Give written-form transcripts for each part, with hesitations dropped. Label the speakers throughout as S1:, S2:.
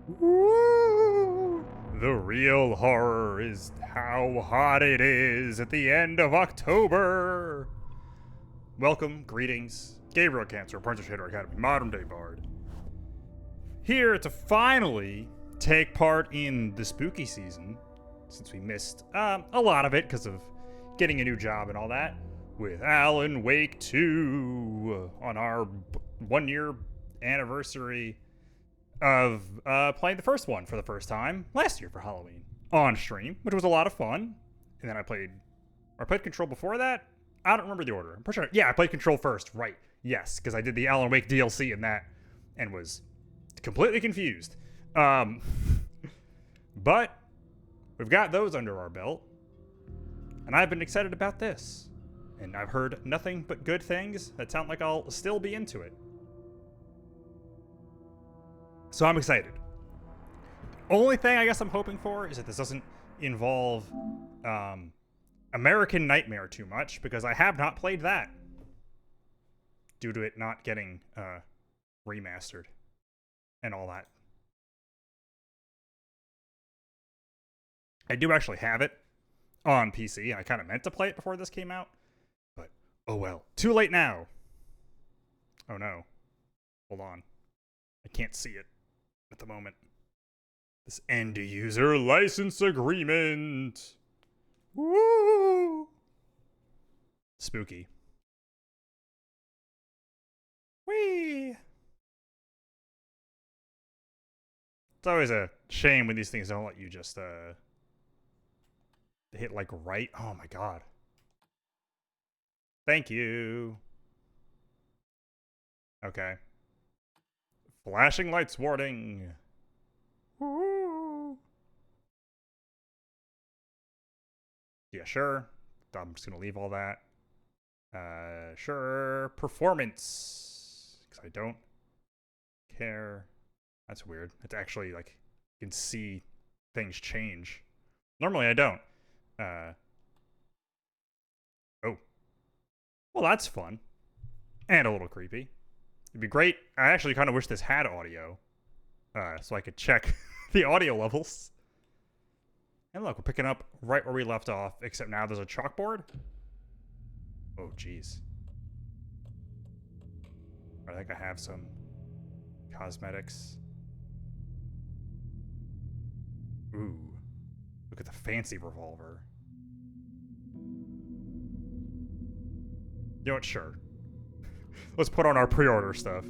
S1: Woo! The real horror is how hot it is at the end of October. Welcome, greetings, Gabriel Cancer, Apprentice Shader Academy, modern day bard. Here to finally take part in the spooky season, since we missed a lot of it because of getting a new job and all that, with Alan Wake 2 on our 1 year anniversary of playing the first one for the first time last year for Halloween on stream, which was a lot of fun. And then I played Control before that. I don't remember the order. I'm pretty sure. Yeah, I played Control first. Right. Yes, because I did the Alan Wake DLC in that and was completely confused. But we've got those under our belt. And I've been excited about this. And I've heard nothing but good things that sound like I'll still be into it. So I'm excited. Only thing I guess I'm hoping for is that this doesn't involve American Nightmare too much, because I have not played that due to it not getting remastered and all that. I do actually have it on PC. I kind of meant to play it before this came out, but oh well. Too late now. Oh no. Hold on. I can't see it at the moment. This end user license agreement. Woo! Spooky. Whee! It's always a shame when these things don't let you just hit like right. Oh my god. Thank you. Okay. Flashing lights warning. Woo. Yeah, sure. I'm just gonna leave all that. Sure. Performance. Because I don't care. That's weird. It's actually like you can see things change. Normally I don't. Oh. Well, that's fun. And a little creepy. It'd be great. I actually kind of wish this had audio. So I could check the audio levels. And look, we're picking up right where we left off, except now there's a chalkboard. Oh, jeez. I think I have some cosmetics. Ooh. Look at the fancy revolver. You know what? Sure. Let's put on our pre-order stuff.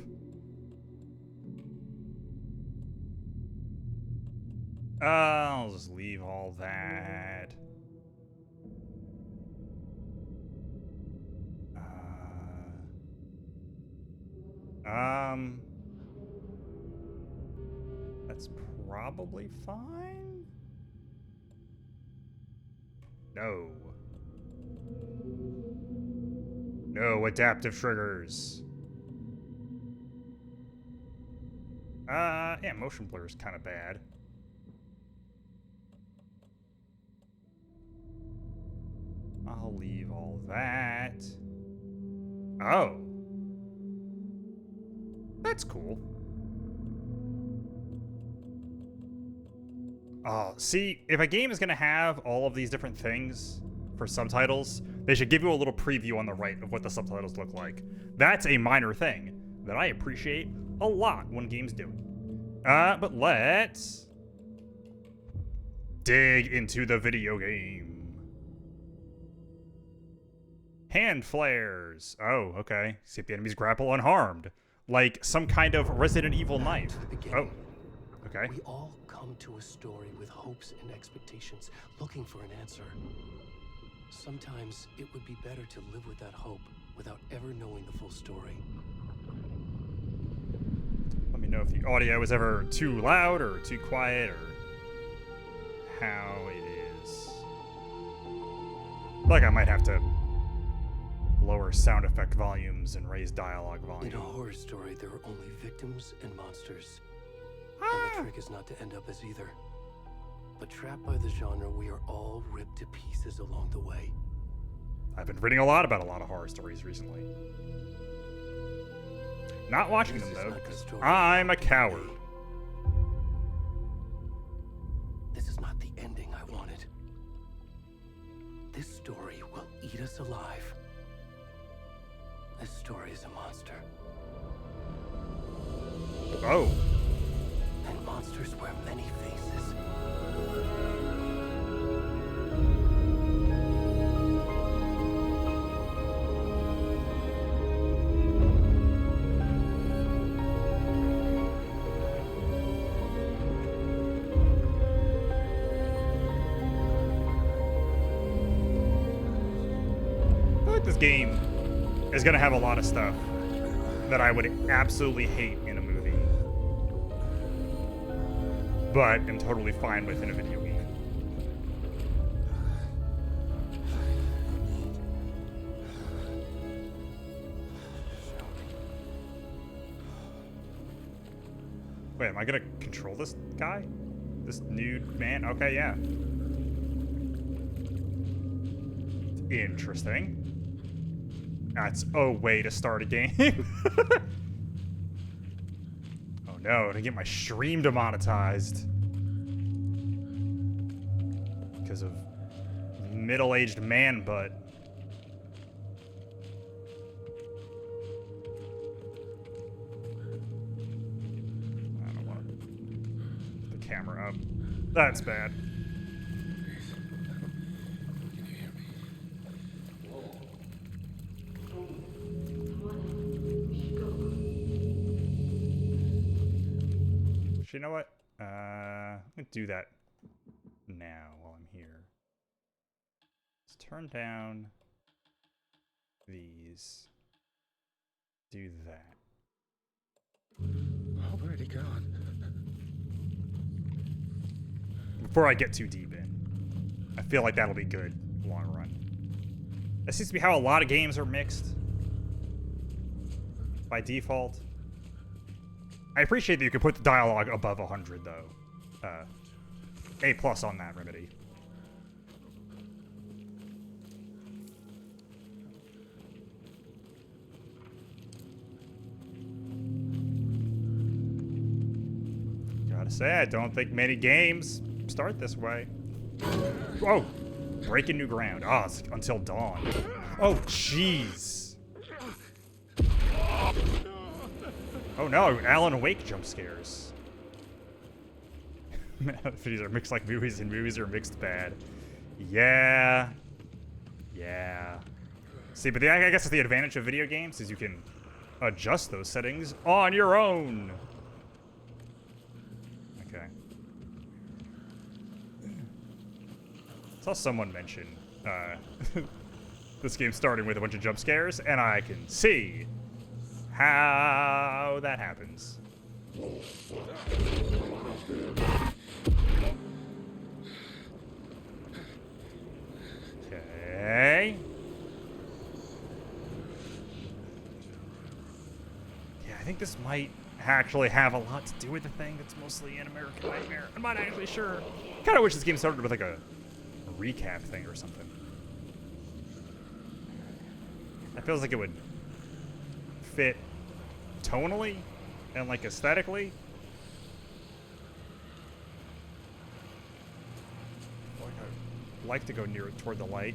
S1: I'll just leave all that. That's probably fine. No. No adaptive triggers. Yeah, motion blur is kind of bad. I'll leave all that. Oh. That's cool. Oh, see, if a game is going to have all of these different things for subtitles, they should give you a little preview on the right of what the subtitles look like. That's a minor thing that I appreciate a lot when games do it. But let's dig into the video game. Hand flares. Oh, okay. See if the enemies grapple unharmed. Like some kind of Resident Evil knife. Oh, okay.
S2: We all come to a story with hopes and expectations, looking for an answer. Sometimes it would be better to live with that hope without ever knowing the full story.
S1: Let me know if the audio is ever too loud or too quiet or how it is. I feel like I might have to lower sound effect volumes and raise dialogue volume.
S2: In a horror story, there are only victims and monsters.
S1: Ah.
S2: And the trick is not to end up as either. But trapped by the genre, we are all ripped to pieces along the way.
S1: I've been reading a lot about a lot of horror stories recently. Not watching them, though, because I'm a coward.
S2: eat us alive. This story is a monster.
S1: Oh.
S2: And monsters wear many faces.
S1: I feel like this game is gonna have a lot of stuff that I would absolutely hate in a movie, but am totally fine with in a video game. Wait, am I gonna control this guy? This nude man? Okay, yeah. Interesting. That's a way to start a game. Oh no, to get my stream demonetized. Because of middle-aged man butt. I don't want to put the camera up. That's bad. You know what? I'm gonna do that now while I'm here. Let's turn down these. Do that.
S3: Oh, where'd he gone?
S1: Before I get too deep in. I feel like that'll be good long run. That seems to be how a lot of games are mixed. By default. I appreciate that you can put the dialogue above 100, though. A+ on that, Remedy. Gotta say, I don't think many games start this way. Whoa! Breaking new ground. Ah, it's until dawn. Oh, jeez. Oh no, Alan Wake jump scares. These are mixed like movies and movies are mixed bad. Yeah. Yeah. See, but I guess the advantage of video games is you can adjust those settings on your own. Okay. I saw someone mention this game starting with a bunch of jump scares, and I can see how that happens. Okay. Yeah, I think this might actually have a lot to do with the thing that's mostly an American Nightmare. I'm not actually sure. Kind of wish this game started with like a recap thing or something. That feels like it would fit tonally and like aesthetically. I'd like to go near toward the light.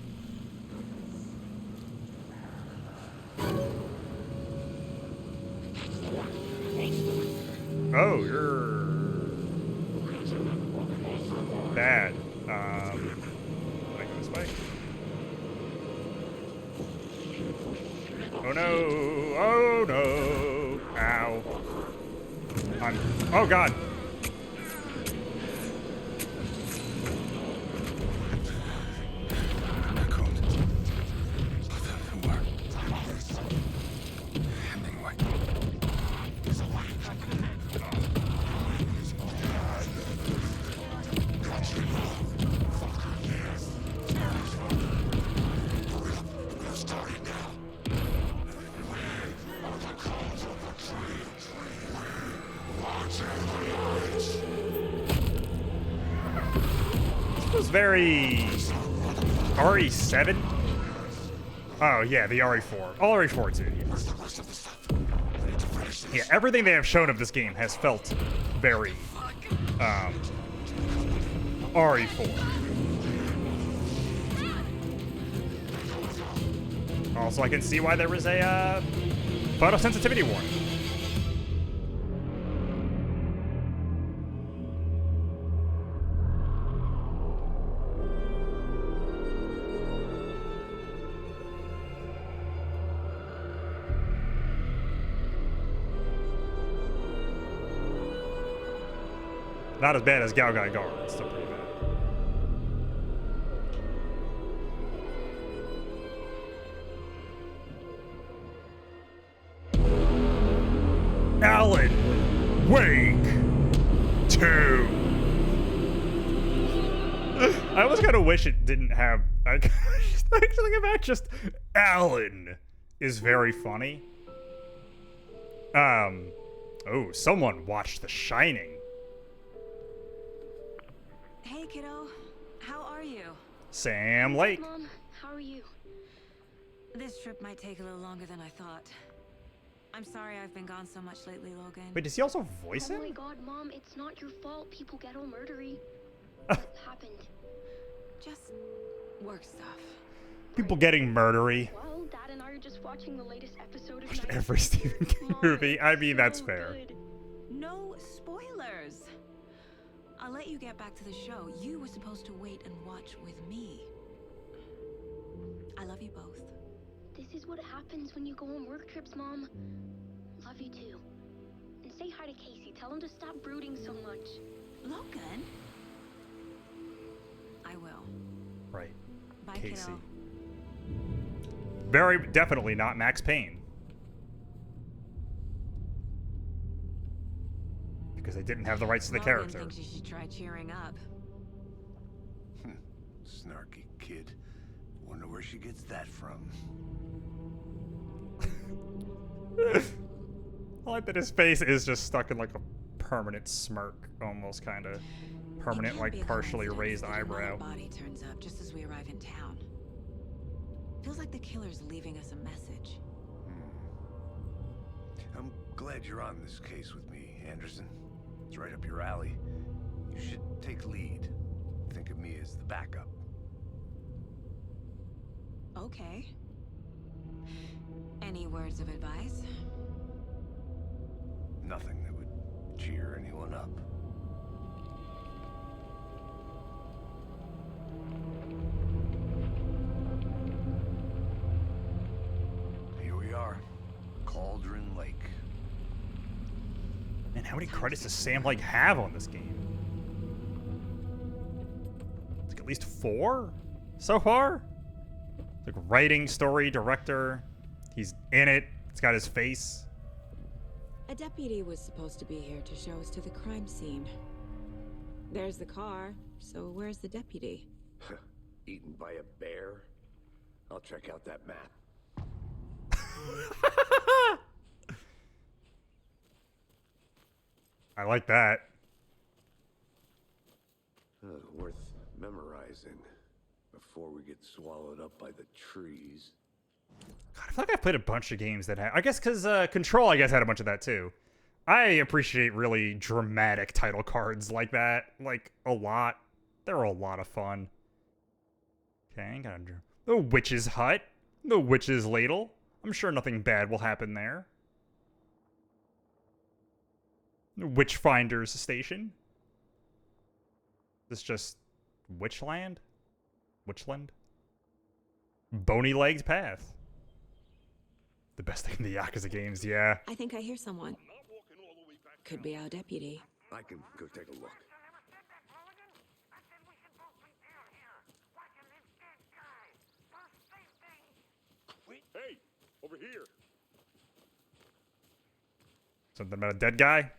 S1: Oh, you're bad. Can I go this way? Oh no! Oh no! Ow! Oh god! Very RE7? Oh yeah, the RE4. All RE4 too, yes. Yeah, everything they have shown of this game has felt very RE4. Also, I can see why there was a photosensitivity warning. Not as bad as Gal Gai Gar. It's still pretty bad. Alan Wake 2. I was kind of wish it didn't have. Actually, about just Alan is very funny. Oh, someone watched The Shining.
S3: Hey, kiddo. How are you?
S1: Sam Lake.
S4: Mom, how are you?
S3: This trip might take a little longer than I thought. I'm sorry I've been gone so much lately, Logan.
S1: Wait, does he also voice
S4: Oh
S1: him?
S4: my god, Mom, it's not your fault. People get all murdery. What happened?
S3: Just work stuff.
S1: People getting murdery.
S4: Well, Dad and I are just watching the latest episode of
S1: Watched
S4: Night.
S1: every Stephen King
S4: Mom,
S1: movie. I
S4: it's
S1: mean, that's
S4: so
S1: fair.
S4: good.
S3: No spoilers. I'll let you get back to the show. You were supposed to wait and watch with me. I love you both.
S4: This is what happens when you go on work trips, Mom. Love you too. And say hi to Casey. Tell him to stop brooding so much.
S3: Logan? I will.
S1: Right.
S3: Bye,
S1: Casey.
S3: kiddo.
S1: Very definitely not Max Payne. Because they didn't have the rights to the
S3: Logan
S1: character.
S3: thinks you should try cheering up.
S5: Snarky kid. Wonder where she gets that from.
S1: I like that his face is just stuck in like a permanent smirk, almost kind of permanent,
S3: It can't
S1: like
S3: be a
S1: partially
S3: coincidence
S1: raised
S3: that another
S1: eyebrow.
S3: body turns up just as we arrive in town. Feels like the killer's leaving us a message.
S5: I'm glad you're on this case with me, Anderson. It's right up your alley. You should take lead. Think of me as the backup.
S3: Okay. Any words of advice?
S5: Nothing that would cheer anyone up. Here we are. Cauldron Lake.
S1: Man, how many credits does Sam Lake have on this game? It's like at least 4 so far? Like writing, story, director. He's in it. It's got his face.
S3: A deputy was supposed to be here to show us to the crime scene. There's the car, so where's the deputy?
S5: Eaten by a bear? I'll check out that map.
S1: I like that.
S5: Worth memorizing before we get swallowed up by the trees.
S1: God, I feel like I've played a bunch of games that have... I guess because Control, I guess, had a bunch of that too. I appreciate really dramatic title cards like that, like, a lot. They're a lot of fun. Okay, got the Witch's Hut. The Witch's Ladle. I'm sure nothing bad will happen there. Witchfinder's Station. This just Witchland? Witchland? Bony Legs Path. The best thing in the Yakuza games, yeah.
S3: I think I hear someone. Could be our deputy.
S5: I can go take a look.
S6: Hey, over here.
S1: Something about a dead guy?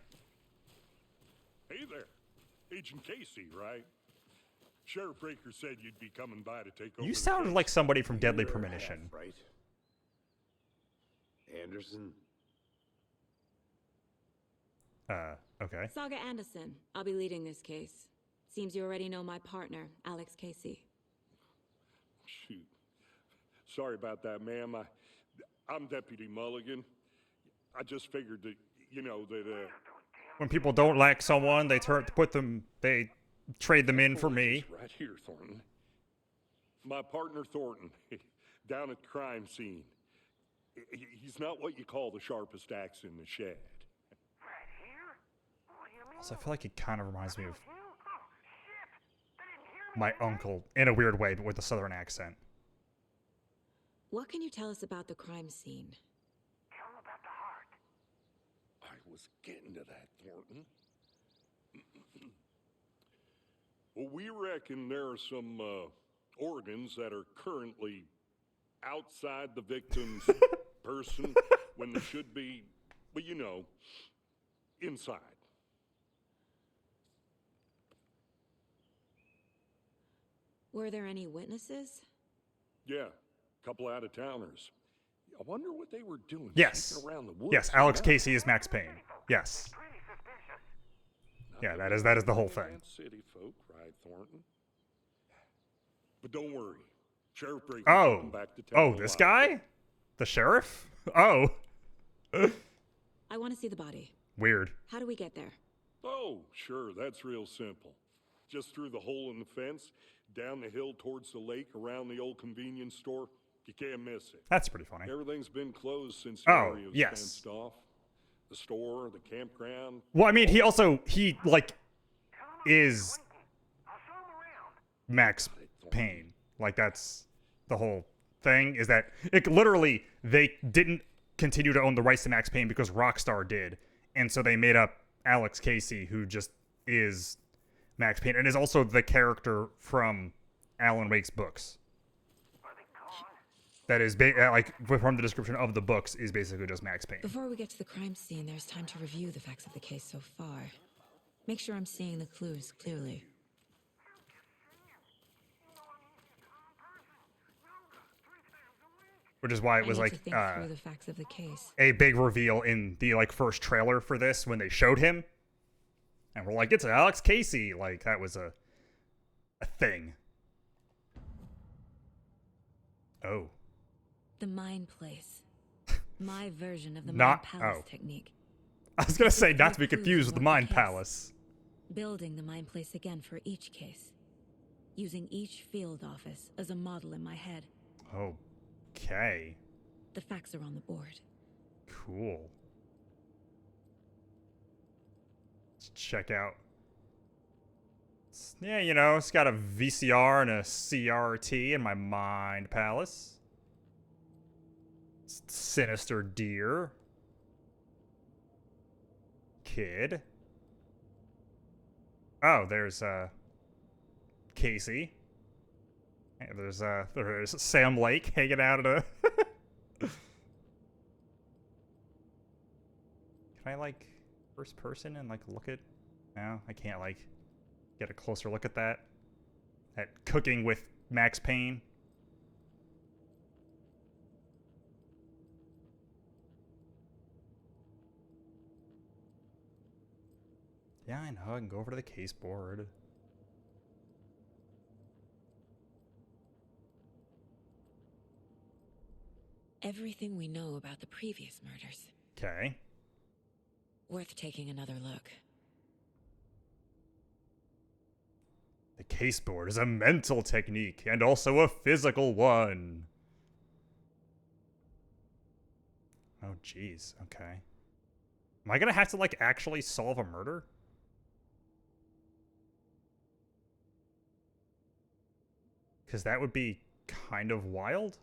S6: Hey there. Agent Casey, right? Sheriff Breaker said you'd be coming by to take over.
S1: You
S6: the
S1: sounded
S6: case.
S1: like somebody from Deadly
S5: You're
S1: Premonition.
S5: half, right? Anderson?
S1: Okay.
S3: Saga Anderson. I'll be leading this case. Seems you already know my partner, Alex Casey.
S6: Shoot. Sorry about that, ma'am. I'm Deputy Mulligan. I just figured that, you know, that,
S1: When people don't like someone, they they trade them in for me.
S6: Right here, Thornton. My partner, Thornton. down at the crime scene. He's not what you call the sharpest axe in the shed.
S1: Also, I feel like he kind of reminds me of my uncle in a weird way, but with a southern accent.
S3: What can you tell us about the crime scene?
S6: I was getting to that, Thornton. Well, we reckon there are some organs that are currently outside the victim's person when they should be, well, you know, inside.
S3: Were there any witnesses?
S6: Yeah, a couple out-of-towners. I wonder what they were doing.
S1: Yes.
S6: sneaking around the woods.
S1: Yes, Alex Casey is Max Payne. Yes. Yeah, that is the whole thing.
S6: City folk, right, Thornton? But don't worry. Sheriff Brady
S1: Oh.
S6: come back to town
S1: Oh, this
S6: alive.
S1: guy? The sheriff? Oh.
S3: I want to see the body.
S1: Weird.
S3: How do we get there?
S6: Oh, sure, that's real simple. Just through the hole in the fence, down the hill towards the lake, around the old convenience store. You can't miss it.
S1: That's pretty funny.
S6: Everything's been closed since the
S1: Oh,
S6: area was
S1: yes.
S6: fenced off. The store, the campground.
S1: Well, I mean, he is Max Payne. Like, that's the whole thing, is that it literally, they didn't continue to own the rights to Max Payne because Rockstar did. And so they made up Alex Casey, who just is Max Payne, and is also the character from Alan Wake's books. That is, from the description of the books, is basically just Max Payne.
S3: Before we get to the crime scene, there's time to review the facts of the case so far. Make sure I'm seeing the clues clearly.
S1: Which is why it was
S3: I need
S1: like
S3: to think through the facts of the case.
S1: a big reveal in the first trailer for this when they showed him, and we're like, it's Alex Casey. Like, that was a thing. Oh.
S3: The Mind Place. My version of the
S1: Not-
S3: Mind Palace
S1: oh.
S3: technique.
S1: I was gonna say, not to be
S3: Clues
S1: confused with the
S3: about the
S1: Mind
S3: case.
S1: Palace.
S3: Building the Mind Place again for each case. Using each field office as a model in my head.
S1: Okay.
S3: The facts are on the board.
S1: Cool. Let's check out. Yeah, you know, it's got a VCR and a CRT in my Mind Palace. Sinister Deer. Kid. Oh, there's Casey. And there's Sam Lake hanging out at a Can I first person and look at? No, I can't get a closer look at that. At cooking with Max Payne. Yeah, I know. I can go over to the case board.
S3: Everything we know about the previous murders.
S1: Okay.
S3: Worth taking another look.
S1: The case board is a mental technique and also a physical one. Oh, jeez. Okay. Am I gonna have to actually solve a murder? Because that would be kind of wild.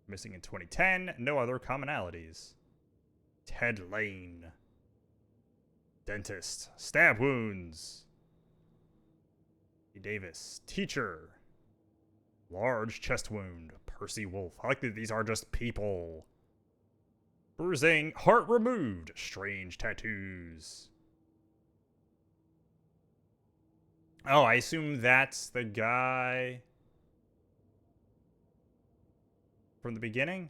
S1: Missing in 2010, no other commonalities. Ted Lane. Dentist. Stab wounds. Davis. Teacher. Large chest wound. Percy Wolf. I like that these are just people. Bruising. Heart removed. Strange tattoos. Oh, I assume that's the guy from the beginning?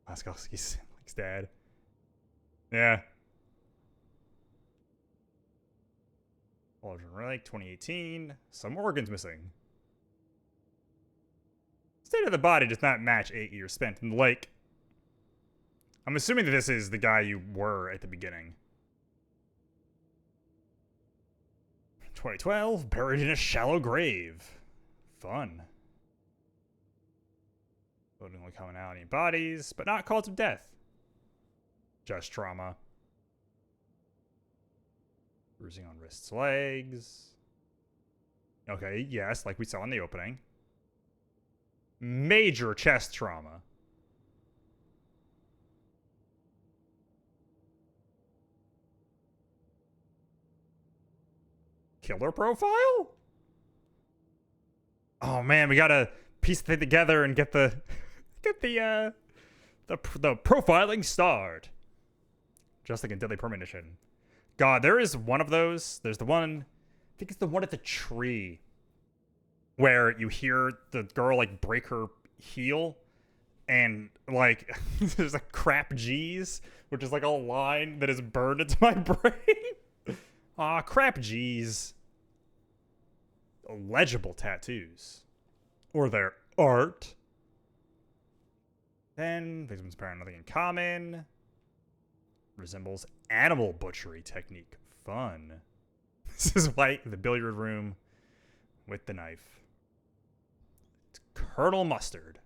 S1: Laskowski's dad. Yeah. Aldrin Relic, 2018. Some organs missing. State of the body does not match 8 years spent in the lake. I'm assuming that this is the guy you were at the beginning. 2012, buried in a shallow grave. Fun. Only commonality bodies, but not cause of death. Just trauma. Bruising on wrists, legs. Okay, yes, like we saw in the opening. Major chest trauma. Killer profile? Oh man, we gotta piece the thing together and get the profiling started. Just like in Deadly Premonition. God, there is one of those. There's the one, I think it's the one at the tree, where you hear the girl like break her heel, and like there's a crap G's, which is like a line that is burned into my brain. Aw, crap G's. Legible tattoos. Or their art. Then, victims apparently nothing in common. Resembles animal butchery technique. Fun. This is White in the billiard room with the knife. It's Colonel Mustard.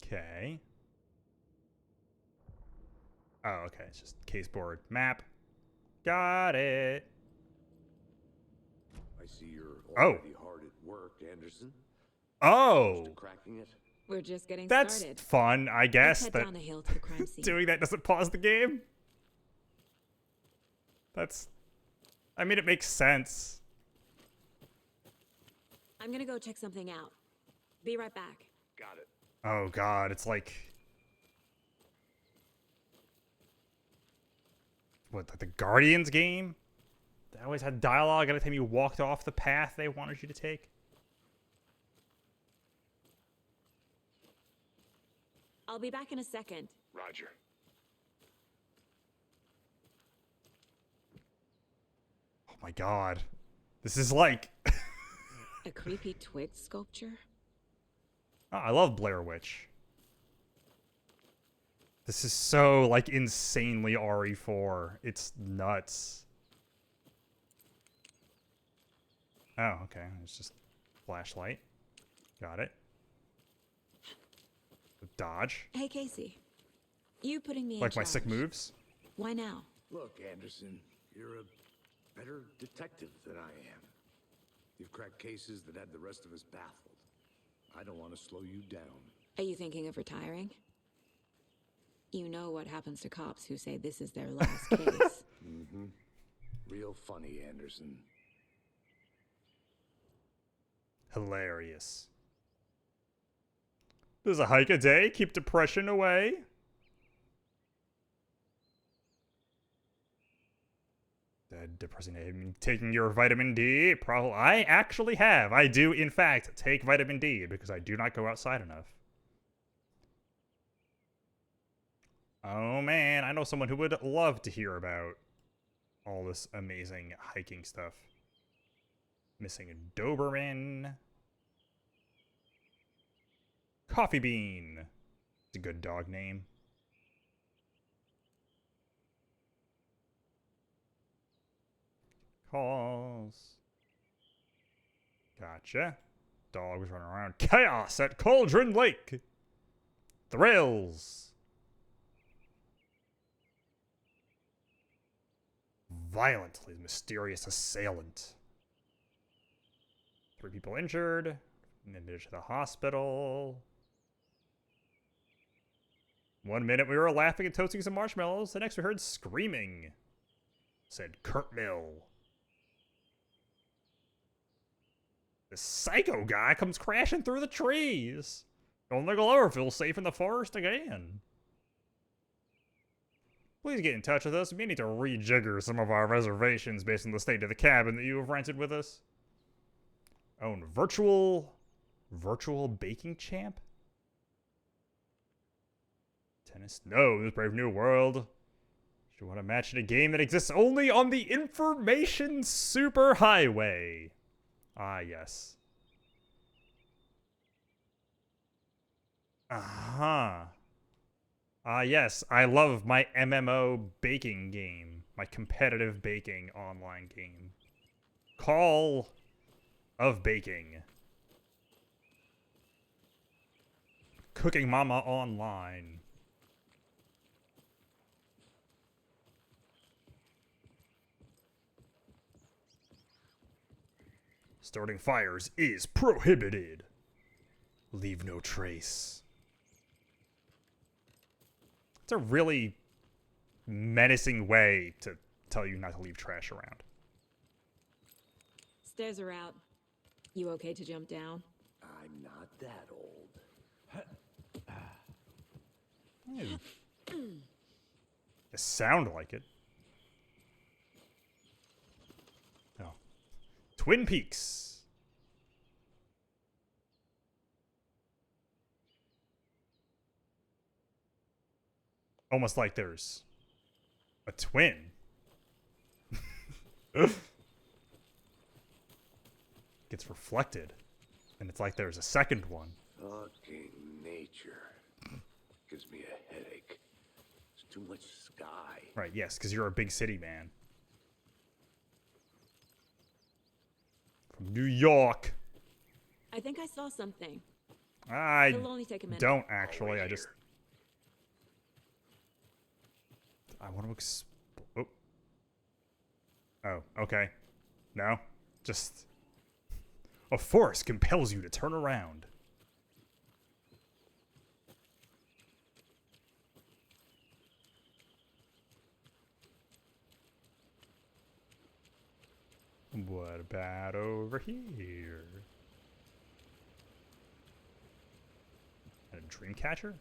S1: Okay. Oh, okay. It's just case board map. Got it.
S7: I see you're
S1: Oh.
S7: already hard at work, Anderson.
S1: Oh.
S7: Just cracking it.
S3: We're just getting
S1: That's
S3: started.
S1: fun, I guess.
S3: Let's head
S1: That
S3: down the hill to the crime scene.
S1: doing that doesn't pause the game. That's... I mean, it makes sense.
S3: I'm gonna go check something out. Be right back.
S7: Got it.
S1: Oh god, it's like... What, like the Guardians game? They always had dialogue every time you walked off the path they wanted you to take.
S3: I'll be back in a second.
S7: Roger.
S1: Oh my god. This is like...
S3: A creepy twig sculpture?
S1: Oh, I love Blair Witch. This is so, like, insanely RE4. It's nuts. Oh, okay. It's just flashlight. Got it. Dodge.
S3: Hey, Casey. You putting me in
S1: Like my sick
S3: charge.
S1: moves.
S3: Why now?
S7: Look, Anderson, you're a better detective than I am. You've cracked cases that had the rest of us baffled. I don't want to slow you down.
S3: Are you thinking of retiring? You know what happens to cops who say this is their last case.
S7: Mm-hmm. Real funny, Anderson.
S1: Hilarious. Does a hike a day keep depression away? Depressing. I mean, taking your vitamin D. Probably. I actually have. I do, in fact, take vitamin D because I do not go outside enough. Oh man, I know someone who would love to hear about all this amazing hiking stuff. Missing a Doberman. Coffee Bean. It's a good dog name. Calls. Gotcha. Dog was running around. Chaos at Cauldron Lake. Thrills. Violently mysterious assailant. 3 people injured. Admitted to the hospital. 1 minute we were laughing and toasting some marshmallows. The next we heard screaming. Said Kurt Mill. The psycho guy comes crashing through the trees. Don't think I'll ever feel safe in the forest again. Please get in touch with us. We may need to rejigger some of our reservations based on the state of the cabin that you have rented with us. Own virtual baking champ? Tennis? No, this brave new world. You want to match in a game that exists only on the information superhighway. Ah, yes. Uh-huh. Yes, I love my MMO baking game. My competitive baking online game. Call of Baking. Cooking Mama Online. Starting fires is prohibited. Leave no trace. It's a really menacing way to tell you not to leave trash around.
S8: Stairs are out. You okay to jump down?
S7: I'm not that old.
S1: It sound like it. Oh. Twin Peaks. Almost like there's a twin. Gets reflected. And it's like there's a second one.
S7: Fucking nature. Gives me a headache. There's too much sky.
S1: Right, yes, because you're a big city man. From New York.
S8: I think I saw something.
S1: I
S8: It'll only take a minute.
S1: don't actually. I just... I want to oh. Oh, okay. No. Just... A force compels you to turn around. What about over here? A dream catcher?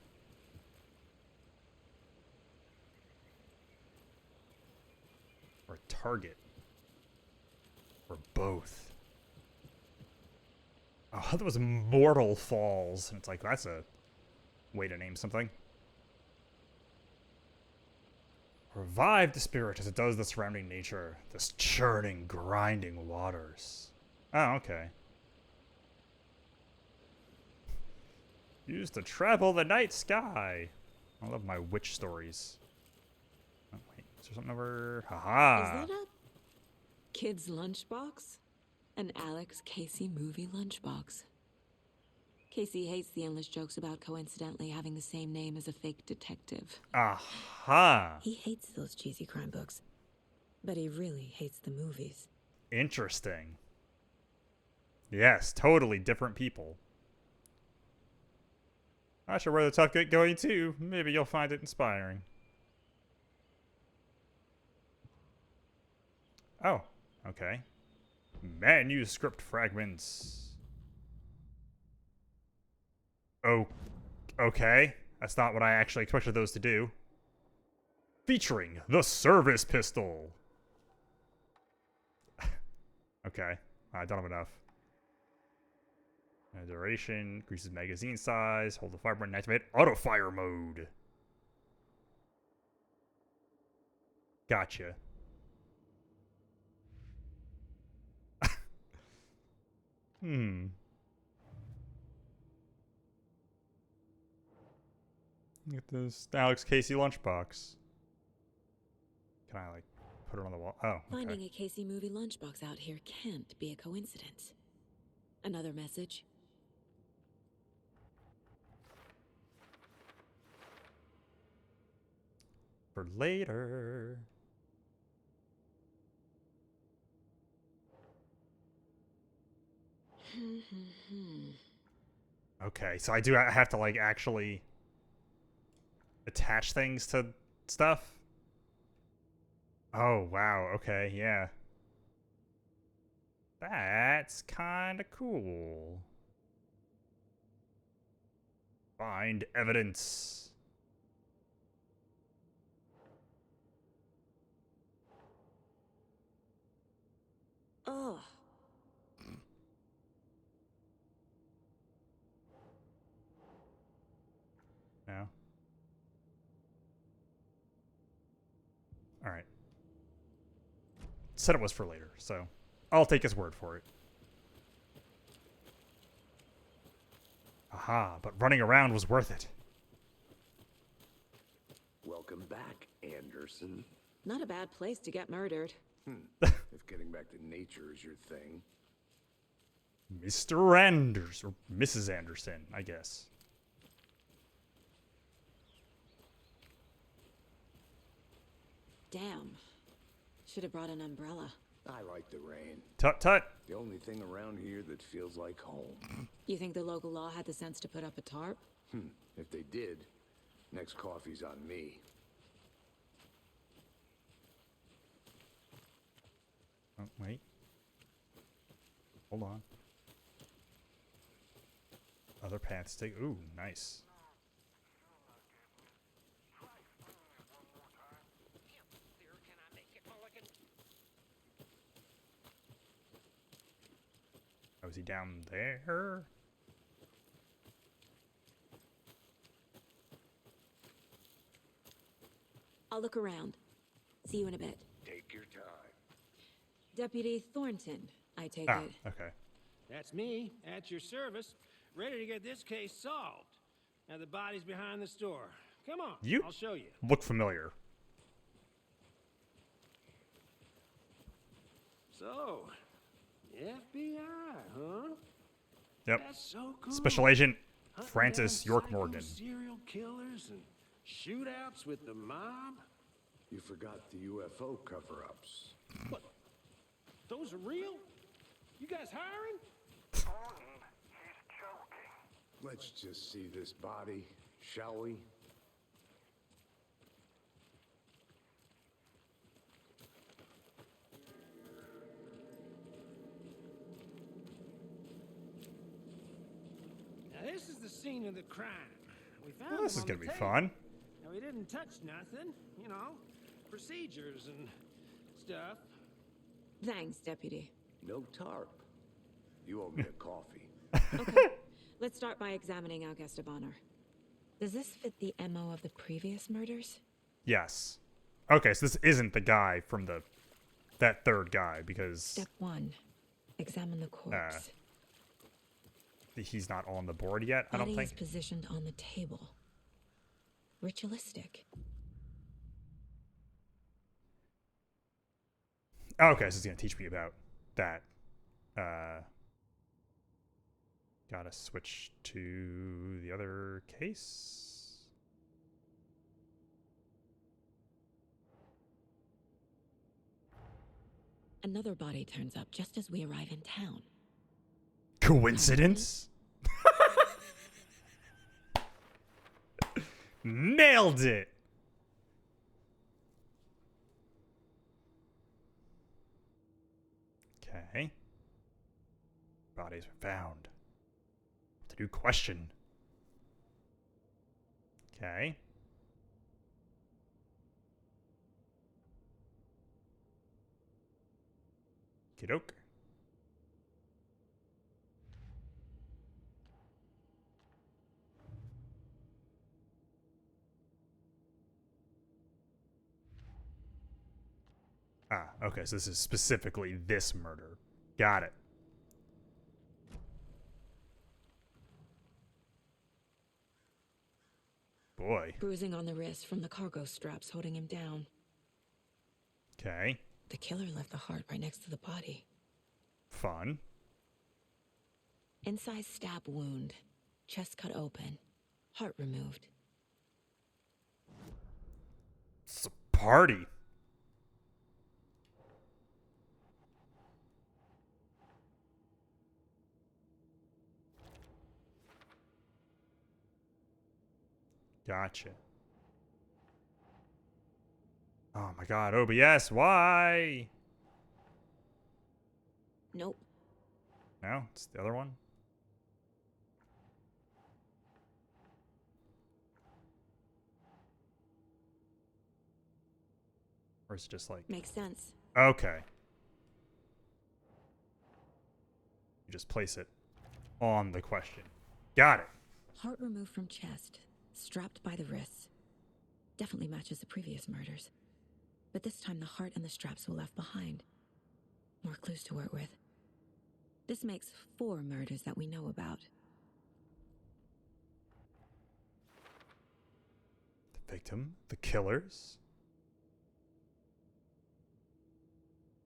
S1: Or a target? Or both? Oh, that was Mortal Falls. And it's like, that's a way to name something. Revive the spirit as it does the surrounding nature. This churning, grinding waters. Oh, okay. Used to travel the night sky. I love my witch stories. Oh, wait. Is there something over? Haha.
S8: Is that a kid's lunchbox? An Alex Casey movie lunchbox. Casey hates the endless jokes about coincidentally having the same name as a fake detective.
S1: Aha.
S8: He hates those cheesy crime books, but he really hates the movies.
S1: Interesting. Yes, totally different people. Not sure where the talk get going to. Maybe you'll find it inspiring. Oh, okay. Manuscript fragments. Oh, okay. That's not what I actually expected those to do. Featuring the service pistol. Okay, I don't have enough. Duration, increases magazine size, hold the fire button, activate auto fire mode. Gotcha. Get this Alex Casey lunchbox. Can I, like, put it on the wall? Oh, okay.
S8: Finding a Casey movie lunchbox out here can't be a coincidence. Another message?
S1: For later. Okay, so I have to, like, actually attach things to stuff? Oh, wow, okay, yeah. That's kind of cool. Find evidence.
S8: Ugh.
S1: No? Alright. Said it was for later, so I'll take his word for it. Aha, but running around was worth it.
S2: person.
S8: Not a bad place to get murdered.
S7: If getting back to nature is your thing.
S1: Mr. Anders, or Mrs. Anderson, I guess.
S8: Damn. Should have brought an umbrella.
S7: I like the rain.
S1: Tut tut.
S7: The only thing around here that feels like home.
S8: You think the local law had the sense to put up a tarp?
S7: If they did, next coffee's on me.
S1: Oh, wait. Hold on. Other paths take. Ooh, nice. Oh, is he down there?
S8: I'll look around. See you in a bit.
S7: Take your time.
S8: Deputy Thornton, I take
S1: Ah,
S8: it.
S1: okay.
S9: That's me, at your service, ready to get this case solved. Now the body's behind the store. Come on,
S1: You
S9: I'll show you.
S1: look familiar.
S9: So, FBI, huh?
S1: Yep.
S9: That's so cool.
S1: Special Agent
S9: Hunting
S1: Francis
S9: down
S1: York
S9: psycho
S1: Morgan.
S9: Serial killers and shootouts with the mob.
S7: You forgot the UFO cover-ups.
S9: What? Those are real? You guys hiring?
S7: Let's just see this body, shall we?
S9: Now this is the scene of the crime. We found
S1: Well, this
S9: them
S1: is
S9: on
S1: gonna
S9: the
S1: be
S9: table.
S1: fun.
S9: Now we didn't touch nothing, you know, procedures and stuff.
S8: Thanks, Deputy.
S7: No tarp. You owe me a coffee.
S8: Okay, let's start by examining our guest of honor. Does this fit the MO of the previous murders?
S1: Yes. Okay, so this isn't the guy from that third guy because
S8: Step 1. Examine the corpse.
S1: he's not on the board yet, I don't
S8: Body is
S1: think.
S8: positioned on the table. Ritualistic.
S1: Okay, so he's gonna teach me about that. Gotta switch to the other case.
S8: Another body turns up just as we arrive in town.
S1: Coincidence? Nailed it! Okay. Bodies are found. What to do? Question. Okay. Kidok. Ah, okay, so this is specifically this murder. Got it. Boy.
S8: Bruising on the wrist from the cargo straps holding him down.
S1: Okay.
S8: The killer left the heart right next to the body.
S1: Fun.
S8: Inside stab wound. Chest cut open. Heart removed.
S1: It's a party. Gotcha. Oh my god, OBS, why?
S8: Nope.
S1: No, it's the other one. Or is it just like...
S8: Makes sense.
S1: Okay. You just place it on the question. Got it.
S8: Heart removed from chest. Strapped by the wrists. Definitely matches the previous murders. But this time the heart and the straps were left behind. More clues to work with. This makes 4 murders that we know about.
S1: The victim, the killers.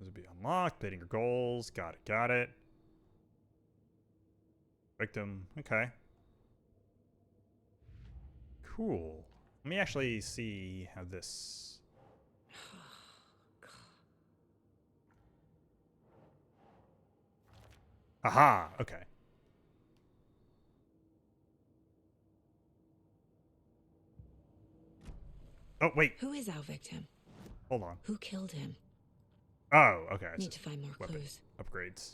S1: This would be unlocked. Updating your goals. Got it. Got it. Victim. Okay. Cool. Let me actually see how this... Aha! Okay. Oh, wait.
S8: Who is our victim?
S1: Hold on.
S8: Who killed him?
S1: Oh, okay.
S8: Need to find more clues.
S1: Upgrades.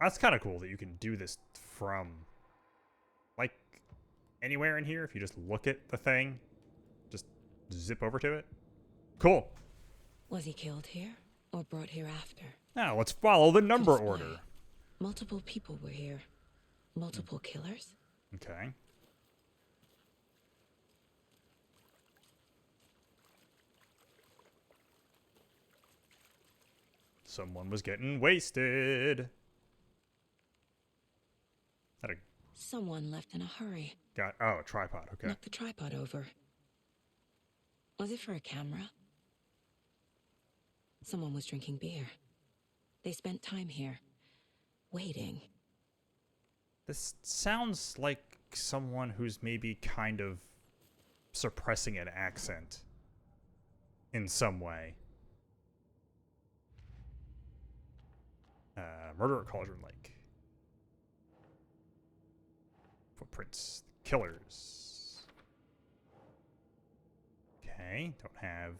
S1: That's kind of cool that you can do this from, like, anywhere in here. If you just look at the thing, just zip over to it. Cool.
S8: Was he killed here or brought here after?
S1: Now, let's follow the number
S8: Explain.
S1: order.
S8: Multiple people were here. Multiple killers?
S1: Okay. Someone was getting wasted. That a
S8: Someone left in a hurry.
S1: oh, a tripod. Okay.
S8: Knocked the tripod over. Was it for a camera? Someone was drinking beer. They spent time here, waiting.
S1: This sounds like someone who's maybe kind of suppressing an accent in some way. Murder at Cauldron Lake. Footprints. Killers. Okay, don't have...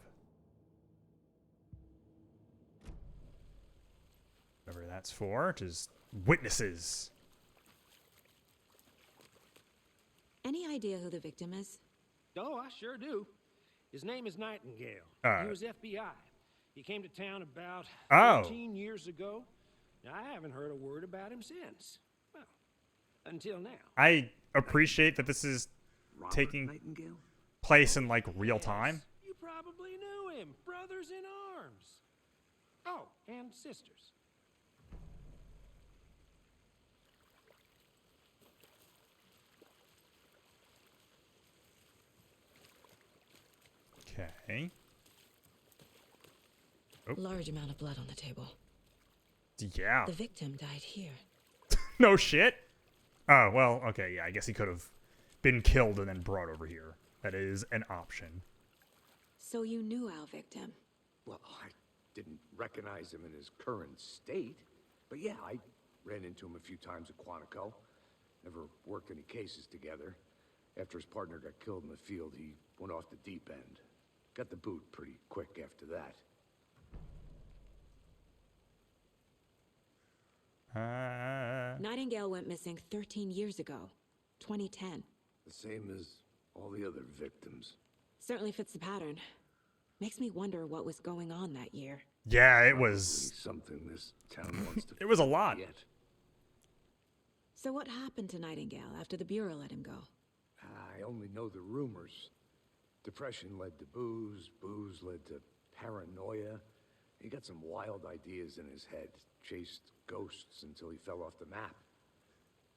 S1: whatever that's for. Just witnesses.
S8: Any idea who the victim is?
S9: Oh, I sure do. His name is Nightingale. He was FBI. He came to town about 13 years ago. I haven't heard a word about him since. Well, until now.
S1: I appreciate that this is taking place in, like, real time.
S9: You probably knew him. Brothers in arms. Oh, and sisters.
S1: Okay. Oh.
S8: Large amount of blood on the table.
S1: Yeah.
S8: The victim died here.
S1: No shit. Oh, well, okay, yeah, I guess he could have been killed and then brought over here. That is an option.
S8: So you knew our victim?
S7: Well, I didn't recognize him in his current state. But yeah, I ran into him a few times at Quantico. Never worked any cases together. After his partner got killed in the field, he went off the deep end. Got the boot pretty quick after that.
S8: Nightingale went missing 13 years ago. 2010.
S7: The same as all the other victims.
S8: Certainly fits the pattern. Makes me wonder what was going on that year.
S1: Yeah, it was...
S7: something this town wants to...
S1: It was a lot.
S7: Yet.
S8: So what happened to Nightingale after the Bureau let him go?
S7: I only know the rumors. Depression led to booze, booze led to paranoia. He got some wild ideas in his head, chased ghosts until he fell off the map.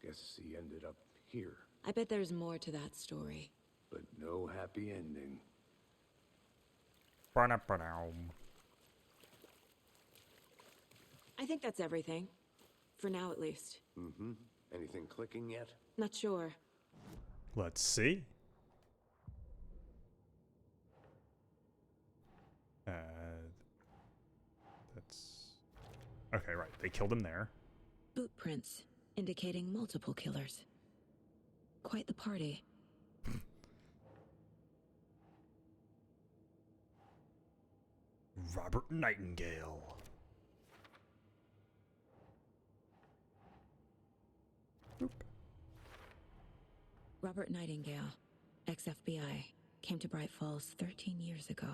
S7: Guess he ended up here.
S8: I bet there's more to that story.
S7: But no happy ending.
S8: I think that's everything. For now, at least.
S7: Mm-hmm. Anything clicking yet?
S8: Not sure.
S1: Let's see. That's... okay, right. They killed him there.
S8: Boot prints, indicating multiple killers. Quite the party.
S1: Robert Nightingale. Boop.
S8: Robert Nightingale, ex-FBI, came to Bright Falls 13 years ago.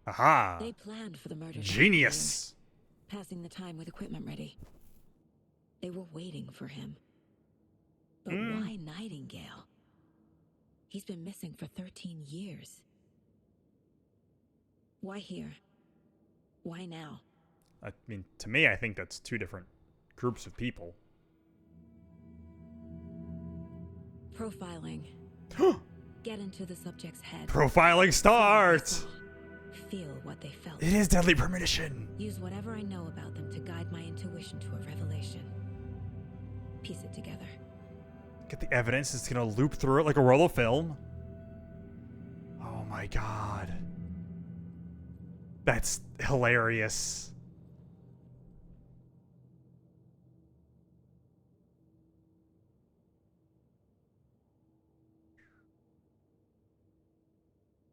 S1: Aha!
S8: They planned for the murder.
S1: Genius!
S8: Passing the time with equipment ready. They were waiting for him. But why Nightingale? He's been missing for 13 years. Why here? Why now?
S1: I mean, to me, I think that's two different groups of people.
S8: Profiling. Get into the subject's head.
S1: Profiling starts!
S8: Feel what they felt.
S1: It is deadly premonition.
S8: Use whatever I know about them to guide my intuition to a revelation. Piece it together.
S1: Get the evidence. It's gonna loop through it like a roll of film. Oh my god. That's hilarious.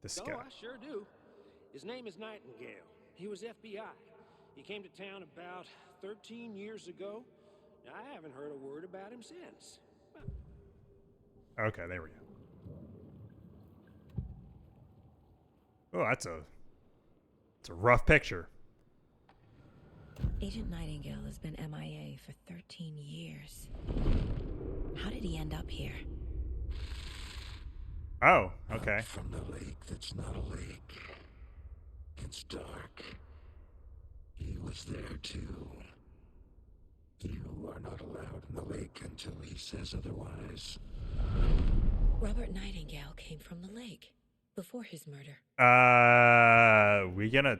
S1: This guy.
S9: Oh, I sure do. His name is Nightingale. He was FBI. He came to town about 13 years ago. I haven't heard a word about him since.
S1: Okay, there we go. Oh, it's a rough picture.
S8: Agent Nightingale has been MIA for 13 years. How did he end up here?
S1: Oh, okay.
S10: From the lake that's not a lake. It's dark. He was there too. You are not allowed in the lake until he says otherwise.
S8: Robert Nightingale came from the lake before his murder.
S1: We gonna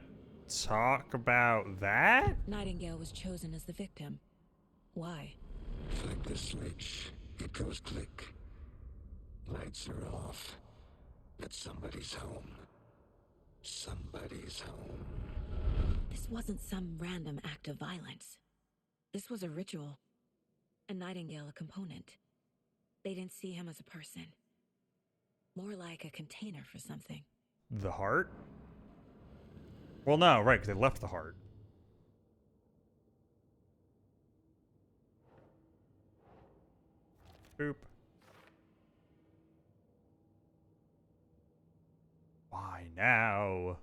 S1: talk about that?
S8: Nightingale was chosen as the victim. Why?
S10: Flick the switch. It goes click. Lights are off. But somebody's home. Somebody's home.
S8: This wasn't some random act of violence. This was a ritual. And Nightingale a component. They didn't see him as a person. More like a container for something.
S1: The heart? Well, no, right, because they left the heart. Boop. Why now?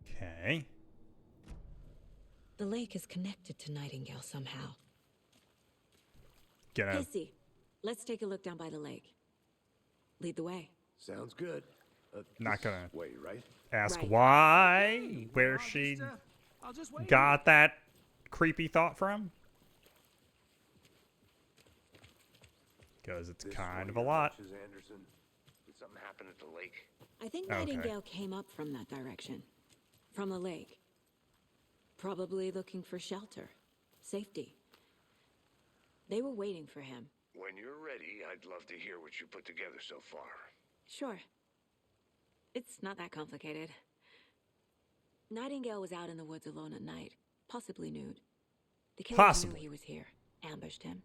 S1: Okay.
S8: The lake is connected to Nightingale somehow.
S1: Get out.
S8: Casey, let's take a look down by the lake. Lead the way.
S7: Sounds good.
S1: Not gonna
S7: Wait, right?
S1: ask
S8: Right.
S1: why, where she
S9: I'll just wait.
S1: got that creepy thought from. Because it's kind of a lot.
S5: Anderson. Did something happen at the lake?
S8: I think
S1: Okay.
S8: Nightingale came up from that direction. From the lake. Probably looking for shelter. Safety. They were waiting for him.
S5: When you're ready, I'd love to hear what you put together so far.
S8: Sure. It's not that complicated. Nightingale was out in the woods alone at night, possibly nude. The killers
S1: Possibly.
S8: knew he was here, ambushed him,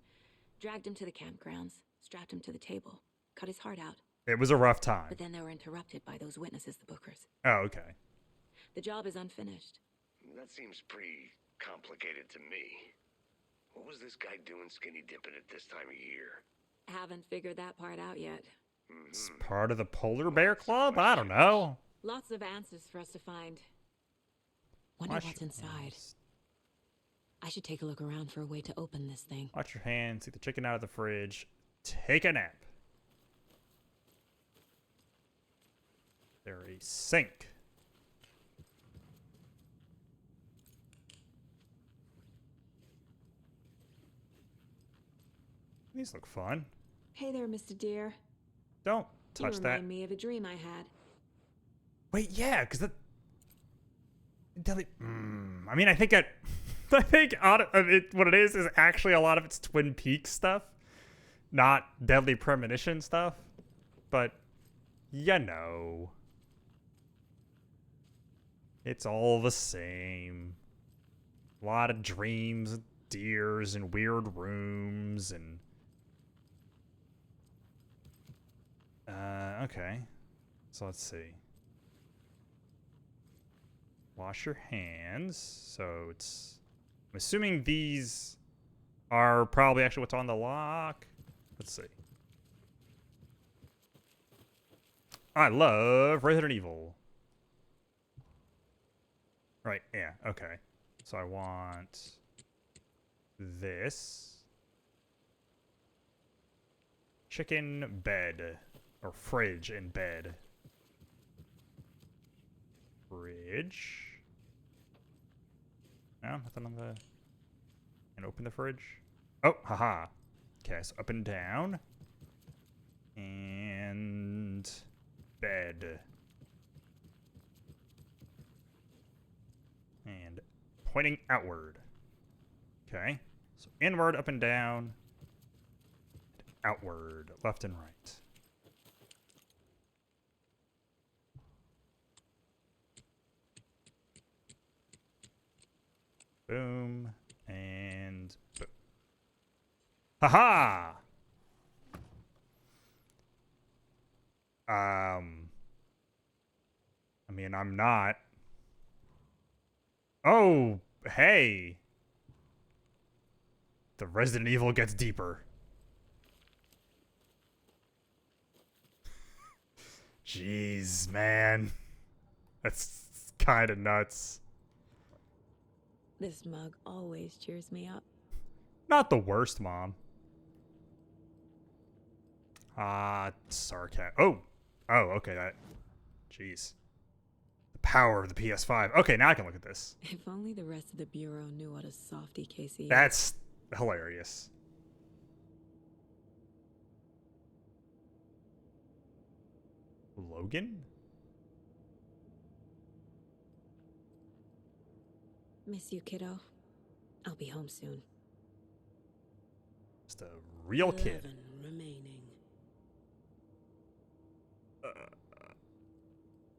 S8: dragged him to the campgrounds, strapped him to the table, cut his heart out.
S1: It was a rough time.
S8: But then they were interrupted by those witnesses, the Bookers.
S1: Oh, okay.
S8: The job is unfinished.
S5: That seems pretty complicated to me. What was this guy doing skinny dipping at this time of year?
S8: Haven't figured that part out yet.
S1: It's part of the Polar Bear Club? I don't know.
S8: Lots of answers for us to find. Wonder
S1: Watch
S8: what's
S1: your
S8: inside.
S1: hands.
S8: I should take a look around for a way to open this thing.
S1: Watch your hands. Take the chicken out of the fridge. Take a nap. There's a sink. These look fun.
S8: Hey there, Mr. Deer.
S1: Don't touch
S8: you
S1: that.
S8: remind me of a dream I had.
S1: Wait, yeah, because that. I mean, I think what it is actually a lot of it's Twin Peaks stuff, not Deadly Premonition stuff. But you know, it's all the same. A lot of dreams, deers, and weird rooms, and okay. So let's see. Wash your hands. So it's, I'm assuming these are probably actually what's on the lock. Let's see. I love Resident Evil. Right, yeah, okay. So I want this. Chicken bed. Or fridge in bed. fridge. No, nothing on the... And open the fridge. Oh, haha. Okay, so up and down. And... bed. And pointing outward. Okay. So inward, up and down. Outward, left and right. Boom. And boom. Haha! I mean, I'm not. Oh, hey. The Resident Evil gets deeper. Jeez, man. That's kind of nuts.
S8: This mug always cheers me up.
S1: Not the worst, Mom. Sarcasm. Oh, okay. That. Jeez. The power of the PS5. Okay, now I can look at this.
S8: If only the rest of the bureau knew what a softie Casey is.
S1: That's hilarious. Logan?
S8: Miss you, kiddo. I'll be home soon.
S1: Just a real kid.
S8: 11 remaining.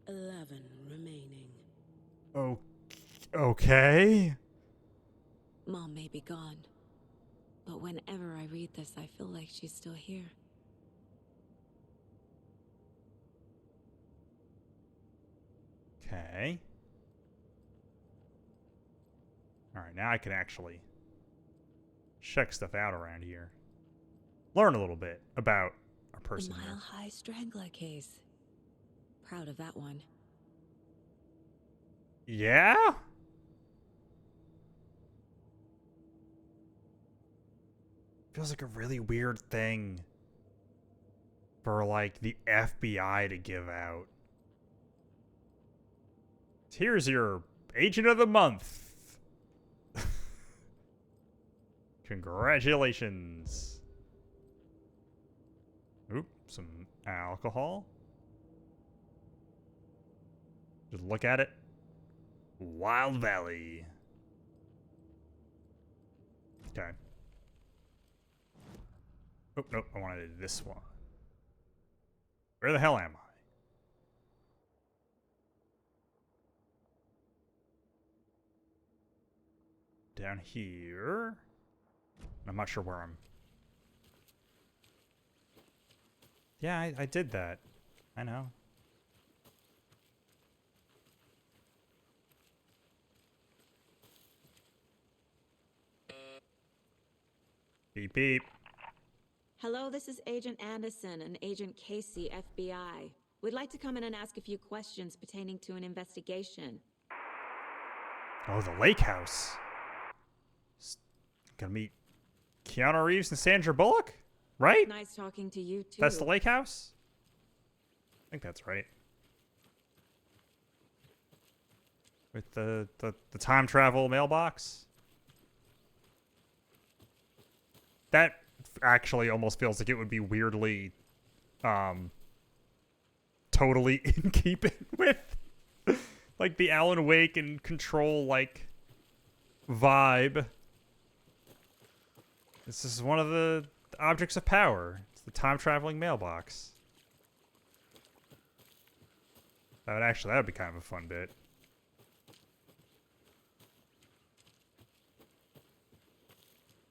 S8: 11 remaining.
S1: Okay.
S8: Mom may be gone, but whenever I read this, I feel like she's still here.
S1: Okay. Alright, now I can actually check stuff out around here. Learn a little bit about our person
S8: The
S1: here.
S8: Mile High Strangler case. Proud of that one.
S1: Yeah? Feels like a really weird thing for, like, the FBI to give out. Here's your Agent of the Month. Congratulations. Oop, some alcohol. Just look at it. Wild Valley. Okay. Oh, nope, I wanted this one. Where the hell am I? Down here. I'm not sure where I'm. Yeah, I did that. I know. Beep beep.
S8: Hello, this is Agent Anderson and Agent Casey, FBI. We'd like to come in and ask a few questions pertaining to an investigation.
S1: Oh, the lake house. Gonna meet Keanu Reeves and Sandra Bullock, right?
S8: Nice talking to you, too.
S1: That's the lake house? I think that's right. With the time travel mailbox? That actually almost feels like it would be weirdly, totally in keeping with, like, the Alan Wake and Control, like, vibe. This is one of the objects of power. It's the time-traveling mailbox. That would be kind of a fun bit.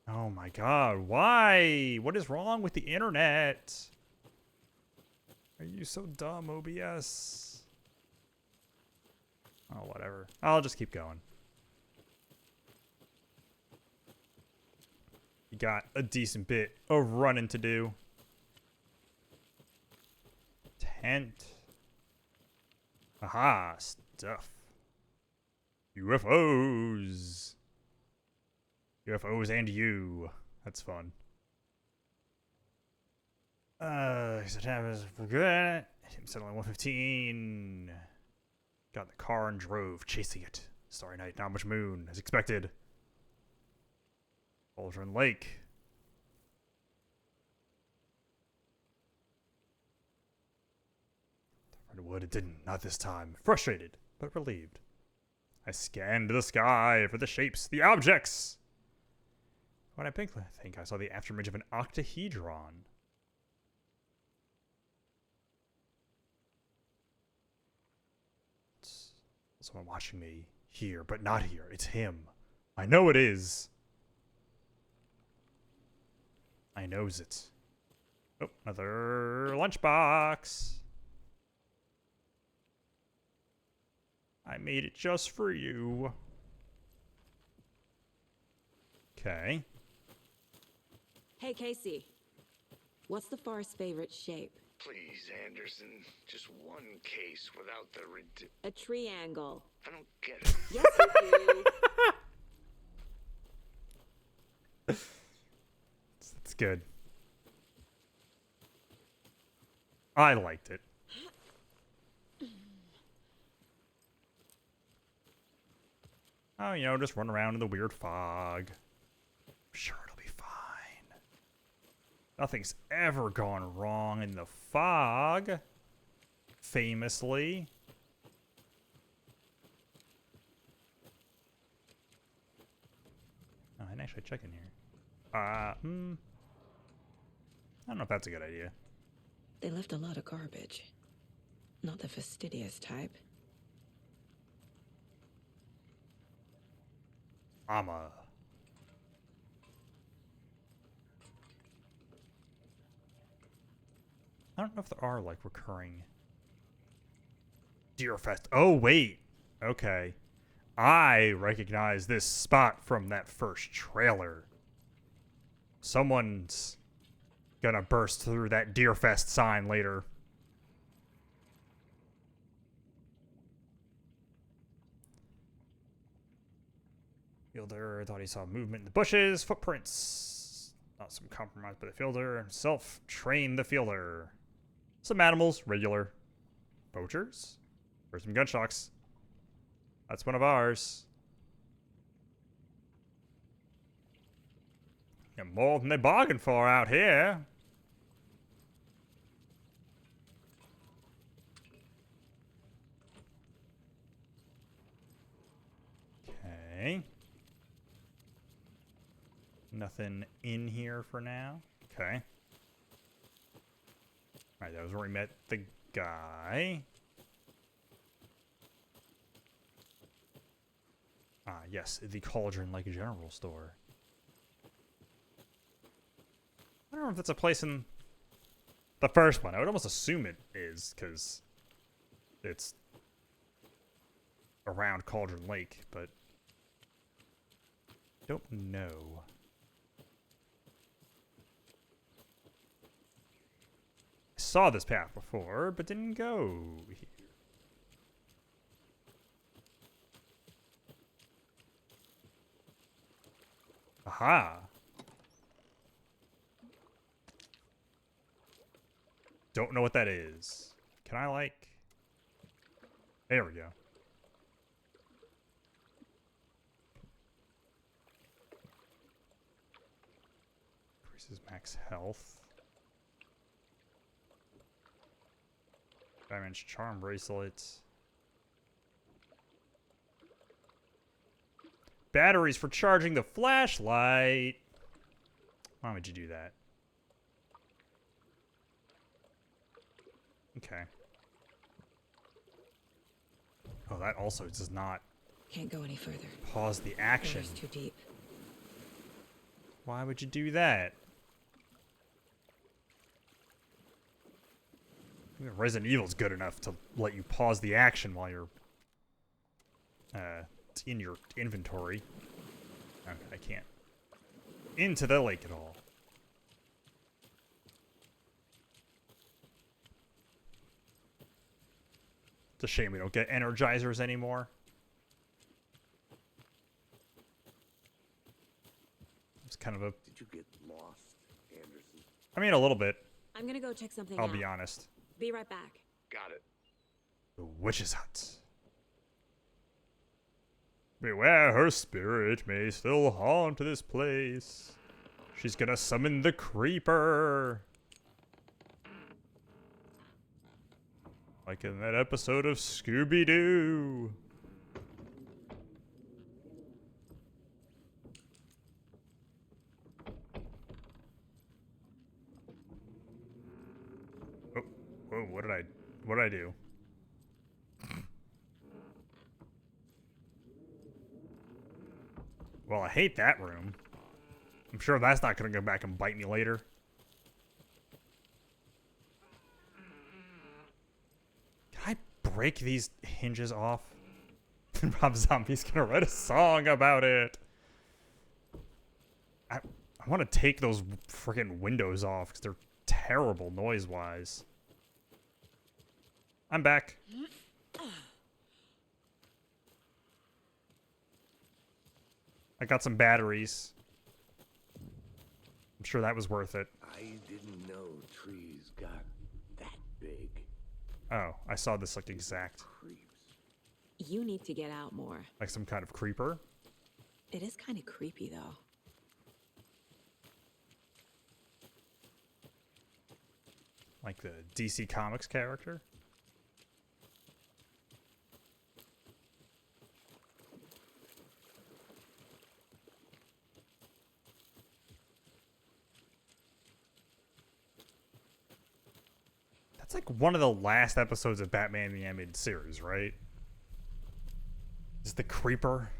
S1: Oh my god, why? What is wrong with the internet? Are you so dumb, OBS? Oh, whatever. I'll just keep going. You got a decent bit of running to do. Tent. Aha, stuff. UFOs. UFOs and you. That's fun. So time is for good. I'm settling 115. Got in the car and drove, chasing it. Starry night, not much moon, as expected. Cauldron Lake. Wood, it didn't. Not this time. Frustrated, but relieved. I scanned the sky for the shapes, the objects. When I think I saw the afterimage of an octahedron. It's someone watching me here, but not here. It's him. I know it is. I knows it. Oh, another lunchbox. I made it just for you. Okay.
S8: Hey, Casey. What's the far's favorite shape?
S7: Please, Anderson. Just one case without the
S8: A triangle.
S7: I don't get it.
S8: Yes, you do.
S1: It's good. I liked it. Oh, you know, just run around in the weird fog. Sure, it'll be fine. Nothing's ever gone wrong in the fog. Famously. Oh, I didn't actually check in here. I don't know if that's a good idea.
S8: They left a lot of garbage. Not the fastidious type.
S1: I don't know if there are, like, recurring Deerfest. Oh, wait. Okay. I recognize this spot from that first trailer. Someone's gonna burst through that Deerfest sign later. Fielder thought he saw movement in the bushes, footprints. Not some compromise by the fielder himself. Train the fielder. Some animals, regular. Poachers? Or some gunshocks. That's one of ours. Got more than they bargained for out here. Okay. Nothing in here for now. Okay. Alright, that was where we met the guy. Ah, yes, the Cauldron Lake General Store. I don't know if that's a place in the first one. I would almost assume it is, because it's around Cauldron Lake, but don't know. I saw this path before, but didn't go here. Aha. Don't know what that is. Can I, like... There we go. Increases max health. Diamond charm bracelets. Batteries for charging the flashlight. Why would you do that? Okay. Oh, that also does not
S8: Can't go any further.
S1: pause the action.
S8: Water's too deep.
S1: Why would you do that? Even Resident Evil's good enough to let you pause the action while you're it's in your inventory. Okay, I can't into the lake at all. It's a shame we don't get energizers anymore. It's kind of a...
S7: Did you get lost, Anderson?
S1: I mean, a little bit.
S8: I'm gonna go check something
S1: I'll
S8: out.
S1: be honest.
S8: Be right back.
S7: Got it.
S1: The witch's hut. Beware, her spirit may still haunt this place. She's gonna summon the creeper. Like in that episode of Scooby-Doo. Oh, whoa, what did I do? Well, I hate that room. I'm sure that's not going to go back and bite me later. Can I break these hinges off? Rob Zombie's going to write a song about it. I want to take those freaking windows off because they're terrible noise-wise. I'm back. I got some batteries. I'm sure that was worth it.
S7: I didn't know trees got that big.
S1: Oh, I saw this like exact.
S7: Creeps.
S8: You need to get out more.
S1: Like some kind of creeper?
S8: It is kind of creepy, though.
S1: Like the DC Comics character? That's like one of the last episodes of Batman the Animated Series, right? Is the creeper?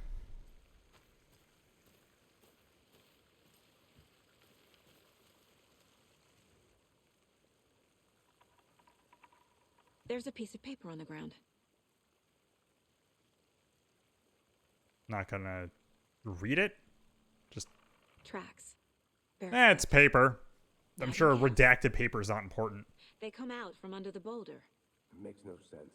S8: There's a piece of paper on the ground.
S1: Not gonna read it? Just...
S8: Tracks.
S1: it's paper. I'm sure redacted paper is not important.
S8: They come out from under the boulder.
S7: It makes no sense.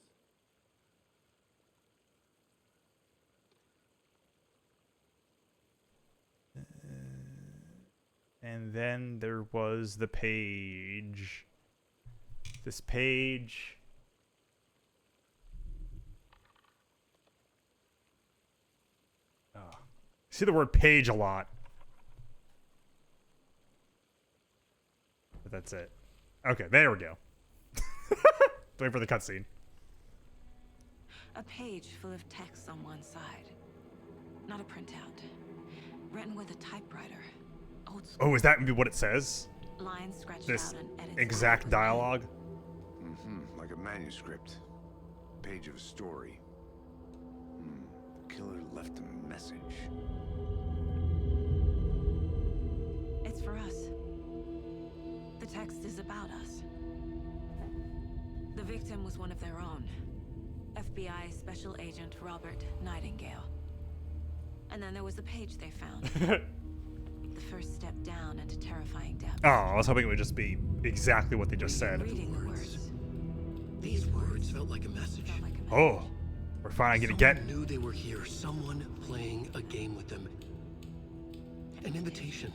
S1: And then there was the page. This page... Oh. See the word page a lot. But that's it. Okay, there we go. Wait for the cutscene.
S3: A page full of text on one side. Not a printout. Written with a typewriter. Old school.
S1: Oh, is that what it says?
S3: Lines scratched
S1: This
S3: out and edited.
S1: exact dialogue?
S5: Mm-hmm. Like a manuscript. Page of a story. The killer left a message.
S3: It's for us. The text is about us. The victim was one of their own. FBI Special Agent Robert Nightingale. And then there was the page they found. The first step down into terrifying depth.
S1: Oh, I was hoping it would just be exactly what they just said.
S3: Reading the words.
S2: These words felt like a message.
S1: Oh, we're finally gonna get...
S2: Someone knew they were here. Someone playing a game with them. An invitation.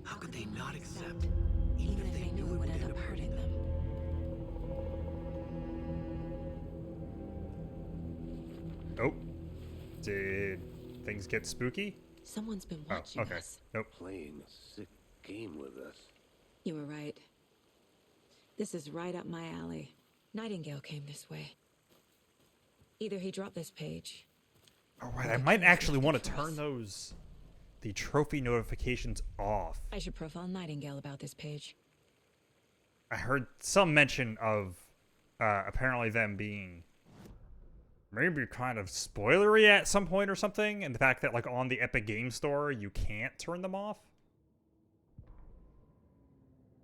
S2: How could they not accept?
S3: Even if they knew it would end up hurting them.
S1: Oh. Did things get spooky?
S8: Someone's been watching us.
S1: Nope.
S7: Playing a sick game with us.
S8: You were right. This is right up my alley. Nightingale came this way. Either he dropped this page.
S1: All right, I might actually want to turn the trophy notifications off.
S8: I should profile Nightingale about this page.
S1: I heard some mention of apparently them being maybe kind of spoilery at some point or something, and the fact that like on the Epic Game Store you can't turn them off.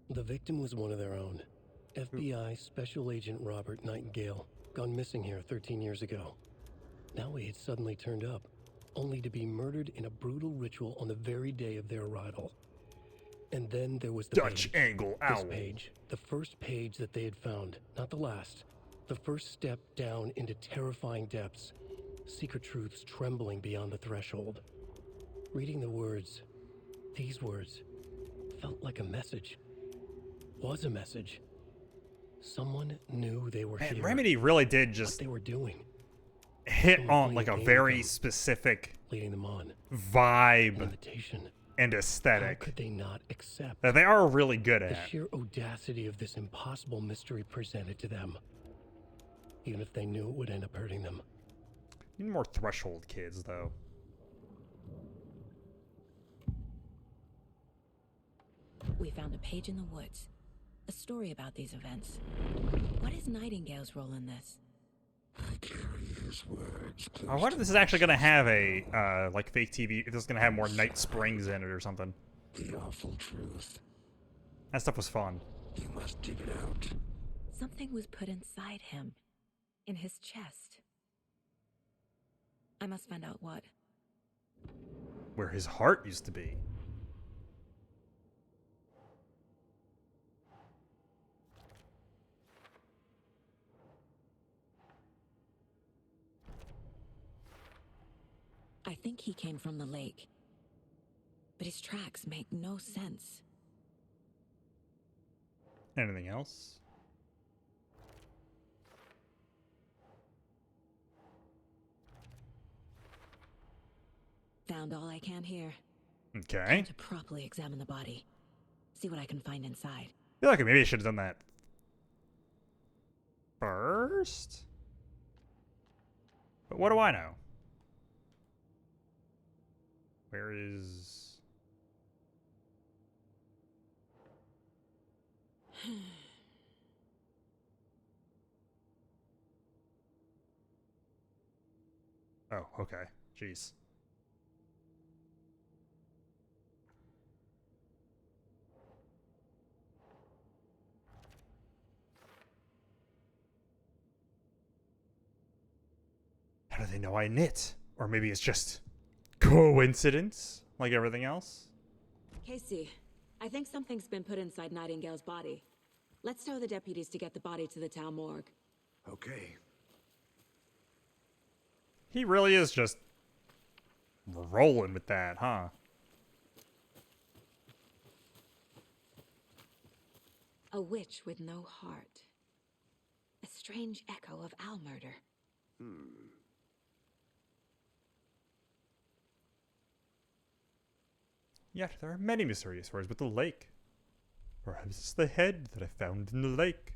S2: The victim was one of their own. FBI Special Agent Robert Nightingale, gone missing here 13 years ago. Now he had suddenly turned up, only to be murdered in a brutal ritual on the very day of their arrival. And then there was the
S1: Dutch
S2: page.
S1: Angle Owl.
S2: This page, the first page that they had found, not the last. The first step down into terrifying depths. Secret truths trembling beyond the threshold. Reading the words, these words, felt like a message. Was a message. Someone knew they were
S1: Man,
S2: here.
S1: Remedy really did just
S2: what they were doing.
S1: hit on like a very specific vibe and aesthetic
S2: How could they not accept
S1: that they are really good
S2: the
S1: at.
S2: sheer audacity of this impossible mystery presented to them, even if they knew it would end up hurting them?
S1: Need more threshold kids, though.
S8: We found a page in the woods. A story about these events. What is Nightingale's role in this?
S10: I carry his words.
S1: I wonder if this is actually going to have a, like, fake TV, if this is going to have more Night Springs in it or something.
S10: The awful truth.
S1: That stuff was fun.
S10: You must dig it out.
S8: Something was put inside him. In his chest. I must find out what.
S1: Where his heart used to be.
S8: I think he came from the lake. But his tracks make no sense.
S1: Anything else?
S8: Found all I can here.
S1: Okay.
S8: Time to properly examine the body. See what I can find inside.
S1: I feel like maybe I should have done that first. But what do I know? Where is... Oh, okay. Jeez. How do they know I knit? Or maybe it's just coincidence, like everything else?
S8: Casey, I think something's been put inside Nightingale's body. Let's tell the deputies to get the body to the town morgue.
S7: Okay.
S1: He really is just rolling with that, huh?
S8: A witch with no heart. A strange echo of owl murder.
S1: Yet there are many mysterious words with the lake. Perhaps it's the head that I found in the lake.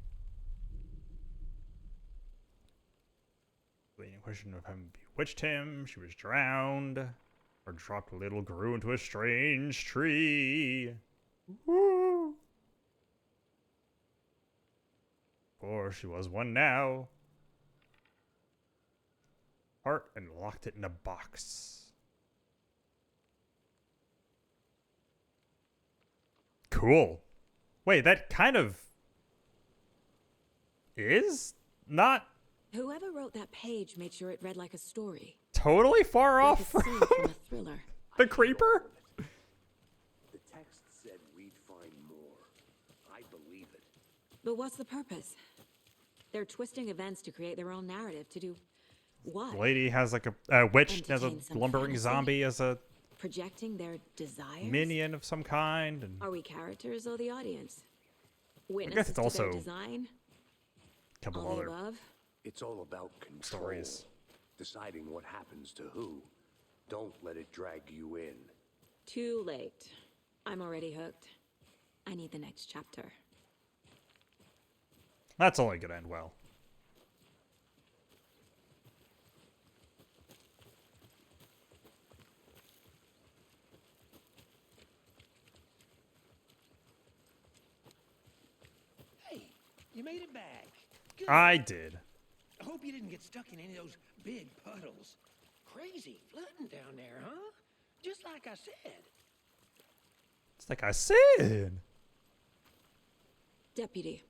S1: The question of having bewitched him, she was drowned, or dropped a little, grew into a strange tree. Woo! For she was one now. Heart and locked it in a box. Cool. Wait, that kind of is not
S8: Whoever wrote that page made sure it read like a story.
S1: totally far
S8: Like
S1: off
S8: a
S1: from
S8: scene from a thriller.
S1: the creeper.
S7: The text said we'd find more. I believe it.
S8: But what's the purpose? They're twisting events to create their own narrative to do what?
S1: Lady has like a witch has a
S8: Entertain some
S1: lumbering
S8: fantasy?
S1: zombie as a
S8: Projecting their desires?
S1: minion of some kind. And
S8: Are we characters or the audience?
S1: guess
S8: Witnesses
S1: it's
S8: to
S1: also
S8: their design?
S1: a couple
S8: All the
S1: other
S8: above?
S7: It's all about control.
S1: stories.
S7: Deciding what happens to who. Don't let it drag you in.
S8: Too late. I'm already hooked. I need the next chapter.
S1: That's only gonna end well.
S9: Hey, you made it back. Good.
S1: I did.
S9: I hope you didn't get stuck in any of those big puddles. Crazy flooding down there, huh? Just like I said.
S1: It's like I said.
S8: Deputy,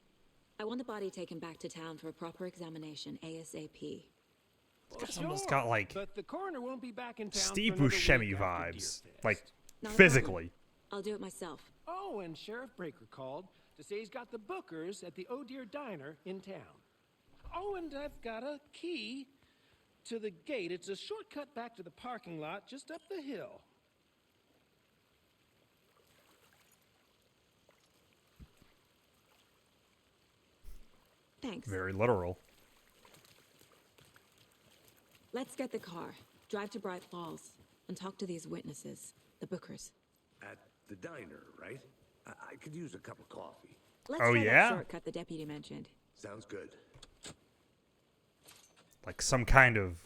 S8: I want the body taken back to town for a proper examination ASAP.
S1: This guy's almost got like
S9: But the coroner won't be back in town
S1: Steve
S9: for another
S1: Buscemi
S9: week after
S1: vibes,
S9: Deer
S1: like
S9: Fest.
S8: Not a
S1: physically.
S8: I'll do it myself.
S9: Oh, and Sheriff Breaker called to say he's got the bookers at the Oh Dear Diner in town. Oh, and I've got a key to the gate. It's a shortcut back to the parking lot just up the hill.
S8: Thanks.
S1: Very literal.
S8: Let's get the car, drive to Bright Falls, and talk to these witnesses, the Bookers.
S7: At the diner, right? I could use a cup of coffee.
S8: Let's
S1: Oh,
S8: try
S1: yeah?
S8: that shortcut the deputy mentioned.
S7: Sounds good.
S1: Like some kind of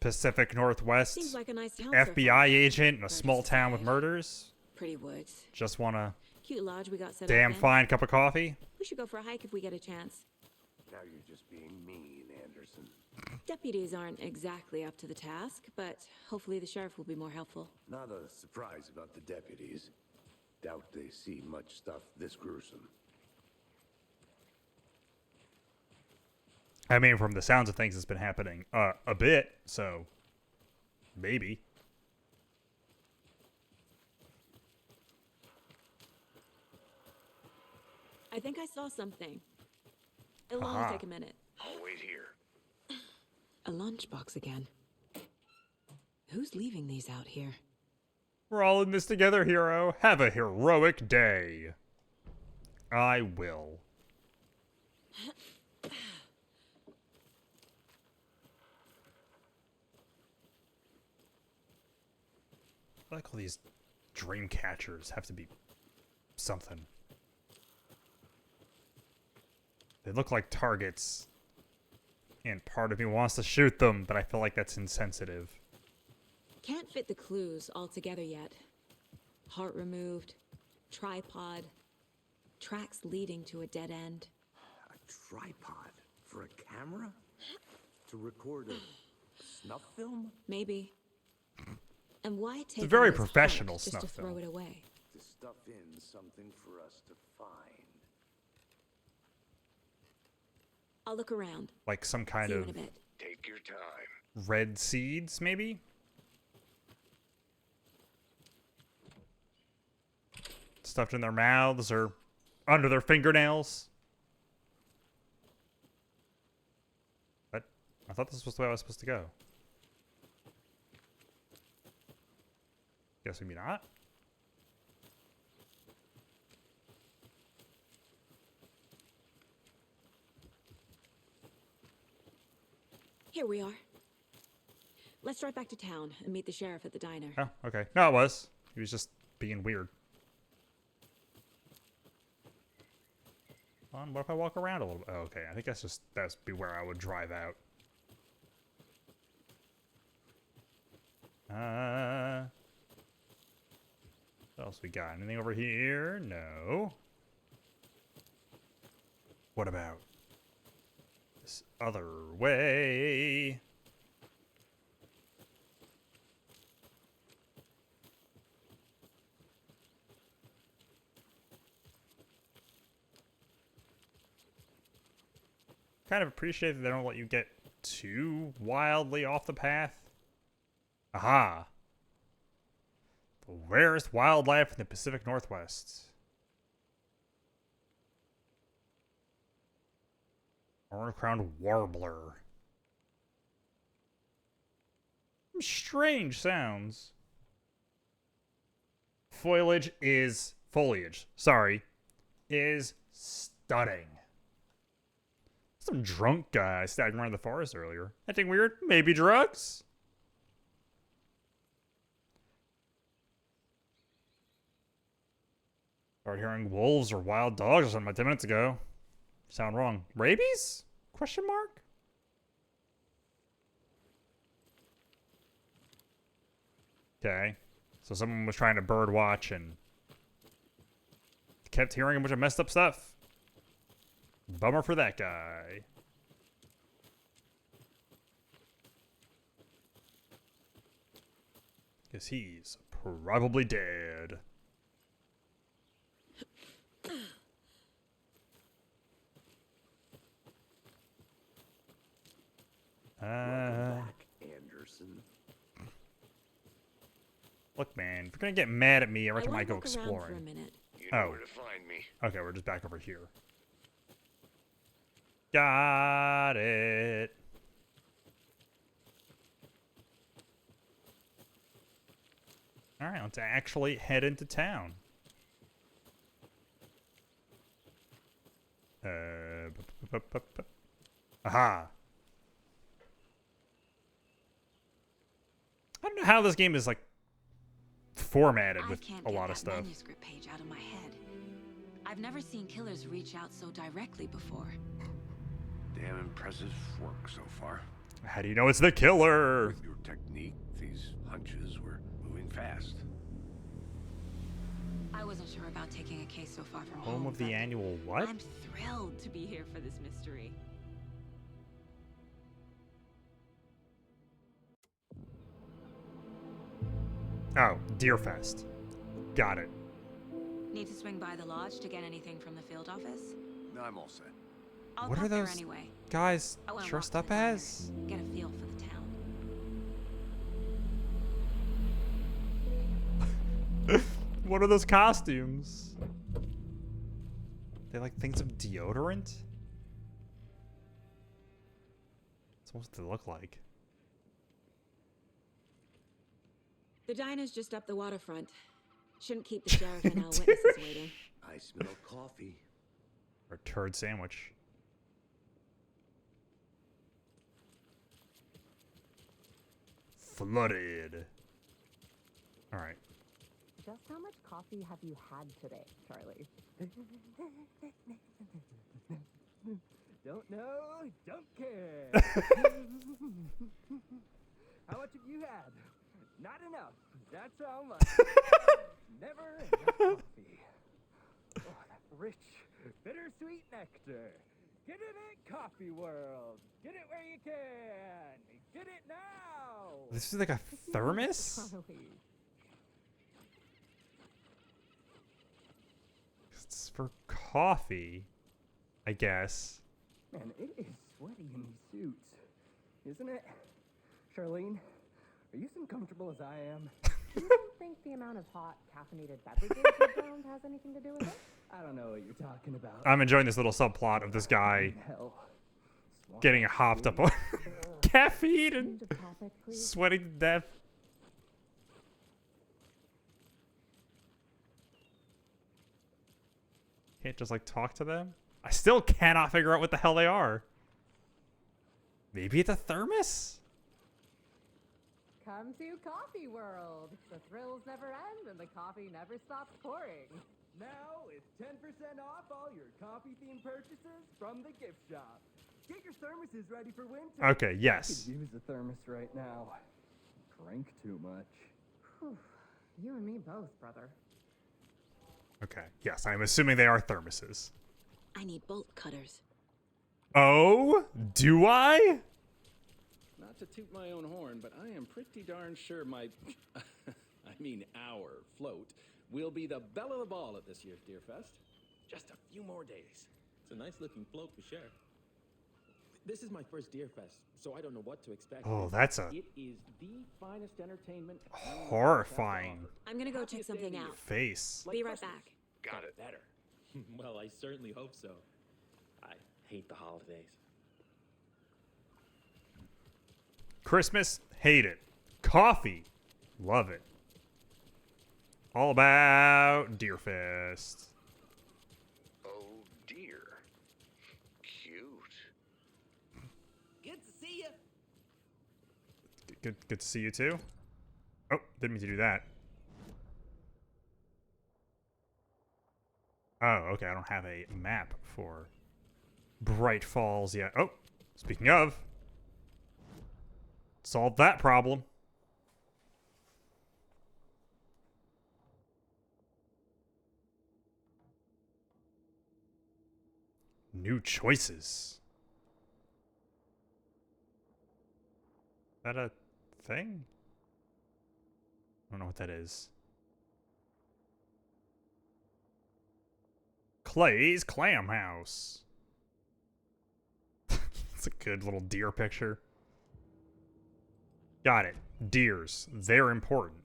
S1: Pacific Northwest
S8: Seems like a nice town so
S1: FBI
S8: far.
S1: agent in a
S8: Birds
S1: small town with
S8: fly.
S1: murders.
S8: Pretty woods.
S1: Just want a
S8: Cute lodge we got set
S1: damn
S8: up in.
S1: fine cup of coffee.
S8: We should go for a hike if we get a chance.
S7: Now you're just being mean, Anderson.
S8: Deputies aren't exactly up to the task, but hopefully the sheriff will be more helpful.
S7: Not a surprise about the deputies. Doubt they see much stuff this gruesome.
S1: I mean, from the sounds of things, it's been happening a bit, so maybe.
S8: I think I saw something. It'll
S1: Aha.
S8: only take a minute.
S7: I'll wait here.
S8: A lunchbox again. Who's leaving these out here?
S1: We're all in this together, hero. Have a heroic day. I will. I like all these dream catchers have to be something. They look like targets. And part of me wants to shoot them, but I feel like that's insensitive.
S8: Can't fit the clues all together yet. Heart removed, tripod, tracks leading to a dead end.
S7: A tripod for a camera? To record a snuff film?
S8: Maybe. And why take
S1: a very
S8: all this
S1: professional
S8: heart just
S1: snuff
S8: to throw
S1: film.
S8: it away?
S7: To stuff in something for us to find.
S8: I'll look around.
S1: Like some kind
S8: See you
S1: of
S8: in a bit.
S7: Take your time.
S1: red seeds, maybe? Stuffed in their mouths or under their fingernails. What? I thought this was the way I was supposed to go. Guess maybe not.
S8: Here we are. Let's drive back to town and meet the sheriff at the diner.
S1: Oh, okay. No, it was. He was just being weird. Hold on, what if I walk around a little bit? Oh, okay, I think that's be where I would drive out. What else we got? Anything over here? No. What about this other way? Kind of appreciate that they don't let you get too wildly off the path. Aha! The rarest wildlife in the Pacific Northwest. Orange-crowned warbler. Strange sounds. Foliage is stunning. Some drunk guy staggering around the forest earlier. Acting weird? Maybe drugs? Started hearing wolves or wild dogs or something about 10 minutes ago. Sound wrong. Rabies? Question mark? Okay. So someone was trying to bird watch and kept hearing a bunch of messed up stuff. Bummer for that guy. Guess he's probably dead.
S7: Welcome back, Anderson.
S1: Look, man, if you're gonna get mad at me, I reckon I might go
S8: walk around for a
S1: exploring.
S8: minute.
S7: You know where to find me.
S1: Okay, we're just back over here. Got it. Alright, let's actually head into town. Aha. I don't know how this game is like formatted with
S3: can't
S1: a
S3: get
S1: lot of
S3: that
S1: stuff.
S3: manuscript page out of my head. I've never seen killers reach out so directly before.
S5: Damn impressive work so far.
S1: How do you know it's the killer?
S5: With your technique, these hunches were moving fast.
S3: I wasn't sure about taking a case so far from
S1: Home of the
S3: but
S1: annual what?
S3: I'm thrilled to be here for this mystery.
S1: Oh, Deerfest. Got it.
S3: Need to swing by the lodge to get anything from the field office?
S5: No, I'm all set.
S3: I'll
S1: What
S3: pop
S1: are
S3: there
S1: those
S3: anyway.
S1: guys
S3: I wanna
S1: dressed
S3: walk
S1: up
S3: to the diner,
S1: as?
S3: Get a feel for the town.
S1: What are those costumes? They like things of deodorant? That's what they look like.
S8: The diner's just up the waterfront. Shouldn't keep the sheriff and our witnesses waiting.
S7: I smell coffee.
S1: Or a turd sandwich. Flooded. Alright.
S11: Just how much coffee have you had today, Charlie?
S12: Don't know, don't care. How much have you had? Not enough. That's how much. Never enough coffee. Oh, that rich, bittersweet nectar. Get it at Coffee World. Get it where you can. Get it now.
S1: This is like a thermos?
S11: Charlie.
S1: It's for coffee, I guess.
S12: Man, it is sweaty in these suits, isn't it? Charlene, are you as uncomfortable as I am?
S11: You don't think the amount of hot caffeinated beverages you found has anything to do with it?
S12: I don't know what you're talking about.
S1: I'm enjoying this little subplot of this guy
S12: Hell.
S1: getting hopped up on caffeine and
S11: Change of topic, please.
S1: sweating to death. Can't just like talk to them? I still cannot figure out what the hell they are. Maybe it's a thermos?
S11: Come to Coffee World. The thrills never end and the coffee never stops pouring.
S12: Now it's 10% off all your coffee-themed purchases from the gift shop. Get your thermoses ready for winter.
S1: Okay, yes.
S12: Could use a thermos right now. Drink too much.
S11: Whew. You and me both, brother.
S1: Okay, yes, I'm assuming they are thermoses.
S8: I need bolt cutters.
S1: Oh? Do I?
S13: Not to toot my own horn, but I am pretty darn sure my, our float will be the belle of the ball at this year's Deerfest. Just a few more days.
S14: It's a nice looking float for sure. This is my first Deerfest, so I don't know what to expect.
S1: Oh, that's a
S13: It is the finest entertainment.
S1: horrifying
S8: I'm gonna go check something out.
S1: face.
S8: Be right back.
S13: Got it.
S14: Better. Well, I certainly hope so. I hate the holidays.
S1: Christmas, hate it. Coffee, love it. All about Deerfest.
S5: Oh dear. Cute.
S12: Good to see you.
S1: Good to see you too. Oh, didn't mean to do that. Oh, okay, I don't have a map for Bright Falls yet. Oh, speaking of, solved that problem. New choices. Is that a thing? I don't know what that is. Clay's Clam House. It's a good little deer picture. Got it. Deers. They're important.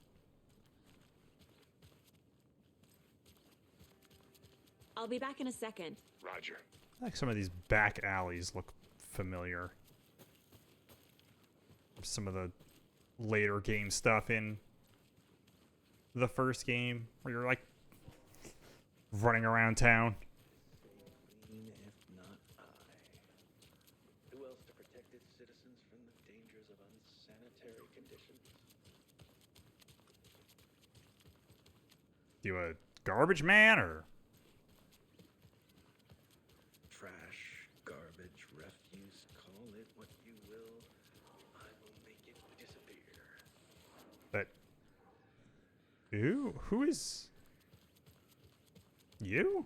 S8: I'll be back in a second.
S5: Roger.
S1: I like some of these back alleys look familiar. Some of the later game stuff in the first game where you're like running around town.
S14: If not I. Who else to protect its citizens from the dangers of unsanitary conditions?
S1: You a garbage man, or?
S13: Trash, garbage, refuse, call it what you will. I will make it disappear.
S1: But who is you?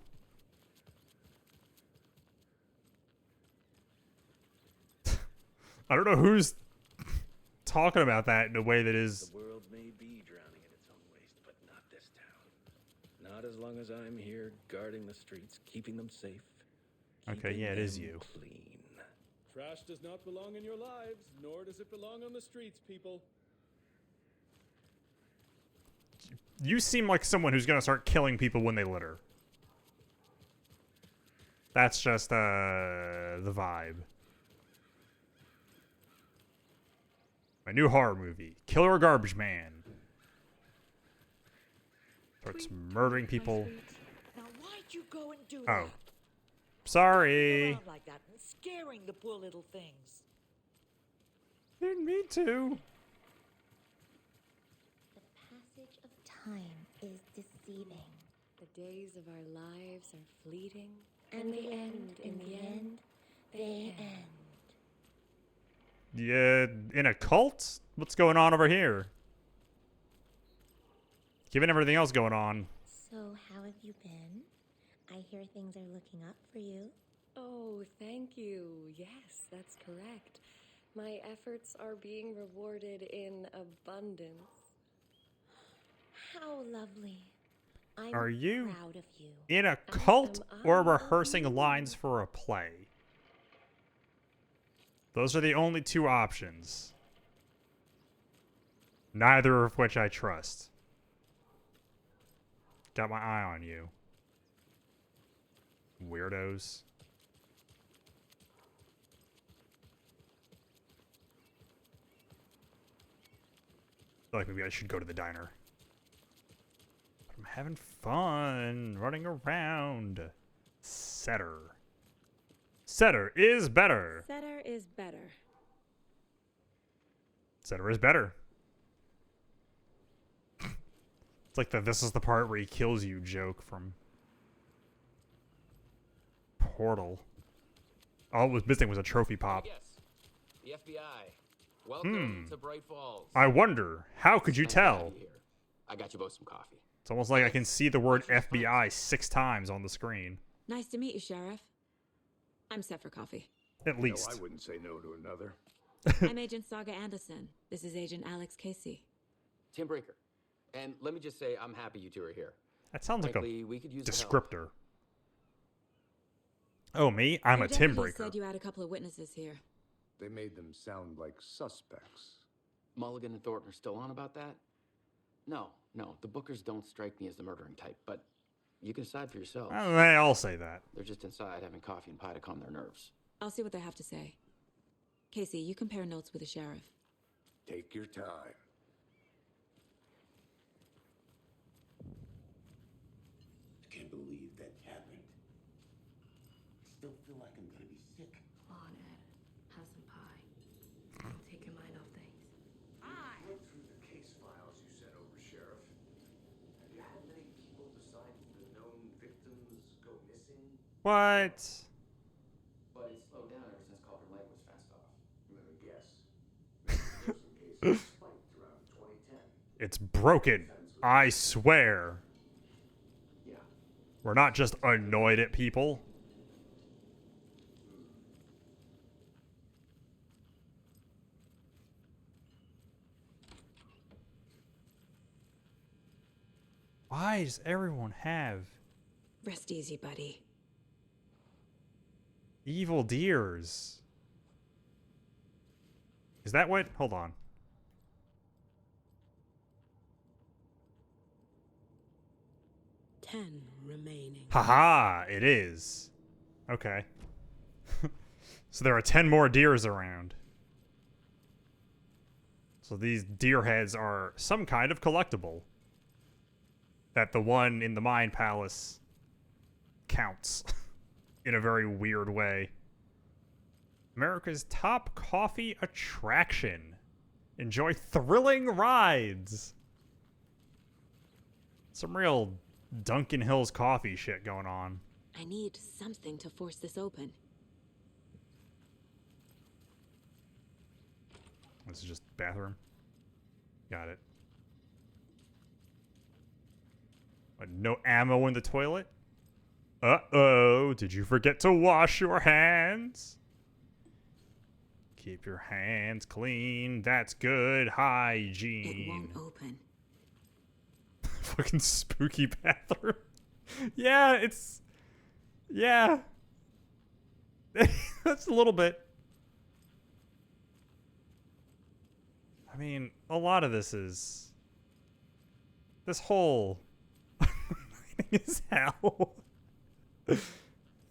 S1: I don't know who's talking about that in a way that is.
S13: The world may be drowning in its own waste, but not this town. Not as long as I'm here guarding the streets, keeping them safe.
S1: Okay, yeah, it is you.
S13: Clean.
S14: Trash does not belong in your lives, nor does it belong on the streets, people.
S1: You seem like someone who's gonna start killing people when they litter. That's just the vibe. My new horror movie, Killer Garbage Man. Starts murdering people.
S15: Now why'd you go and do
S1: Oh.
S15: that?
S1: Sorry.
S15: Around like that and scaring the poor little things.
S1: Didn't mean to.
S16: The passage of time is deceiving.
S17: The days of our lives are fleeting.
S16: And they end, in the end, they end.
S1: Yeah, in a cult? What's going on over here? Given everything else going on.
S16: So, how have you been? I hear things are looking up for you.
S17: Oh, thank you. Yes, that's correct. My efforts are being rewarded in abundance.
S16: How lovely. I'm
S1: Are you
S16: proud of you.
S1: in a cult or rehearsing lines for a play? Those are the only two options. Neither of which I trust. Got my eye on you. Weirdos. I feel like maybe I should go to the diner. I'm having fun running around. Setter. Setter is better.
S8: Setter is better.
S1: Setter is better. It's like the "this is the part where he kills you" joke from Portal. All it was missing was a trophy pop.
S18: Yes, the FBI. Welcome to Bright Falls.
S1: I wonder, how could you tell?
S18: I got you both some coffee.
S1: It's almost like I can see the word FBI 6 times on the screen.
S8: Nice to meet you, Sheriff. I'm set for coffee.
S1: At least.
S7: No, I wouldn't say no to another.
S8: I'm Agent Saga Anderson. This is Agent Alex Casey.
S18: Tim Breaker. And let me just say, I'm happy you two are here.
S1: That sounds
S18: Frankly,
S1: like a
S18: we could use the help.
S1: descriptor. Oh, me? I'm
S8: Your
S1: a Tim
S8: deputy
S1: Breaker.
S8: said you had a couple of witnesses here.
S7: They made them sound like suspects.
S18: Mulligan and Thornton are still on about that? No, the Bookers don't strike me as the murdering type, but you can decide for yourself.
S1: They all say that.
S18: They're just inside having coffee and pie to calm their nerves.
S8: I'll see what they have to say. Casey, you compare notes with the sheriff.
S7: Take your time.
S10: I can't believe that happened. I still feel like I'm gonna be sick.
S17: Come on, Ed. Have some pie. It'll take your mind off things.
S7: I went through the case files you sent over, Sheriff. Have you had many people besides the known victims go missing?
S1: What?
S18: But it's slowed down ever since Culver Lake was fenced off.
S7: Let me guess. Maybe some cases spiked around 2010.
S1: It's broken. I swear.
S7: Yeah.
S1: We're not just annoyed at people. Why does everyone have
S8: Rest easy, buddy.
S1: evil deers? Is that what? Hold on.
S17: Ten remaining.
S1: Haha, it is. Okay. So there are 10 more deers around. So these deer heads are some kind of collectible. That the one in the Mine Palace counts in a very weird way. America's top coffee attraction. Enjoy thrilling rides. Some real Duncan Hill's coffee shit going on.
S8: I need something to force this open.
S1: This is just bathroom. Got it. No ammo in the toilet? Uh-oh, did you forget to wash your hands? Keep your hands clean. That's good hygiene.
S8: It won't open.
S1: Fucking spooky bathroom. Yeah, it's... Yeah. That's a little bit. I mean, a lot of this is... This whole... is hell.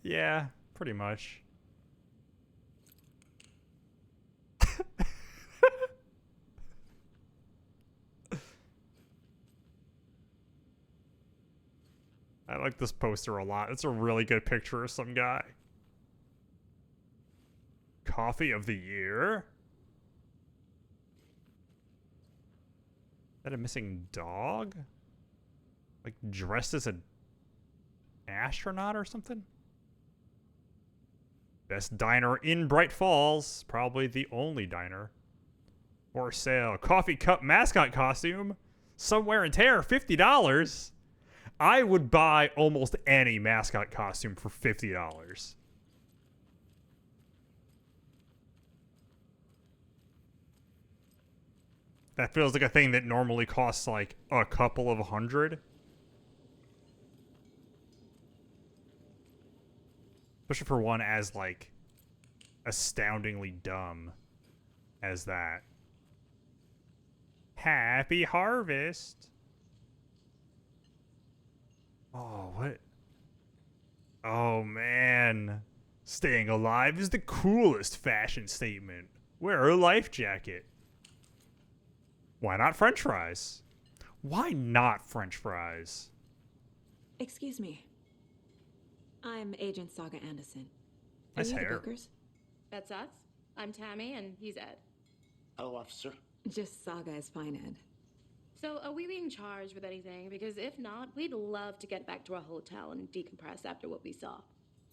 S1: Yeah, pretty much. I like this poster a lot. It's a really good picture of some guy. Coffee of the year? Is that a missing dog? Like dressed as an astronaut or something? Best diner in Bright Falls. Probably the only diner. For sale. Coffee cup mascot costume. Somewhere in Terror. $50. I would buy almost any mascot costume for $50. That feels like a thing that normally costs like a couple of $100. Especially for one as like astoundingly dumb as that. Happy Harvest. Oh, what? Oh, man. Staying alive is the coolest fashion statement. Wear a life jacket. Why not French fries? Why not French fries?
S8: Excuse me. I'm Agent Saga Anderson. Are
S1: Nice
S8: you
S1: hair.
S8: the Bookers?
S19: That's us. I'm Tammy, and he's Ed.
S18: Hello, officer.
S8: Just Saga is fine, Ed.
S19: So, are we being charged with anything? Because if not, we'd love to get back to our hotel and decompress after what we saw.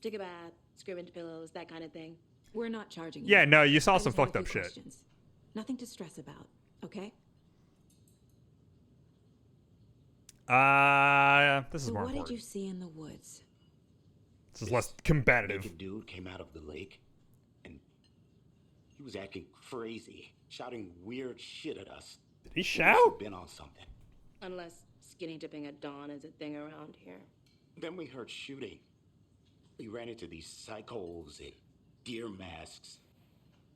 S19: Take a bath, scream into pillows, that kind of thing.
S8: We're not charging you.
S1: Yeah, no, you saw
S8: I
S1: some
S8: just have
S1: fucked
S8: a
S1: up
S8: few
S1: shit.
S8: questions. Nothing to stress about, okay?
S1: This is
S8: So
S1: more
S8: what
S1: important.
S8: did you see in the woods?
S1: This is less combative.
S20: Naked dude came out of the lake, and he was acting crazy, shouting weird shit at us.
S1: Did he
S20: He must
S1: shout?
S20: have been on something.
S19: Unless skinny dipping at dawn is a thing around here.
S20: Then we heard shooting. We ran into these psychos in deer masks.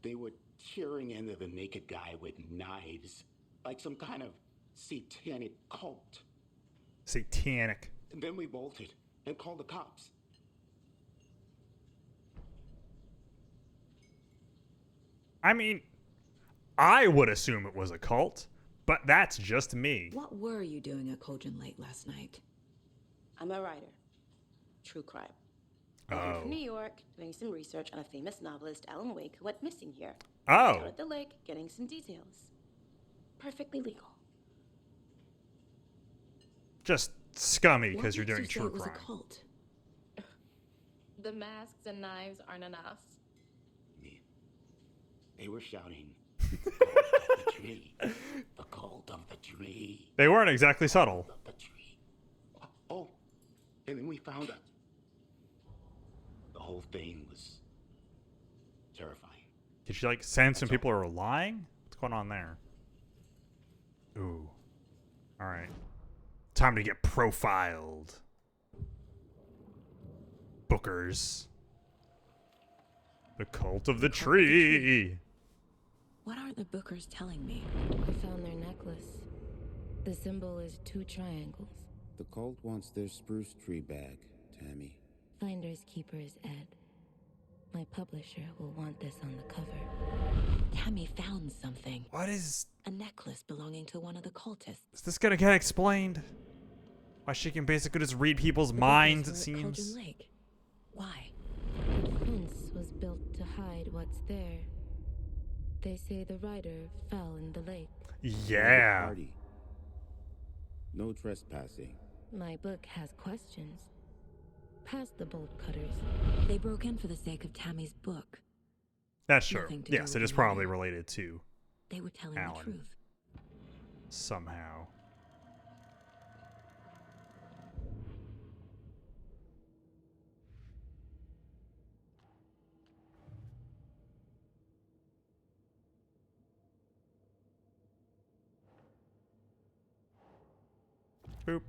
S20: They were tearing into the naked guy with knives, like some kind of satanic cult.
S1: Satanic.
S20: And then we bolted and called the cops.
S1: I mean, I would assume it was a cult, but that's just me.
S8: What were you doing at Cogent late last night?
S19: I'm a writer. True crime. I came
S1: Oh.
S19: from New York, doing some research on a famous novelist, Alan Wake, who went missing here.
S1: Oh.
S19: Down at the lake, getting some details. Perfectly legal.
S1: Just scummy
S8: What
S1: because you're
S8: makes
S1: doing
S8: you say
S1: true
S8: it was
S1: crime.
S8: a cult?
S19: The masks and knives aren't enough.
S20: They were shouting, "The cult of the tree. The cult of the tree.
S1: They weren't exactly subtle.
S20: The tree." Oh, and then we found out. The whole thing was terrifying.
S1: Did she like sense some people are lying? What's going on there? Ooh. All right. Time to get profiled. Bookers. The cult of the tree.
S8: What are the Bookers telling me?
S21: I found their necklace. The symbol is 2 triangles.
S22: The cult wants their spruce tree back, Tammy.
S21: Finders keepers, Ed. My publisher will want this on the cover.
S8: Tammy found something.
S1: What is...
S8: A necklace belonging to one of the cultists.
S1: Is this gonna get explained? Why she can basically just read people's minds, it
S8: Bookers were at
S1: seems.
S8: Cauldron Lake. Why?
S21: The fence was built to hide what's there. They say the rider fell in the lake.
S1: Yeah.
S22: Party. No trespassing.
S21: My book has questions. Past the bolt cutters.
S8: They broke in for the sake of Tammy's book.
S1: That's true.
S8: Nothing to do
S1: Yes,
S8: with
S1: it is
S8: the
S1: probably
S8: murder.
S1: related to
S8: They were telling
S1: Alan.
S8: the truth.
S1: Somehow. Boop.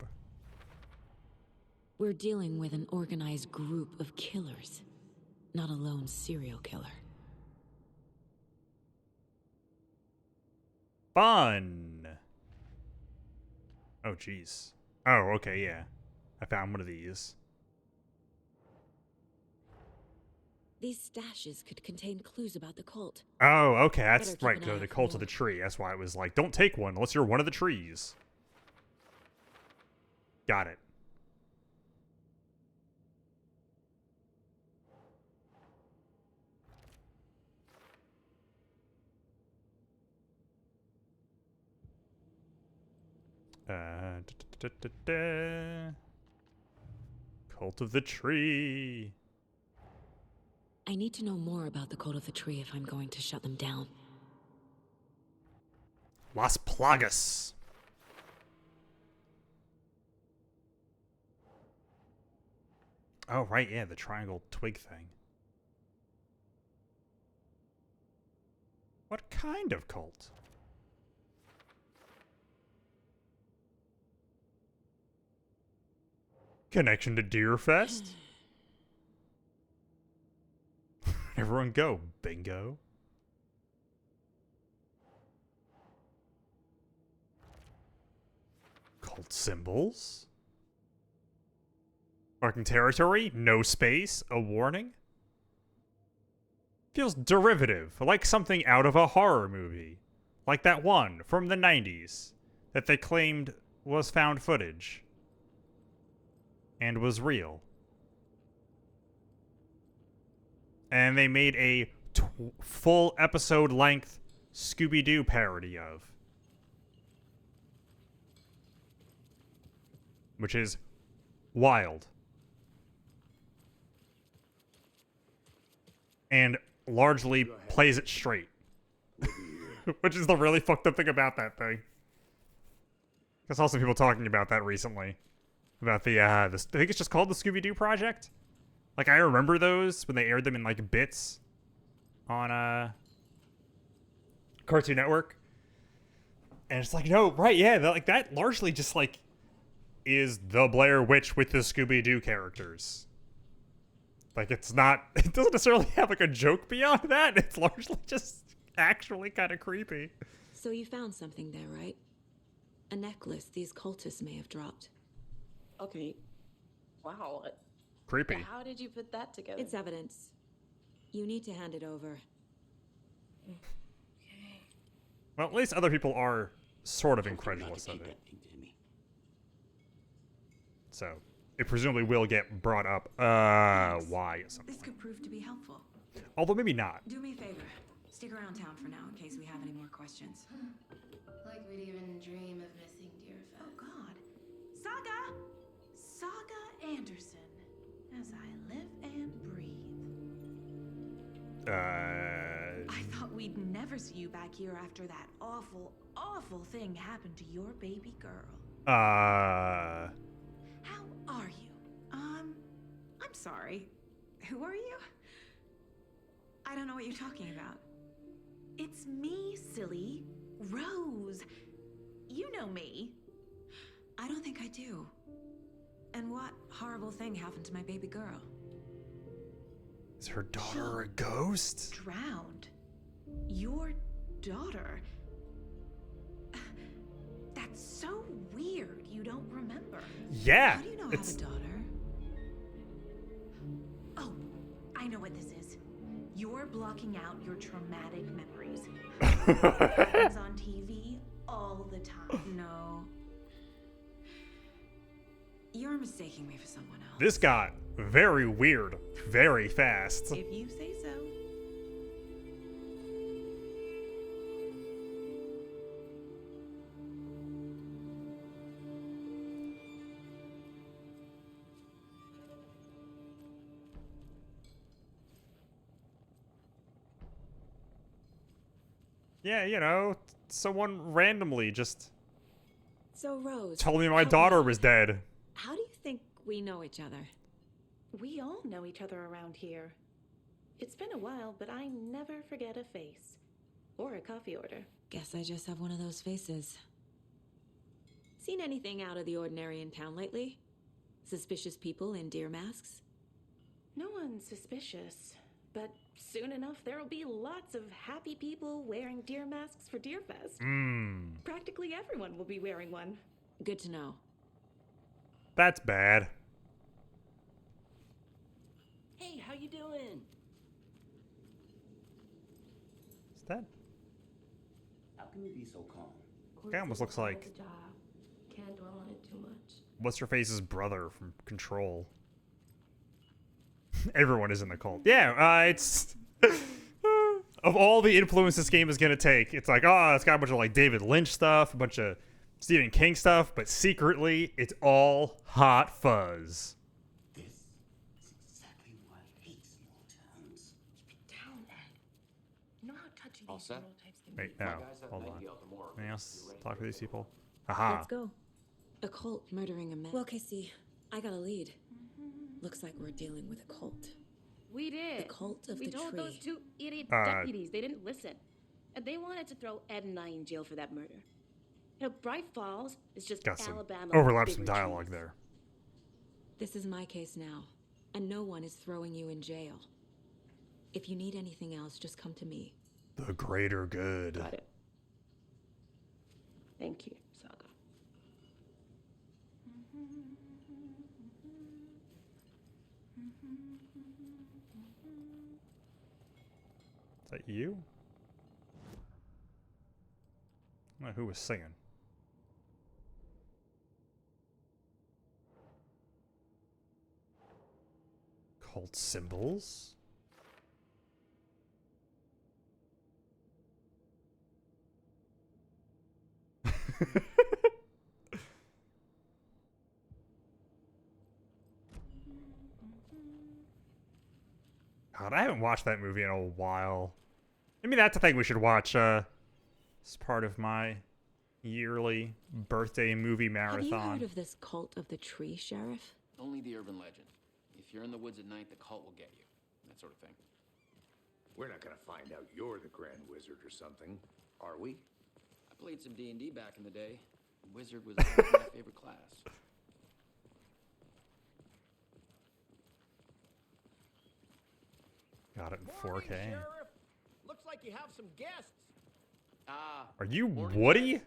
S8: We're dealing with an organized group of killers, not a lone serial killer.
S1: Fun. Oh, jeez. Oh, okay, yeah. I found one of these.
S8: These stashes could contain clues about the cult.
S1: Oh, okay, that's
S8: Better keep
S1: right.
S8: an eye
S1: The
S8: out for
S1: cult of
S8: more.
S1: the tree. That's why it was like, don't take one unless you're one of the trees. Got it. Cult of the tree.
S8: I need to know more about the cult of the tree if I'm going to shut them down.
S1: Las Plagas. Oh, right, yeah, the triangle twig thing. What kind of cult? Connection to Deerfest? Everyone go, bingo. Cult symbols? Marking territory? No space? A warning? Feels derivative, like something out of a horror movie. Like that one from the 90s that they claimed was found footage. And was real. And they made a full episode length Scooby-Doo parody of. Which is wild. And largely plays it straight. Which is the really fucked up thing about that thing. I saw some people talking about that recently. About the, I think it's just called the Scooby-Doo Project. Like, I remember those when they aired them in, like, bits on, Cartoon Network. And it's like, no, right, yeah, that largely just, like, is the Blair Witch with the Scooby-Doo characters. Like, it doesn't necessarily have, like, a joke beyond that. It's largely just actually kind of creepy.
S8: So you found something there, right? A necklace these cultists may have dropped.
S4: Okay. Wow.
S1: Creepy.
S4: How did you put that together?
S8: It's evidence. You need to hand it over.
S1: Well, at least other people are sort of incredulous of it. So, it presumably will get brought up, why at some
S3: This
S1: point.
S3: could prove to be helpful.
S1: Although maybe not.
S3: Do me a favor. Stick around town for now in case we have any more questions.
S19: Like we'd even dream of missing Deerfest.
S3: Oh, God. Saga Anderson. As I live and breathe. I thought we'd never see you back here after that awful, awful thing happened to your baby girl. How are you? I'm sorry. Who are you? I don't know what you're talking about. It's me, silly. Rose. You know me. I don't think I do. And what horrible thing happened to my baby girl?
S1: Is her daughter a ghost?
S3: Drowned. Your daughter. That's so weird. You don't remember.
S1: Yeah.
S3: How do you know I have a daughter? Oh, I know what this is. You're blocking out your traumatic memories. It's on TV all the time. No. You're mistaking me for someone else.
S1: This got very weird very fast.
S3: If you say so.
S1: Yeah, you know, someone randomly just
S8: So, Rose,
S1: told me my
S8: help
S1: daughter
S8: out.
S1: was dead.
S8: How do you think we know each other?
S2: We all know each other around here. It's been a while, but I never forget a face. Or a coffee order.
S8: Guess I just have one of those faces. Seen anything out of the ordinary in town lately? Suspicious people in deer masks?
S2: No one's suspicious. But soon enough, there'll be lots of happy people wearing deer masks for Deerfest. Practically everyone will be wearing one.
S8: Good to know.
S1: That's bad.
S6: Hey, how you doing?
S1: Is that?
S6: How can you be so calm?
S1: Guy almost looks like
S17: Can't dwell on it too much.
S1: what's her face's brother from Control. Everyone is in the cult. Yeah, it's of all the influence this game is gonna take, it's like, oh, it's got a bunch of like David Lynch stuff, a bunch of Stephen King stuff, but secretly, it's all hot fuzz.
S6: This is exactly why I hate small towns.
S2: Keep it down, Ed. You know how touchy
S18: All
S2: these
S18: set?
S2: stereotypes can
S1: Wait,
S2: be.
S1: no, hold on. Anything else? Talk to these people. Aha.
S8: Let's go. A cult murdering a man. Well, Casey, I got a lead. Looks like we're dealing with a cult.
S19: We did.
S8: The cult of
S19: we
S8: the
S19: told
S8: tree.
S19: those two idiot deputies. They didn't listen. And they wanted to throw Ed and I in jail for that murder. You know, Bright Falls is just
S1: Got some
S19: Alabama.
S1: overlap
S19: with
S1: some
S19: bigger
S1: dialogue
S19: trees.
S1: there.
S8: This is my case now, and no one is throwing you in jail. If you need anything else, just come to me.
S1: The greater good.
S2: Got it. Thank you, Saga.
S1: Is that you? I don't know who was singing. Cult symbols? God, I haven't watched that movie in a while. Maybe that's a thing we should watch as part of my yearly birthday movie marathon.
S8: Have you heard of this cult of the tree, Sheriff?
S18: Only the urban legend. If you're in the woods at night, the cult will get you. That sort of thing.
S7: We're not gonna find out you're the Grand Wizard or something, are we?
S18: I played some D&D back in the day. Wizard was always my favorite class.
S1: Got it in 4K.
S9: Sheriff. Looks like you have some guests.
S1: Are you Woody?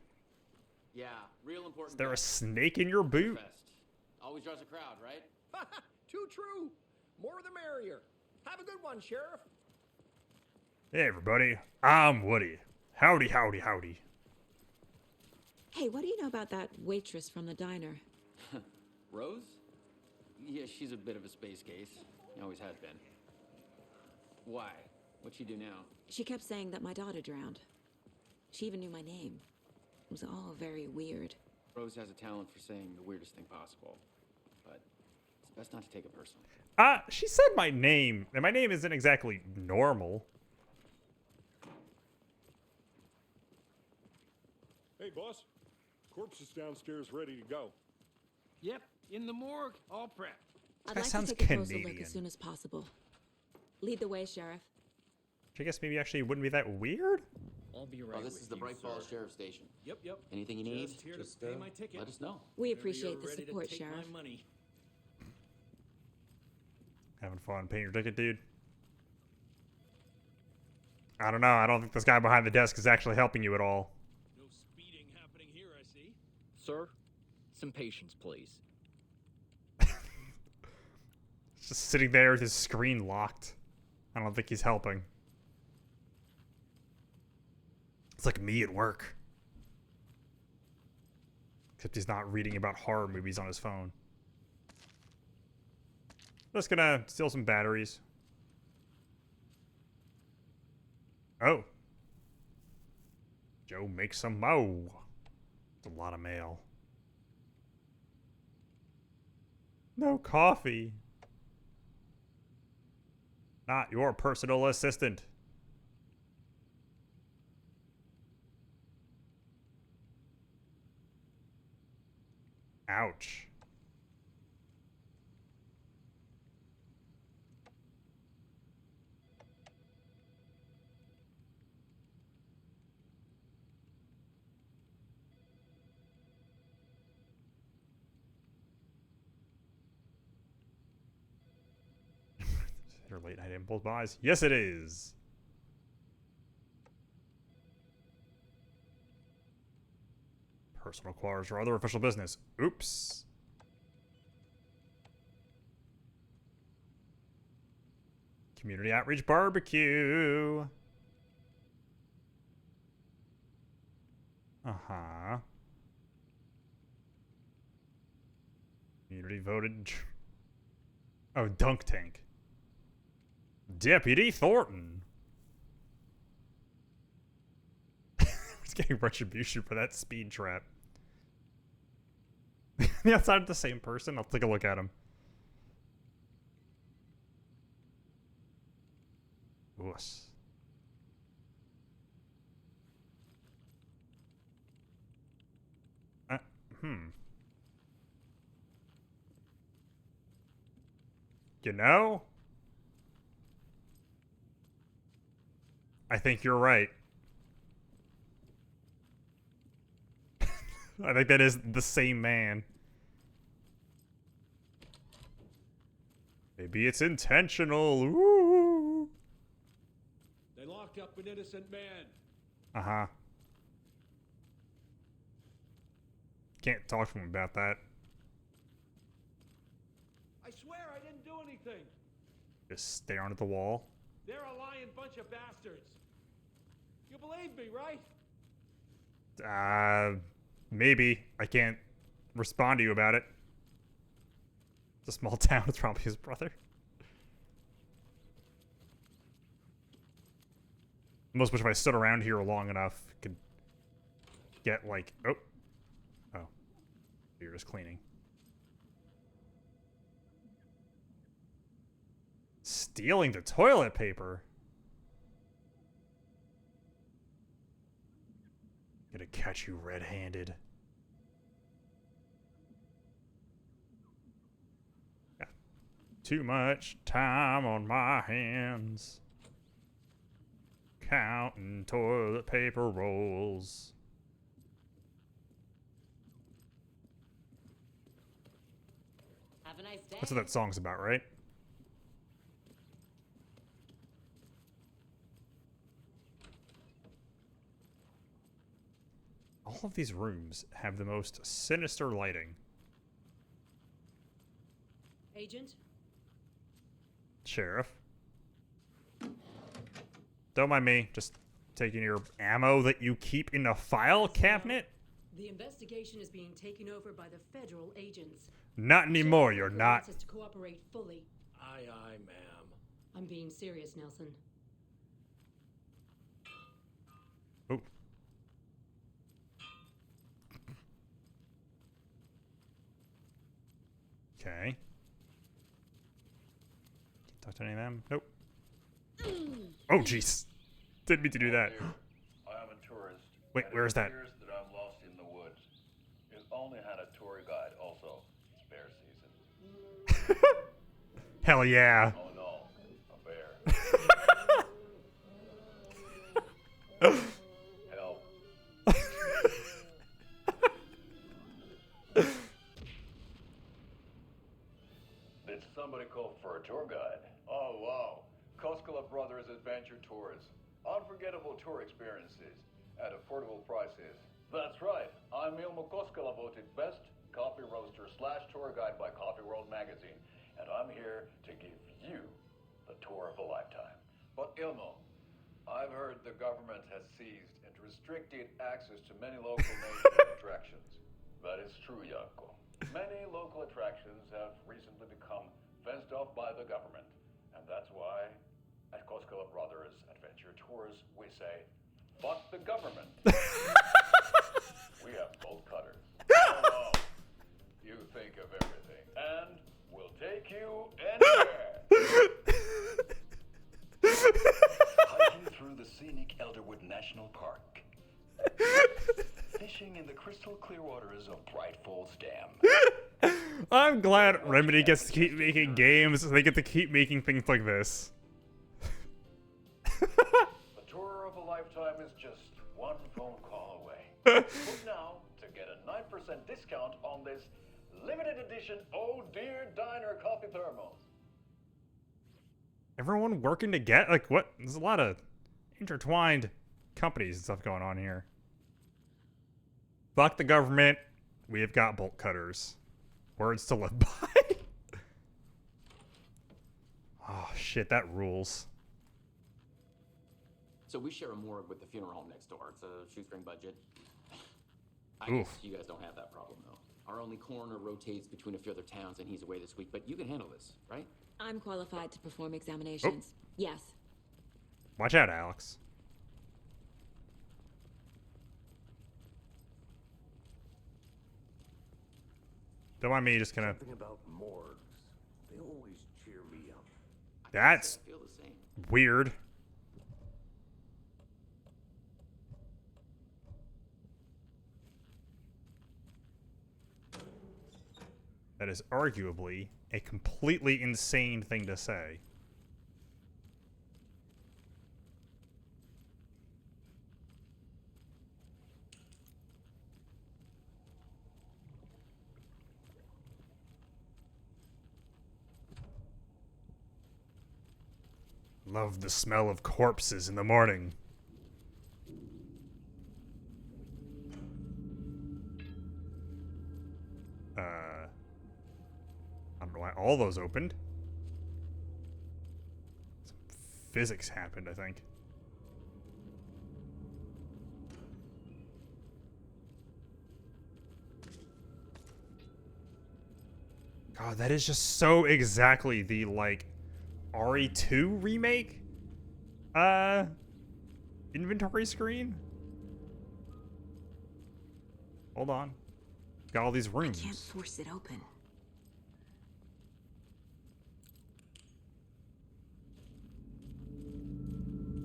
S18: Yeah, real important.
S1: Is there a
S18: guest.
S1: snake in your boot?
S18: Fest. Always draws a crowd, right?
S9: Too true. More the merrier. Have a good one, Sheriff.
S1: Hey everybody, I'm Woody. Howdy, howdy, howdy.
S8: Hey, what do you know about that waitress from the diner?
S18: Rose? Yeah, she's a bit of a space case. Always has been. Why? What'd she do now?
S8: She kept saying that my daughter drowned. She even knew my name. It was all very weird.
S18: Rose has a talent for saying the weirdest thing possible. But it's best not to take it personally.
S1: She said my name, and my name isn't exactly normal.
S23: Hey, boss. Corpse is downstairs ready to go.
S9: Yep, in the morgue, all prepped.
S8: I'd
S1: That
S8: like
S1: sounds
S8: to take a closer look
S1: Canadian.
S8: as soon as possible. Lead the way, Sheriff.
S1: Which I guess maybe actually wouldn't be that weird.
S14: I'll be right
S18: Oh, this
S14: with
S18: is the
S14: you,
S18: Bright Falls
S14: sir.
S18: Sheriff Station.
S14: Yep, yep.
S18: Anything you need?
S14: Just here to pay my ticket.
S18: Let us know.
S8: We
S14: Whenever
S8: appreciate
S14: you're
S8: the
S14: ready to
S8: support,
S14: take
S8: Sheriff.
S14: my money.
S1: Having fun paying your ticket, dude. I don't know. I don't think this guy behind the desk is actually helping you at all.
S9: No speeding happening here, I see.
S12: Sir, some patience, please.
S1: He's just sitting there with his screen locked. I don't think he's helping. It's like me at work. Except he's not reading about horror movies on his phone. Just gonna steal some batteries. Oh. Joe makes some mo. It's a lot of mail. No coffee. Not your personal assistant. Ouch. Your late night impulse buys? Yes, it is. Personal quarters or other official business. Oops. Community outreach barbecue. Uh-huh. Community voted. Oh, dunk tank. Deputy Thornton. He's getting retribution for that speed trap. The outside of the same person? I'll take a look at him. Wuss. You know? I think you're right. I think that is the same man. Maybe it's intentional. Ooh.
S9: They locked up an innocent man.
S1: Uh-huh. Can't talk to him about that.
S9: I swear I didn't do anything.
S1: Just staring at the wall.
S9: They're a lying bunch of bastards. You believe me, right?
S1: Maybe. I can't respond to you about it. It's a small town. It's probably his brother. Most wish if I stood around here long enough, could get like, oh, you're just cleaning. Stealing the toilet paper. Gonna catch you red-handed. Got too much time on my hands. Counting toilet paper rolls.
S5: Have a nice day.
S1: That's what that song's about, right? All of these rooms have the most sinister lighting.
S5: Agent?
S1: Sheriff. Don't mind me, just taking your ammo that you keep in a file cabinet?
S5: The investigation is being taken over by the federal agents.
S1: Not anymore, you're not.
S5: Wants us to cooperate fully.
S9: Aye, aye, ma'am.
S5: I'm being serious, Nelson.
S1: Oh. Okay. Talk to any of them? Nope. Oh, jeez. Didn't mean to do that.
S11: I am a tourist.
S1: Wait, where is that?
S11: It appears that I'm lost in the woods. It only had a tour guide, also. It's bear season.
S1: Hell yeah.
S11: Oh no, a bear. Help. Did somebody call for a tour guide? Oh wow. Koskela Brothers Adventure Tours. Unforgettable tour experiences at affordable prices. That's right. I'm Ilmo Koskela, voted best coffee roaster / tour guide by Coffee World magazine. And I'm here to give you the tour of a lifetime. But Ilmo, I've heard the government has seized and restricted access to many local nature attractions. That is true, Yanko. Many local attractions have recently become fenced off by the government. And that's why at Koskela Brothers Adventure Tours, we say, fuck the government. We have bolt cutters. Oh, you think of everything. And we'll take you anywhere. Hiking through the scenic Elderwood National Park. Fishing in the crystal clear waters of Bright Falls Dam.
S1: I'm glad Remedy gets to keep making games so they get to keep making things like this.
S11: The tour of a lifetime is just one phone call away. Book now to get a 9% discount on this limited edition Oh Dear Diner coffee thermos.
S1: Everyone working to get, like, what? There's a lot of intertwined companies and stuff going on here. Fuck the government. We have got bolt cutters. Words to live by. Oh, shit, that rules.
S18: So we share a morgue with the funeral home next door. It's a shoestring budget. I
S1: Oof.
S18: guess you guys don't have that problem, though. Our only coroner rotates between a few other towns, and he's away this week. But you can handle this, right?
S8: I'm qualified to perform examinations.
S1: Oh.
S8: Yes.
S1: Watch out, Alex. Don't mind me just kind of...
S7: Something about morgues. They always cheer me up.
S1: That's
S18: I feel the same.
S1: weird. That is arguably a completely insane thing to say. Love the smell of corpses in the morning. I don't know why all those opened. Some physics happened, I think. God, that is just so exactly the, like, RE2 remake? Inventory screen? Hold on. Got all these rooms.
S8: I can't force it open.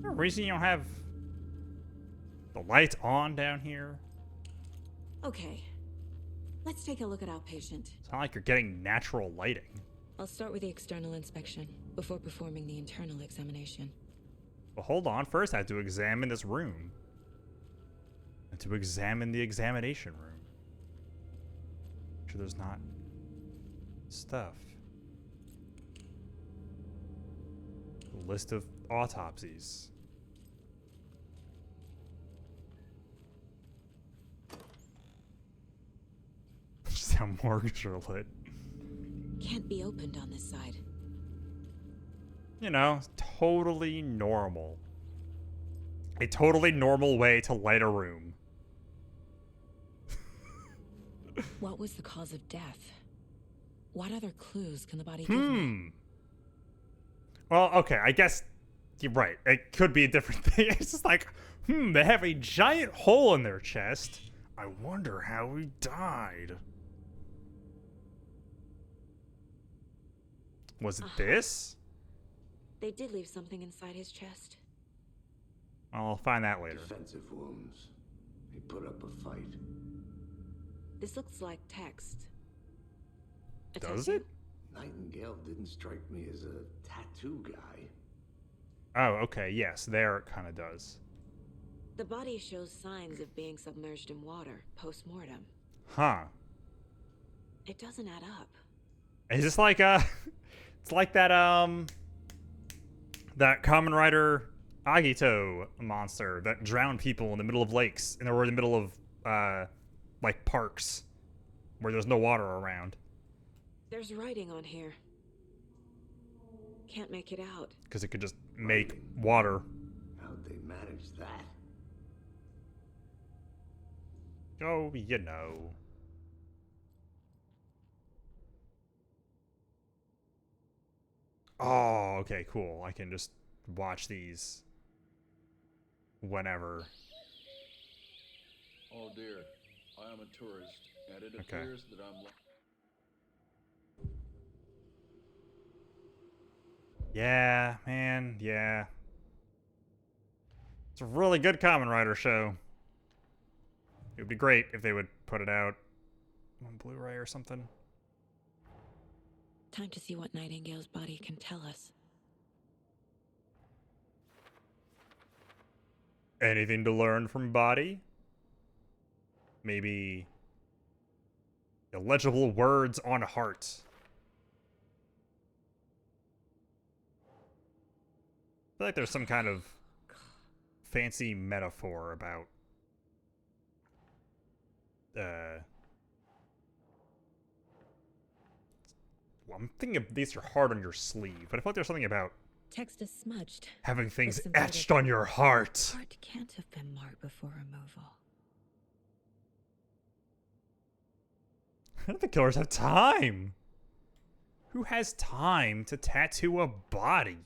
S1: No reason you don't have the lights on down here?
S8: Okay. Let's take a look at our patient.
S1: It's not like you're getting natural lighting.
S8: I'll start with the external inspection before performing the internal examination.
S1: But hold on, first I have to examine this room. And to examine the examination room. Make sure there's not stuff. List of autopsies. Just how morgues are lit.
S8: Can't be opened on this side.
S1: You know, totally normal. A totally normal way to light a room.
S8: What was the cause of death? What other clues can the body give me?
S1: Well, okay, I guess you're right. It could be a different thing. It's just like, they have a giant hole in their chest. I wonder how he died. Was it this?
S8: They did leave something inside his chest.
S1: I'll find that later.
S7: Defensive wounds. He put up a fight.
S8: This looks like text.
S1: Does it?
S7: Nightingale didn't strike me as a tattoo guy.
S1: Oh, okay, yes, there it kind of does.
S8: The body shows signs of being submerged in water post-mortem.
S1: Huh.
S8: It doesn't add up.
S1: Is this like it's like that that Kamen Rider Agito monster that drowned people in the middle of lakes and or in the middle of like parks where there's no water around.
S8: There's writing on here. Can't make it out.
S1: Because it could just make water.
S7: How'd they manage that?
S1: Oh, you know. Oh, okay, cool. I can just watch these whenever.
S11: Oh dear, I am a tourist, and it appears that I'm...
S1: Yeah, man, yeah. It's a really good Kamen Rider show. It would be great if they would put it out on Blu-ray or something.
S8: Time to see what Nightingale's body can tell us.
S1: Anything to learn from body? Maybe illegible words on heart. I feel like there's some kind of fancy metaphor about I'm thinking of these are hard on your sleeve, but I feel like there's something about
S8: Text is smudged.
S1: having things
S8: It's invaded.
S1: etched on your heart.
S8: Heart can't have been marked before removal.
S1: How do the killers have time? Who has time to tattoo a body?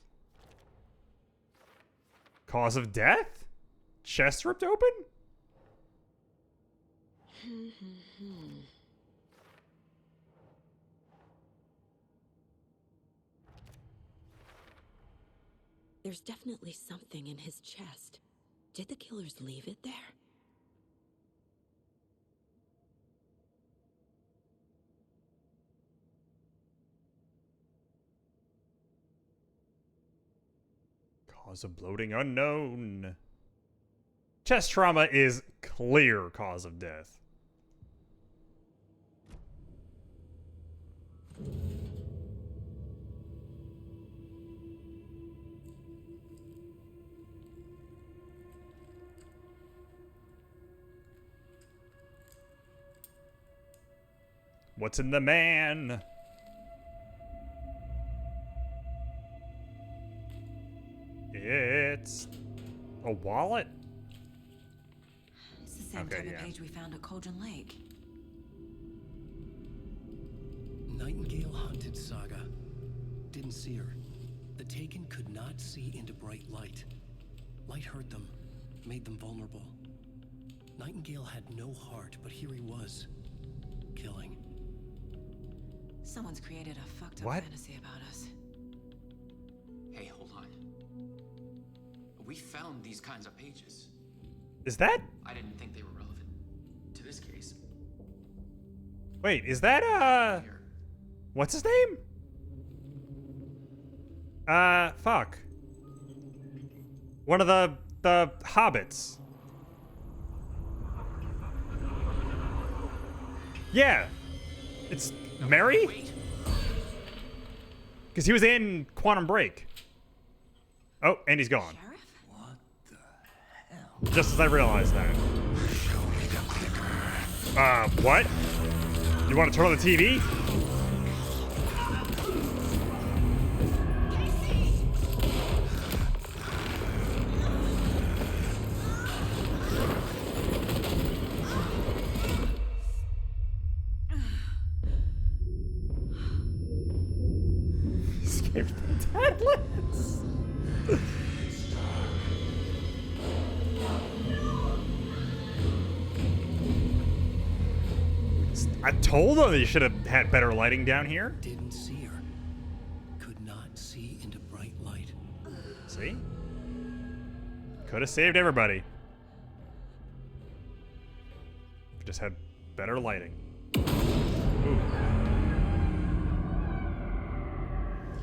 S1: Cause of death? Chest ripped open?
S8: There's definitely something in his chest. Did the killers leave it there?
S1: Cause of bloating unknown. Chest trauma is clear cause of death. What's in the man? It's a wallet?
S3: It's the same type of page we found at Cauldron Lake.
S13: Nightingale hunted Saga. Didn't see her. The Taken could not see into bright light. Light hurt them, made them vulnerable. Nightingale had no heart, but here he was, killing.
S3: Someone's created a fucked up fantasy about us.
S18: Hey, hold on. We found these kinds of pages.
S1: Is that?
S18: I didn't think they were relevant to this case.
S1: Wait, is that, what's his name? Fuck. One of the hobbits. Yeah. It's Mary? Because he was in Quantum Break. Oh, and he's gone. Just as I realized that. What? You want to turn on the TV? Escaped the Deadlands. I told them they should have had better lighting down here.
S13: Didn't see her. Could not see into bright light.
S1: See? Could have saved everybody. If we just had better lighting. Ooh.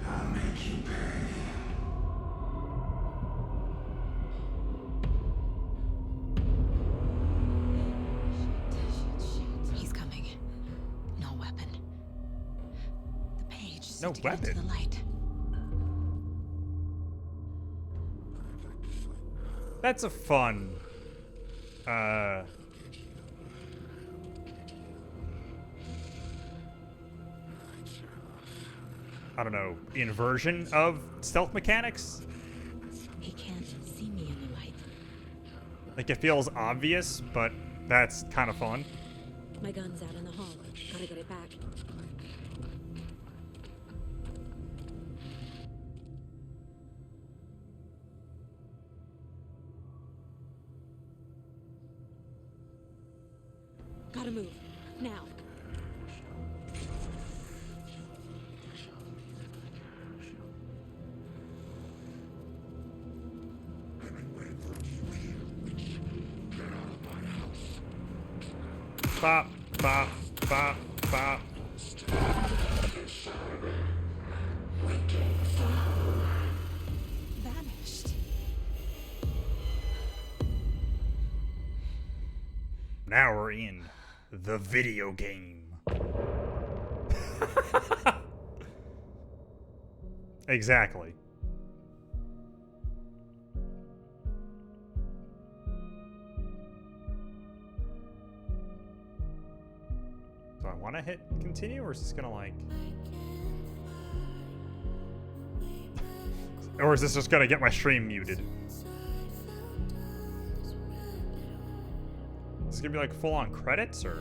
S10: I'll make you pay.
S3: He's coming. No weapon. The page.
S1: No weapon.
S3: The light.
S1: That's a fun. I don't know, inversion of stealth mechanics?
S8: He can't see me in the light.
S1: Like, it feels obvious, but that's kind of fun.
S8: My gun's out in the hall. Gotta get it back. Gotta move. Now.
S1: Bop, bop, bop, bop. Now we're in the video game. Exactly. So I want to hit continue, or is this gonna like... Or is this just gonna get my stream muted? Is this gonna be like full-on credits, or...?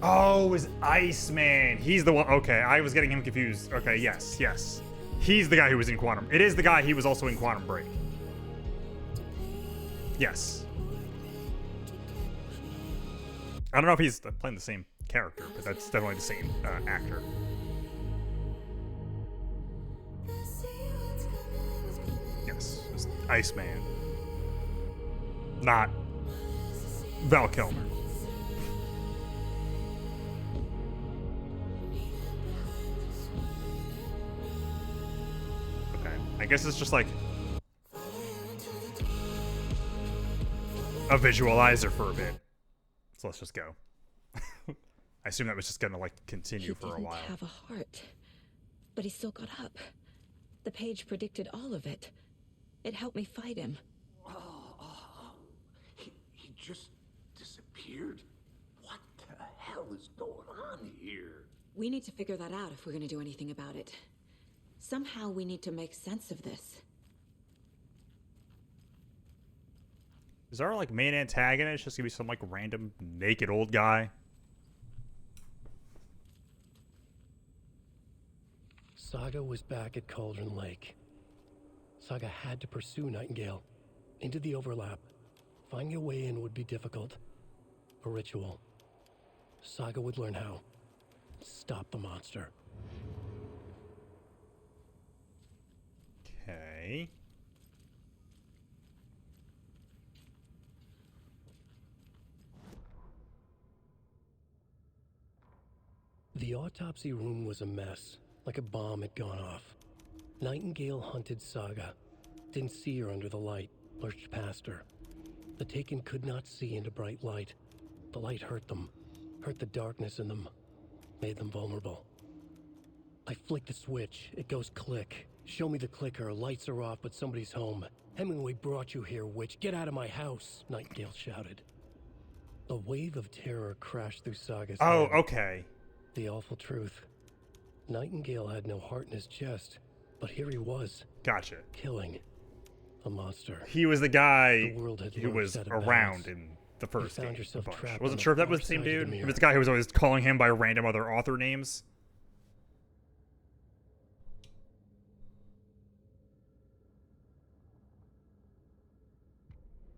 S1: Oh, it was Iceman. He's the one. Okay, I was getting him confused. Okay, yes, yes. He's the guy who was in Quantum. It is the guy he was also in Quantum Break. Yes. I don't know if he's playing the same character, but that's definitely the same actor. Yes, it's Iceman. Not Val Kilmer. I guess it's just like a visualizer for a bit. So let's just go. I assume that was just gonna like continue for a while.
S8: He didn't have a heart, but he still got up. The page predicted all of it. It helped me fight him.
S7: He just disappeared? What the hell is going on here?
S8: We need to figure that out if we're gonna do anything about it. Somehow we need to make sense of this.
S1: Is our like main antagonist just gonna be some like random naked old guy?
S13: Saga was back at Cauldron Lake. Saga had to pursue Nightingale into the overlap. Finding a way in would be difficult. A ritual. Saga would learn how. Stop the monster.
S1: Okay.
S13: The autopsy room was a mess, like a bomb had gone off. Nightingale hunted Saga. Didn't see her under the light, lurched past her. The Taken could not see into bright light. The light hurt them, hurt the darkness in them, made them vulnerable. I flick the switch, it goes click. Show me the clicker, lights are off, but somebody's home. Hemingway brought you here, witch. Get out of my house, Nightingale shouted. A wave of terror crashed through Saga's head.
S1: Oh, okay.
S13: The awful truth. Nightingale had no heart in his chest, but here he was.
S1: Gotcha.
S13: Killing a monster.
S1: He was the guy
S13: The
S1: who was around in the first game. I wasn't
S13: on
S1: sure if that
S13: the
S1: was the
S13: far
S1: same
S13: side of
S1: dude.
S13: the
S1: It was the guy who was always calling him by random other author names.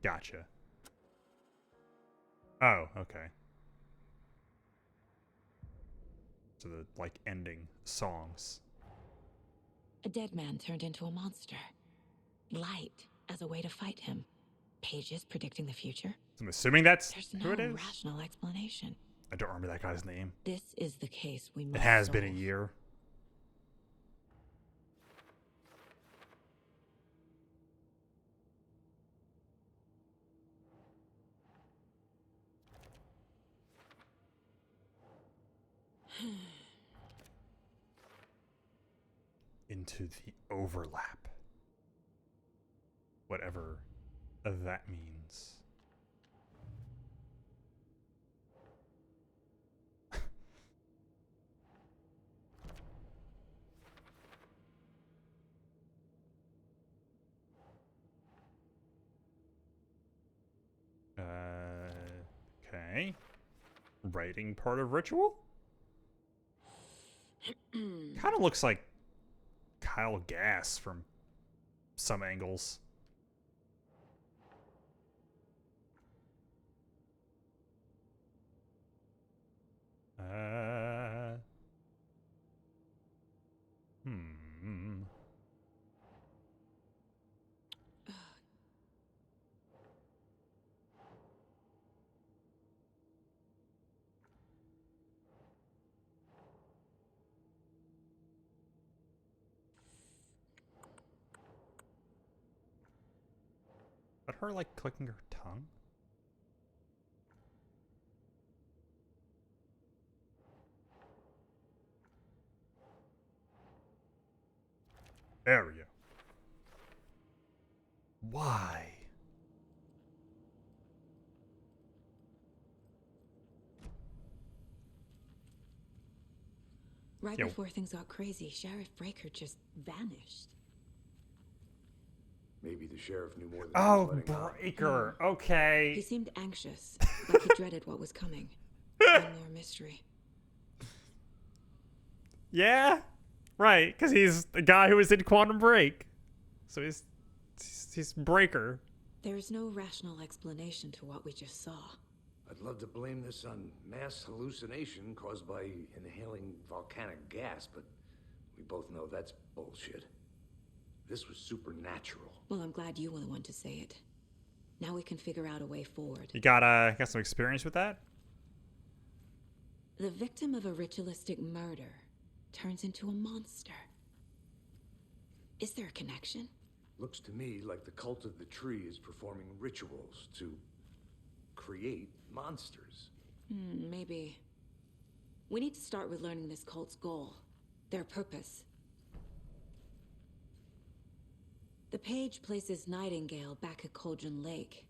S1: Gotcha. Oh, okay. So the, like, ending songs.
S8: A dead man turned into a monster. Light as a way to fight him. Pages predicting the future.
S1: I'm assuming that's
S8: There's
S1: who it
S8: no
S1: is.
S8: rational explanation.
S1: I don't remember that guy's name.
S8: This is the case we must
S1: It has
S8: solve.
S1: been a year. Into the overlap. Whatever that means. Okay. Writing part of ritual? Kind of looks like Kyle Gass from some angles. But her, like, clicking her tongue? There we go. Why?
S8: Right before things got crazy, Sheriff Breaker just vanished.
S7: Maybe the sheriff knew more than
S1: Oh,
S7: he was letting on.
S1: Breaker. Okay.
S8: He seemed anxious, like he dreaded what was coming. One more mystery.
S1: Yeah, right. Because he's the guy who was in Quantum Break, so he's Breaker.
S8: There's no rational explanation to what we just saw.
S7: I'd love to blame this on mass hallucination caused by inhaling volcanic gas, but we both know that's bullshit. This was supernatural.
S8: Well, I'm glad you were the one to say it. Now we can figure out a way forward.
S1: You got some experience with that?
S8: The victim of a ritualistic murder turns into a monster. Is there a connection?
S7: Looks to me like the cult of the tree is performing rituals to create monsters.
S8: Maybe. We need to start with learning this cult's goal, their purpose. The page places Nightingale back at Cauldron Lake.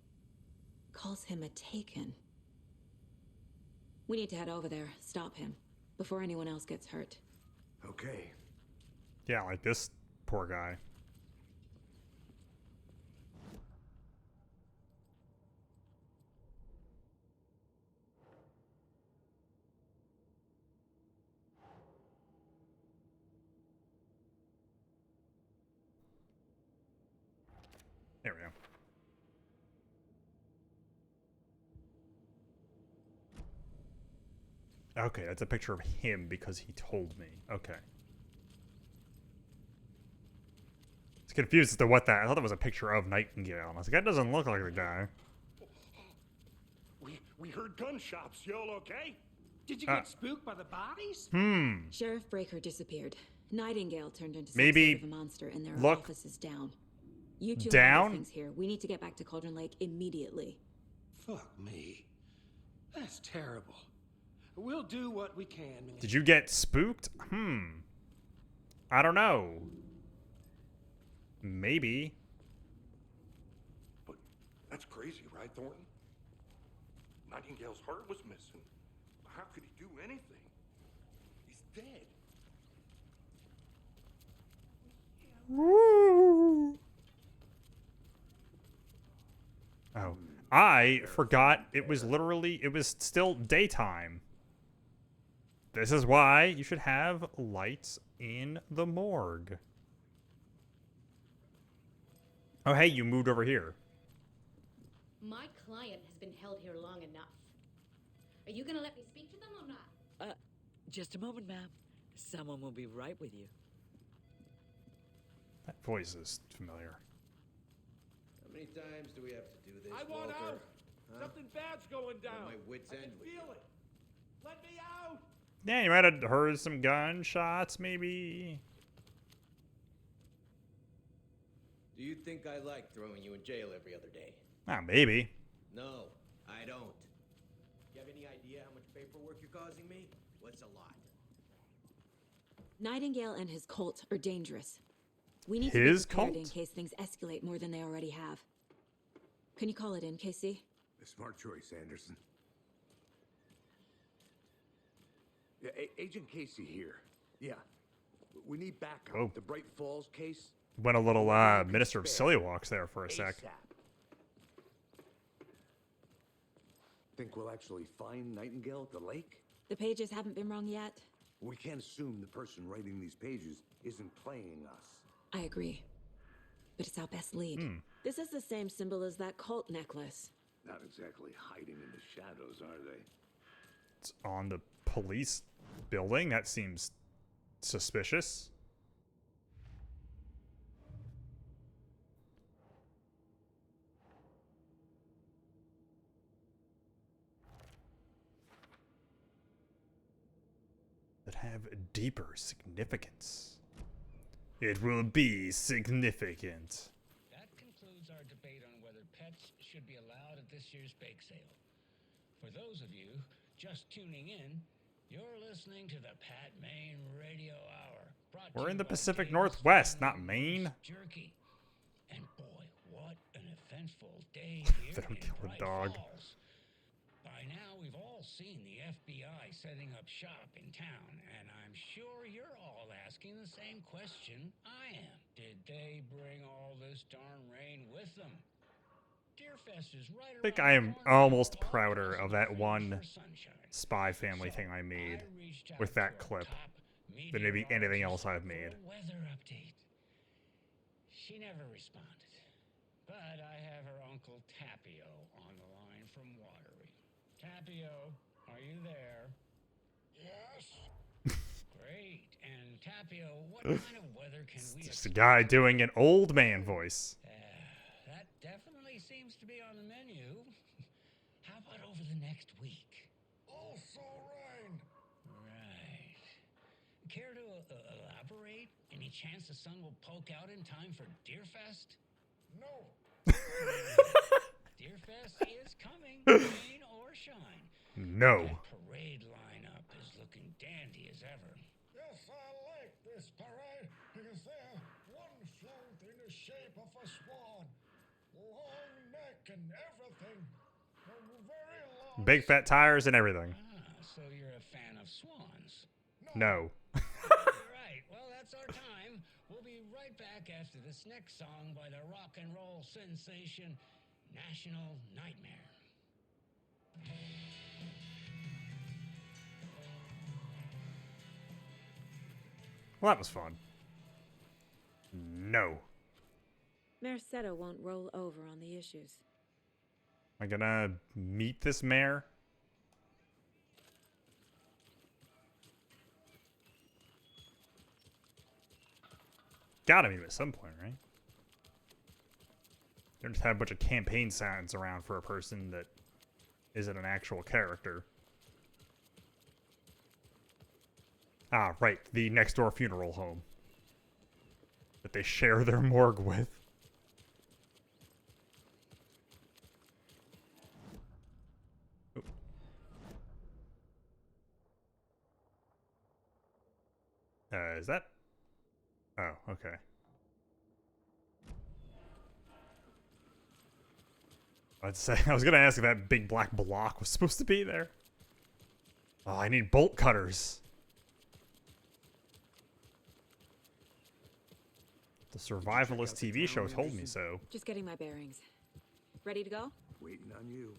S8: Calls him a Taken. We need to head over there, stop him, before anyone else gets hurt.
S7: Okay.
S1: Yeah, like this poor guy. There we go. Okay, that's a picture of him because he told me. Okay. It's confused as to what that. I thought that was a picture of Nightingale. I was like, that doesn't look like the guy.
S9: We heard gunshots. Y'all okay? Did you get spooked by the bodies?
S8: Sheriff Breaker disappeared. Nightingale turned into some
S1: Maybe
S8: sort of a monster, and their
S1: look
S8: office is down. You two
S1: down?
S8: handle things here. We need to get back to Cauldron Lake immediately.
S9: Fuck me. That's terrible. We'll do what we can.
S1: Did you get spooked? I don't know. Maybe.
S23: But that's crazy, right, Thornton? Nightingale's heart was missing. How could he do anything? He's dead.
S1: Woo! Oh, I forgot it was still daytime. This is why you should have lights in the morgue. Oh, hey, you moved over here.
S15: My client has been held here long enough. Are you gonna let me speak to them or not?
S16: Just a moment, ma'am. Someone will be right with you.
S1: That voice is familiar.
S20: How many times do we have to do this,
S9: I want
S20: Walter?
S9: out. Something bad's going down.
S20: My wits end with
S9: feel it. Let me out.
S1: Yeah, you might have heard some gunshots, maybe.
S20: Do you think I like throwing you in jail every other day?
S1: Ah, maybe.
S20: No, I don't. You have any idea how much paperwork you're causing me? What's a lot?
S8: Nightingale and his cult are dangerous. We need
S1: His
S8: to be prepared
S1: cult?
S8: in case things escalate more than they already have. Can you call it in, Casey?
S7: A smart choice, Anderson. Yeah, Agent Casey here. Yeah. We need backup.
S1: Whoa.
S7: The Bright Falls case.
S1: Went a little Minister of Silly-Walks there for a sec.
S7: Think we'll actually find Nightingale at the lake?
S8: The pages haven't been wrong yet.
S7: We can't assume the person writing these pages isn't playing us.
S8: I agree. But it's our best lead. This is the same symbol as that cult necklace.
S7: Not exactly hiding in the shadows, are they?
S1: It's on the police building. That seems suspicious. That have deeper significance. It will be significant.
S24: That concludes our debate on whether
S4: pets should be allowed at this year's bake sale. For those of you just tuning in, you're listening to the Pat Maine Radio Hour.
S1: We're in the Pacific Northwest, not Maine.
S4: Jerky. And boy, what an eventful day here
S1: They don't
S4: in
S1: kill the
S4: Bright
S1: dog.
S4: Falls. By now, we've all seen the FBI setting up shop in town, and I'm sure you're all asking the same question I am. Did they bring all this darn rain with them? Deerfest is right
S1: I think
S4: around
S1: I
S4: the
S1: am
S4: corner.
S1: almost
S4: All
S1: prouder
S4: possible
S1: of that
S4: things
S1: one
S4: for sunshine.
S1: Spy Family
S4: So,
S1: thing I made
S4: reached out
S1: with that
S4: to our
S1: clip
S4: top
S1: than maybe anything else
S4: meteorologist
S1: I've
S4: for
S1: made.
S4: a weather update. She never responded, but I have her uncle Tapio on the line from Watery. Tapio, are you there? Yes. Great. And Tapio, what kind of weather can we
S1: Just a
S4: expect?
S1: guy doing an old man voice.
S4: That definitely seems to be on the menu. How about over the next week? Also rain. Right. Care to elaborate? Any chance the sun will poke out in time for Deerfest? No. Deerfest is coming, rain or shine.
S1: No.
S4: That parade lineup is looking dandy as ever. Yes, I like this parade because they're one float in the shape of a swan. Long neck and everything. Very long.
S1: Big fat tires and everything.
S4: So you're a fan of swans?
S1: No.
S4: Right. Well, that's our time. We'll be right back after this next song by the rock and roll sensation, National Nightmare.
S1: Well, that was fun. No.
S8: Mayor Seto won't roll over on the issues.
S1: Am I gonna meet this mayor? Gotta meet him at some point, right? Don't just have a bunch of campaign signs around for a person that isn't an actual character. Ah, right. The next door funeral home that they share their morgue with. Is that? Oh, okay. I was gonna ask if that big black block was supposed to be there. Oh, I need bolt cutters. The survivalist TV show told me so.
S8: Just getting my bearings. Ready to go?
S7: Waiting on you.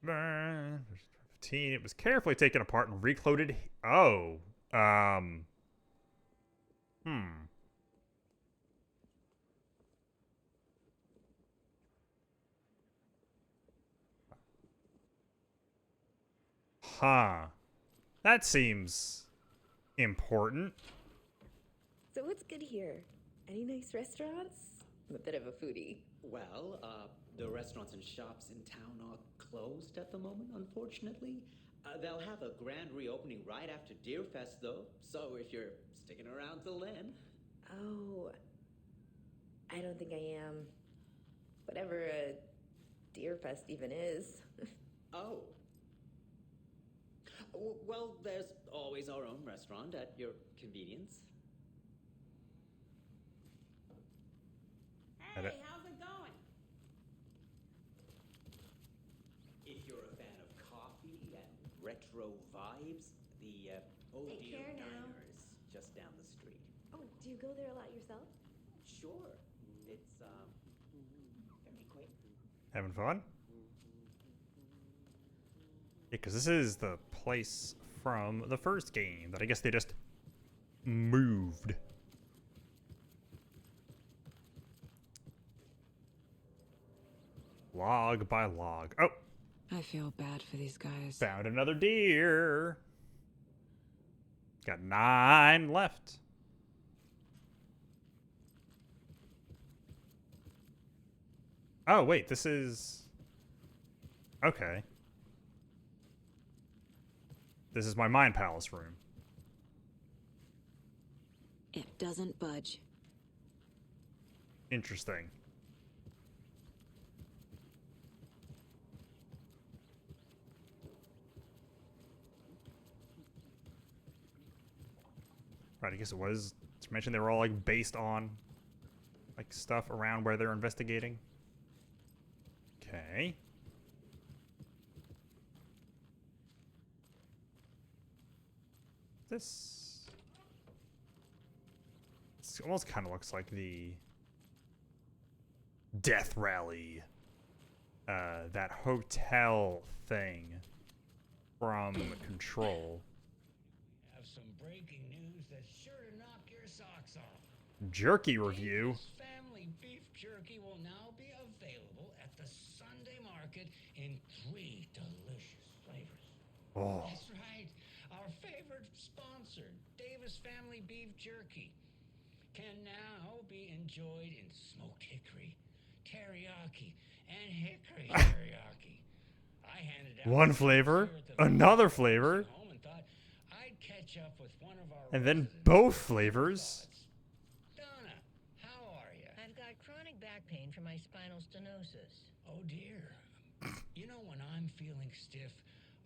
S1: There's 15. It was carefully taken apart and recloaded. Oh. Huh. That seems important.
S17: So what's good here? Any nice restaurants? I'm a bit of a foodie.
S6: Well, the restaurants and shops in town are closed at the moment, unfortunately. They'll have a grand reopening right after Deerfest, though. So if you're sticking around till then.
S17: Oh, I don't think I am. Whatever a Deerfest even is.
S6: Oh. Well, there's always our own restaurant at your convenience.
S21: Hey, how's it going?
S6: If you're a fan of coffee and retro vibes, the Old
S17: Take
S6: Deer
S17: care now.
S6: Diner is just down the street.
S17: Oh, do you go there a lot yourself?
S6: Sure. It's, very quick.
S1: Having fun? Yeah, because this is the place from the first game that I guess they just moved. Log by log. Oh!
S8: I feel bad for these guys.
S1: Found another deer. Got 9 left. Oh, wait, this is... Okay. This is my Mind Palace room.
S8: It doesn't budge.
S1: Interesting. Right, I guess it was to mention they were all like based on like stuff around where they're investigating. Okay. This almost kind of looks like the death rally, that hotel thing from Control.
S4: Have some breaking news that's sure to knock your socks off.
S1: Jerky review.
S4: Davis family beef jerky will now be available at the Sunday market in 3 delicious flavors.
S1: Oh.
S4: That's right. Our favorite sponsor, Davis family beef jerky, can now be enjoyed in smoked hickory, teriyaki, and hickory teriyaki. I handed out
S1: One flavor, another flavor,
S4: home and thought I'd catch up with one of our
S1: and then both flavors.
S4: Donna, how are you?
S19: I've got chronic back pain from my spinal stenosis.
S4: Oh dear. You know, when I'm feeling stiff,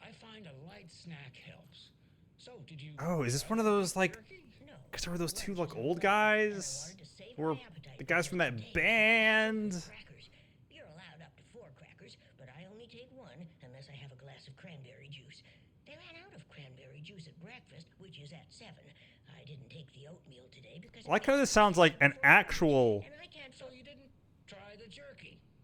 S4: I find a light snack helps. So, did you?
S1: Oh, is this one of those like? Because there were those two like old guys, or the guys from that band.
S19: You're allowed up to 4 crackers, but I only take 1 unless I have a glass of cranberry juice. They ran out of cranberry juice at breakfast, which is at 7. I didn't take the oatmeal today because.
S1: I like how this sounds like an actual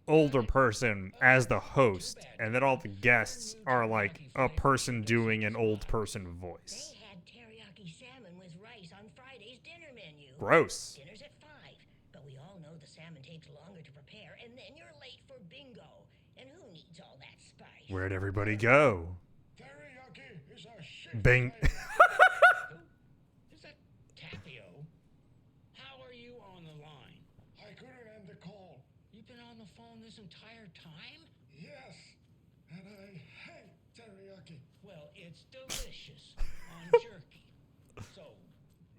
S1: older person as the host, and then all the guests are like a person doing an old person voice.
S19: They had teriyaki salmon with rice on Friday's dinner menu.
S1: Gross.
S19: Dinner's at 5, but we all know the salmon takes longer to prepare, and then you're late for bingo. And who needs all that spice?
S1: Where'd everybody go?
S4: Teriyaki is a shit.
S1: Bing.
S4: Is that Tapio? How are you on the line?
S23: I couldn't end the call.
S4: You've been on the phone this entire time?
S23: Yes, and I hate teriyaki.
S4: Well, it's delicious on jerky. So,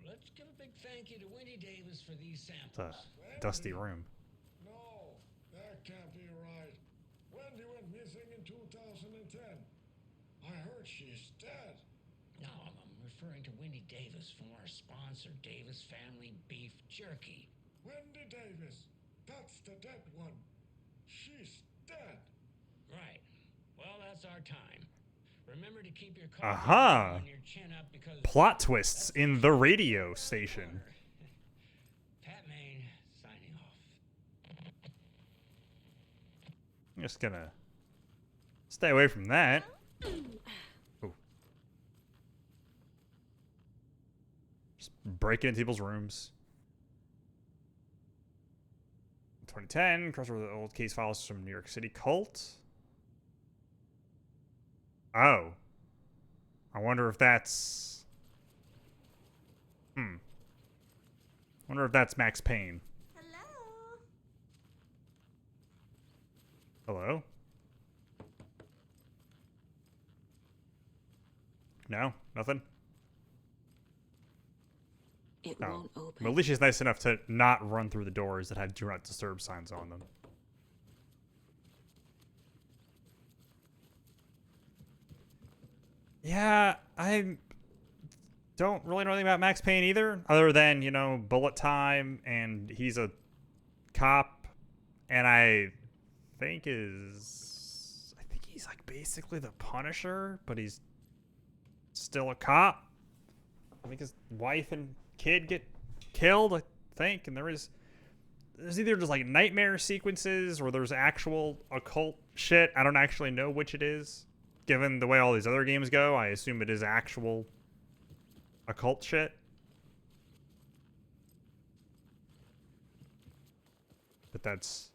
S4: let's give a big thank you to Wendy Davis for these samples.
S1: It's a dusty room.
S23: No, that can't be right. Wendy went missing in 2010. I heard she's dead.
S4: No, I'm referring to Wendy Davis from our sponsor, Davis Family Beef Jerky.
S23: Wendy Davis. That's the dead one. She's dead.
S4: Right. Well, that's our time. Remember to keep your coffee
S1: Aha.
S4: on your chin up because
S1: Plot twists in the radio station.
S4: Pat Maine signing off.
S1: I'm just gonna stay away from that. Ooh. Just breaking into people's rooms. 2010, crossover the old case files from New York City cult. Oh. I wonder if that's... Wonder if that's Max Payne. Hello? No? Nothing?
S8: It won't open.
S1: Alicia's nice enough to not run through the doors that had do not disturb signs on them. Yeah, I don't really know anything about Max Payne either, other than, you know, bullet time, and he's a cop, and I think he's like basically the Punisher, but he's still a cop. I think his wife and kid get killed, I think, and there's either just like nightmare sequences or there's actual occult shit. I don't actually know which it is. Given the way all these other games go, I assume it is actual occult shit. But that's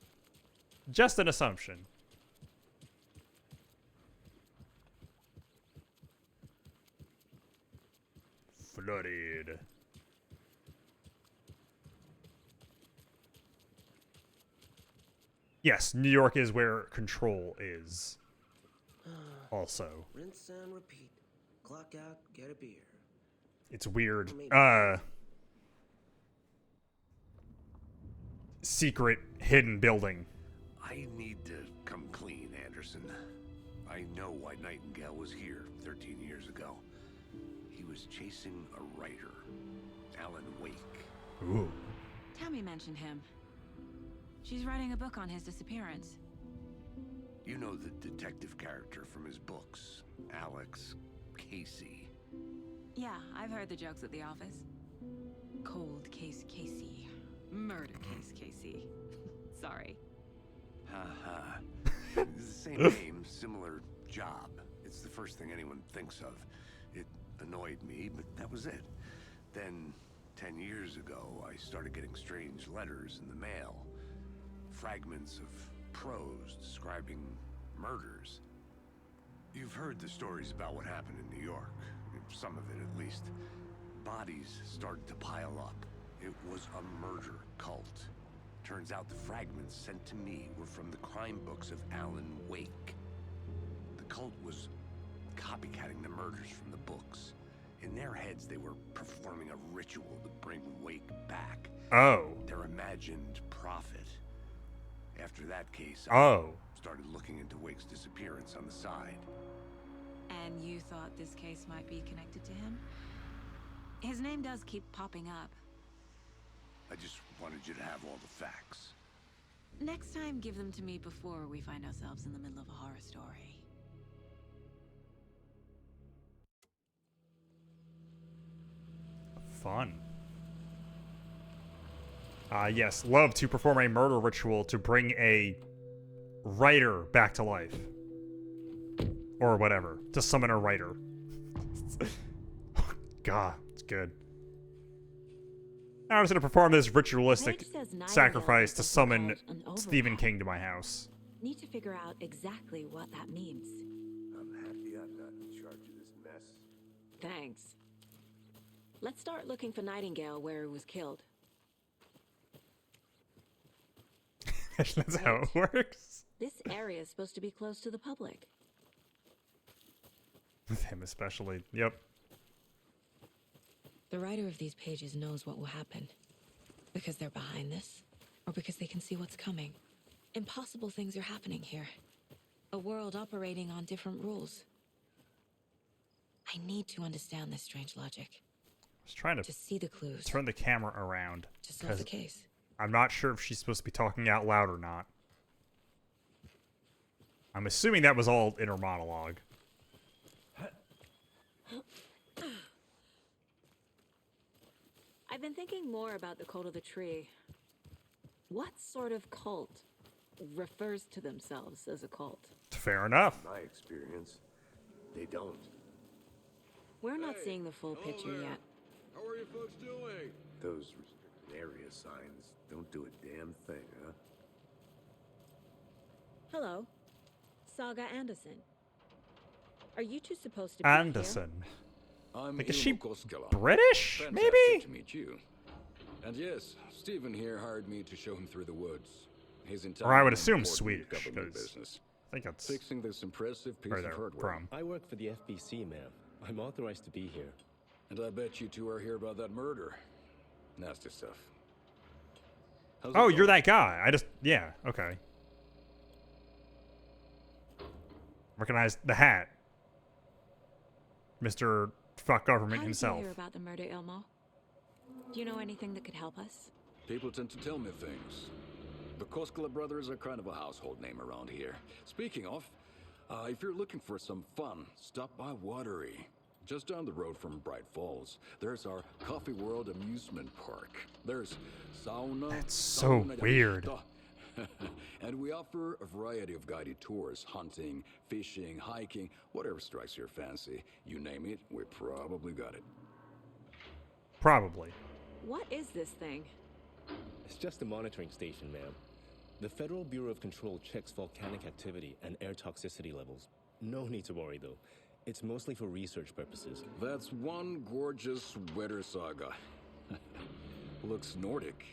S1: just an assumption. Flooded. Yes, New York is where Control is. Also.
S12: Rinse and repeat. Clock out, get a beer.
S1: It's weird. secret hidden building.
S7: I need to come clean, Anderson. I know why Nightingale was here 13 years ago. He was chasing a writer, Alan Wake.
S1: Ooh.
S3: Tammy mentioned him. She's writing a book on his disappearance.
S7: You know the detective character from his books, Alex Casey.
S3: Yeah, I've heard the jokes at the office. Cold case Casey. Murder case Casey. Sorry.
S7: Haha. It's the same name, similar job. It's the first thing anyone thinks of. It annoyed me, but that was it. Then, 10 years ago, I started getting strange letters in the mail. Fragments of prose describing murders. You've heard the stories about what happened in New York. Some of it, at least. Bodies started to pile up. It was a murder cult. Turns out the fragments sent to me were from the crime books of Alan Wake. The cult was copycatting the murders from the books. In their heads, they were performing a ritual to bring Wake back.
S1: Oh.
S7: Their imagined prophet. After that case, I started looking into Wake's disappearance on the side.
S3: And you thought this case might be connected to him? His name does keep popping up.
S7: I just wanted you to have all the facts.
S3: Next time, give them to me before we find ourselves in the middle of a horror story.
S1: Fun. Yes, love to perform a murder ritual to bring a writer back to life. Or whatever. To summon a writer. God, it's good. I was going to perform this ritualistic sacrifice to summon Stephen King to my house.
S8: Need to figure out exactly what that means.
S7: I'm happy I'm not in charge of this mess.
S8: Thanks. Let's start looking for Nightingale where he was killed.
S1: That's how it works.
S8: This area is supposed to be close to the public.
S1: With him especially. Yep.
S8: The writer of these pages knows what will happen. Because they're behind this, or because they can see what's coming. Impossible things are happening here. A world operating on different rules. I need to understand this strange logic.
S1: I was trying to
S8: see the clues.
S1: Turn the camera around.
S8: To solve the case.
S1: I'm not sure if she's supposed to be talking out loud or not. I'm assuming that was all inner monologue.
S8: I've been thinking more about the cult of the tree. What sort of cult refers to themselves as a cult?
S1: Fair enough.
S7: In my experience, they don't.
S8: We're not seeing the full picture yet.
S23: How are you folks doing?
S7: Those restricted area signs don't do a damn thing, huh?
S8: Hello. Saga Anderson. Are you two supposed to be
S1: Anderson.
S2: I'm
S1: Like, is she
S2: Koskela.
S1: British?
S2: Fantastic
S1: Maybe?
S2: to meet you. And yes, Stephen here hired me to show him through the woods. His entire
S1: Or I would assume
S2: important
S1: Swedish,
S2: government
S1: 'cause
S2: business.
S1: I think that's
S2: fixing this impressive piece
S1: where
S2: of
S1: they're
S2: hardware.
S1: from.
S21: I work for the FBC, ma'am. I'm authorized to be here.
S2: And I bet you two are here about that murder. Nasty stuff. How's it
S1: Oh, you're
S2: going?
S1: that guy. Yeah, okay. Recognize the hat. Mr. Fuck Government
S8: How
S1: himself.
S8: did you hear about the murder, Ilmo? Do you know anything that could help us?
S2: People tend to tell me things. The Koskela brothers are kind of a household name around here. Speaking of, if you're looking for some fun, stop by Watery. Just down the road from Bright Falls, there's our Coffee World amusement park. There's sauna.
S1: That's so weird.
S2: And we offer a variety of guided tours, hunting, fishing, hiking, whatever strikes your fancy. You name it, we probably got it.
S1: Probably.
S8: What is this thing?
S21: It's just a monitoring station, ma'am. The Federal Bureau of Control checks volcanic activity and air toxicity levels. No need to worry, though. It's mostly for research purposes.
S2: That's one gorgeous sweater saga. Looks Nordic.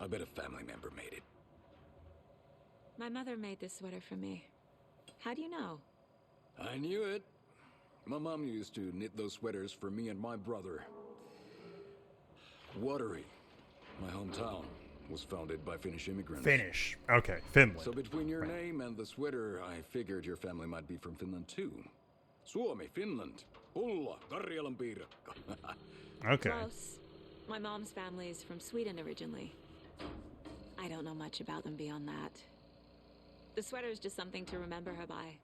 S2: I bet a family member made it.
S8: My mother made this sweater for me. How do you know?
S2: I knew it. My mom used to knit those sweaters for me and my brother. Watery, my hometown. was founded by Finnish immigrants.
S1: Finnish. Okay, Finland.
S2: So between your
S1: Right.
S2: name and the sweater, I figured your family might be from Finland too. Suomi, Finland. Pulla, Karjalan piirakka.
S1: Okay.
S8: Close. My mom's family is from Sweden originally. I don't know much about them beyond that. The sweater is just something to remember her by.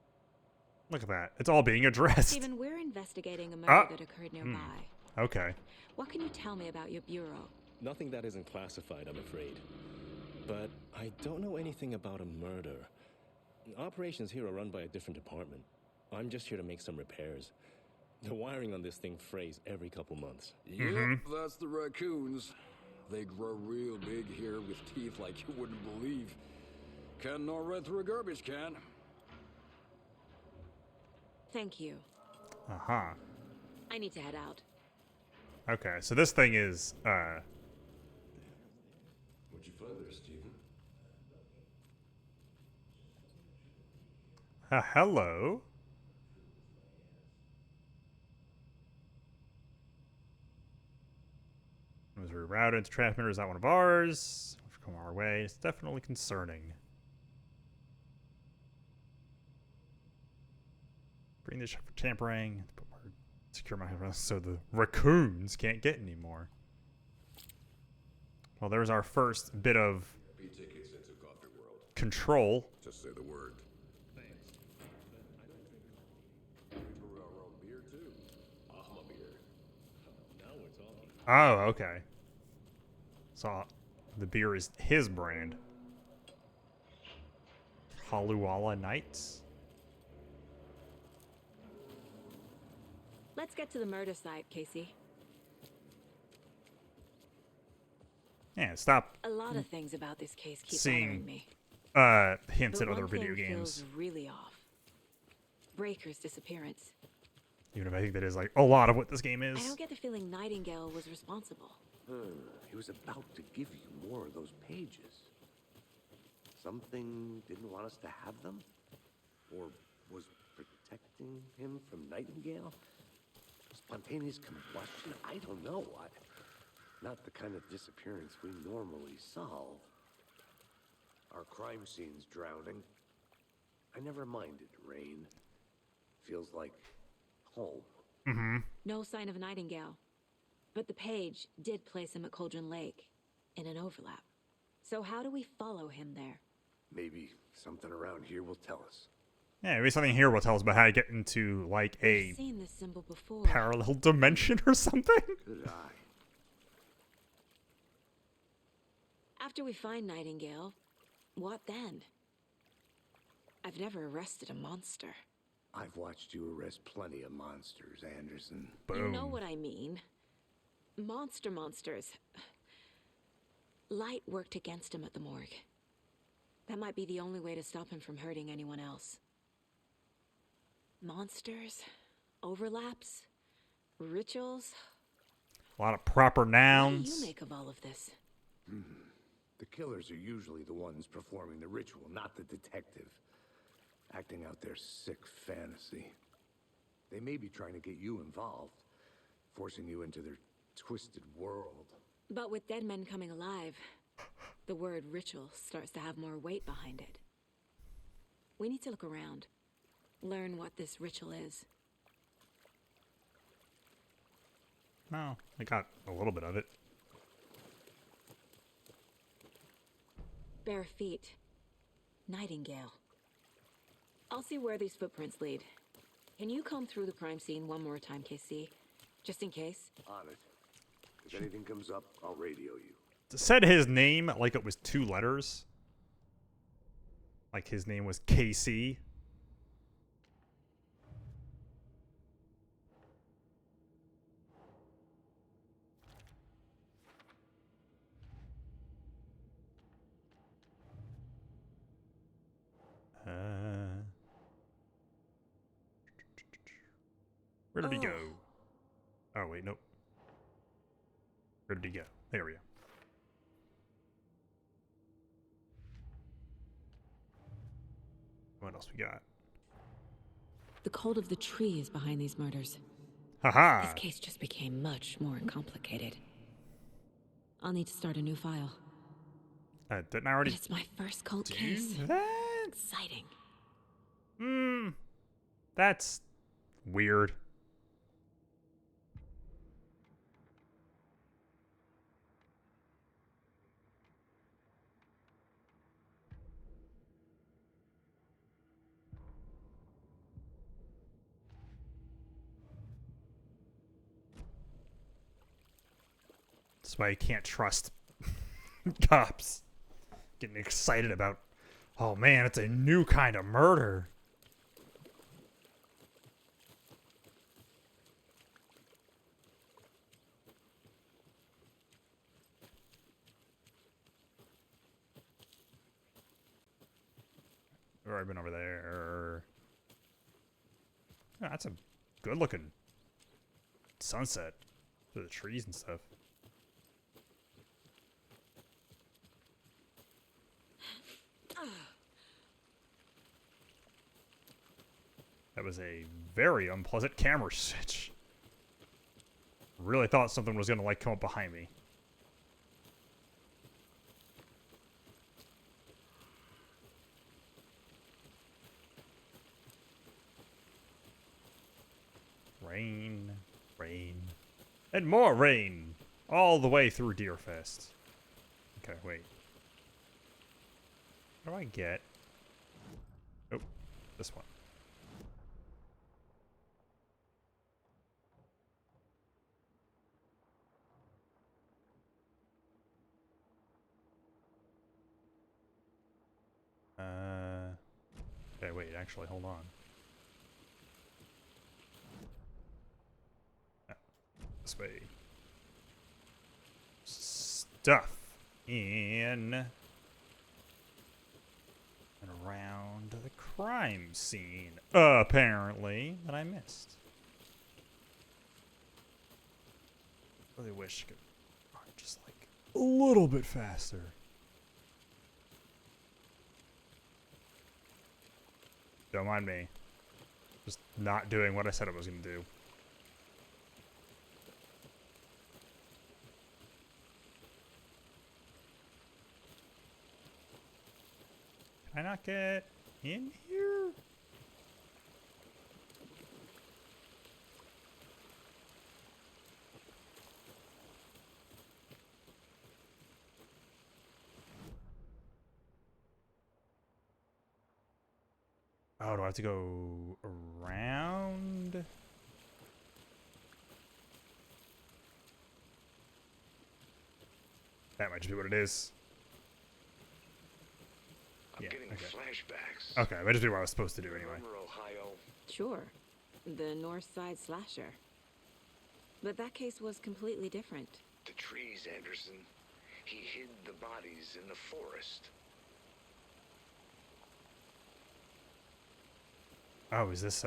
S1: Look at that. It's all being addressed.
S8: Steven, we're investigating a murder that occurred nearby.
S1: Okay.
S8: What can you tell me about your bureau?
S21: Nothing that isn't classified, I'm afraid. But I don't know anything about a murder. Operations here are run by a different department. I'm just here to make some repairs. The wiring on this thing frays every couple months.
S2: Yep, that's the raccoons. They grow real big here with teeth like you wouldn't believe. Can't gnaw right through a garbage can.
S8: Thank you.
S1: Uh-huh.
S8: I need to head out.
S1: Okay, so this thing is,
S10: What'd you find there, Steven?
S1: hello. Was rerouted into transmitter. Is that one of ours? Come our way. It's definitely concerning. Bring this for tampering. Secure my house so the raccoons can't get any more. Well, there's our first bit of control.
S2: Just say the word. Thanks. We brew our own beer too. Ahma beer.
S21: Now we're talking.
S1: Oh, okay. So the beer is his brand. Haluala Nights.
S8: Let's get to the murder site, Casey.
S1: Yeah, stop.
S8: A lot of things about this case keep
S1: Seeing,
S8: bothering me.
S1: Hints
S8: But
S1: at other
S8: one
S1: video
S8: thing
S1: games.
S8: feels really off. Breaker's disappearance.
S1: Even if I think that is like a lot of what this game is.
S8: I don't get the feeling Nightingale was responsible.
S7: He was about to give you more of those pages. Something didn't want us to have them? Or was protecting him from Nightingale? Spontaneous combustion? I don't know. Not the kind of disappearance we normally solve. Our crime scene's drowning. I never minded rain. Feels like home.
S8: No sign of Nightingale. But the page did place him at Cauldron Lake in an overlap. So how do we follow him there?
S7: Maybe something around here will tell us.
S1: Yeah, maybe something here will tell us about how to get into like a
S8: I've seen this symbol before.
S1: parallel dimension or something.
S7: Good eye.
S8: After we find Nightingale, what then? I've never arrested a monster.
S7: I've watched you arrest plenty of monsters, Anderson.
S8: You know what I mean. Monsters. Light worked against him at the morgue. That might be the only way to stop him from hurting anyone else. Monsters, overlaps, rituals.
S1: A lot of proper nouns.
S8: What do you make of all of this?
S7: The killers are usually the ones performing the ritual, not the detective. Acting out their sick fantasy. They may be trying to get you involved, forcing you into their twisted world.
S8: But with dead men coming alive, the word ritual starts to have more weight behind it. We need to look around, learn what this ritual is.
S1: No, I got a little bit of it.
S8: Bare feet. Nightingale. I'll see where these footprints lead. Can you comb through the crime scene one more time, KC? Just in case?
S7: On it. If anything comes up, I'll radio you.
S1: Said his name like it was 2 letters. Like his name was KC. Where did he go? Oh, wait, nope. Where did he go? There we go. What else we got?
S8: The cult of the tree is behind these murders.
S1: Haha.
S8: This case just became much more complicated. I'll need to start a new file.
S1: Didn't I already?
S8: But it's my first cold case.
S1: That?
S8: Exciting.
S1: That's weird. That's why you can't trust cops. Getting excited about, oh man, it's a new kind of murder. I've already been over there. Oh, that's a good looking sunset through the trees and stuff. That was a very unpleasant camera switch. Really thought something was gonna like come up behind me. Rain, rain, and more rain all the way through Deerfest. Okay, wait. What do I get? Oh, this one. Okay, wait, actually, hold on. Oh, this way. Stuff in and around the crime scene, apparently, that I missed. Really wish I could run just like a little bit faster. Don't mind me. Just not doing what I said I was going to do. Can I not get in here? Oh, do I have to go around? That might just be what it is.
S10: I'm getting flashbacks.
S1: Okay, that might just be what I was supposed to do anyway.
S10: Remember Ohio?
S8: Sure. The North Side Slasher. But that case was completely different.
S10: The trees, Anderson. He hid the bodies in the forest.
S1: Oh, is this,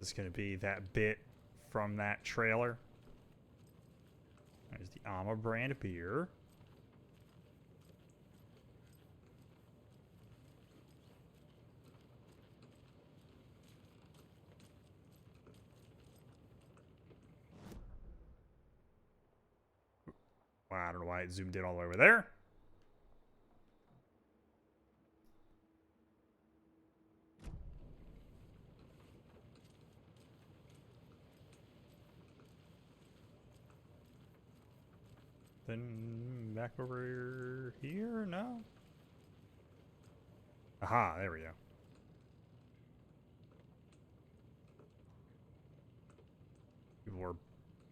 S1: This gonna be that bit from that trailer? There's the Alma brand of beer. Wow, I don't know why it zoomed in all the way over there. Then back over here? No? Aha, there we go. People were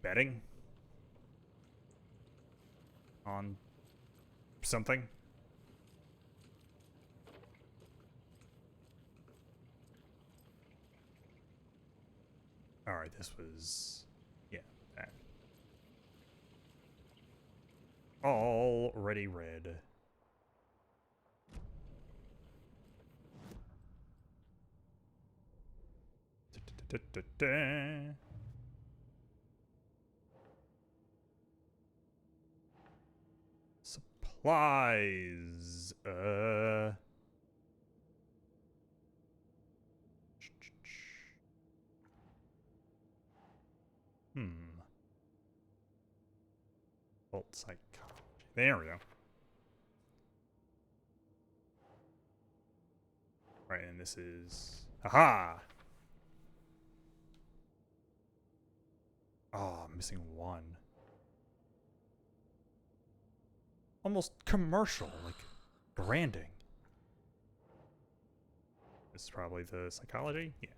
S1: betting on something. Alright, this was... yeah, that. Already read. Supplies. Occult psychology. There we go. Right, and this is... Aha! Oh, I'm missing one. Almost commercial, like branding. This is probably the psychology? Yeah.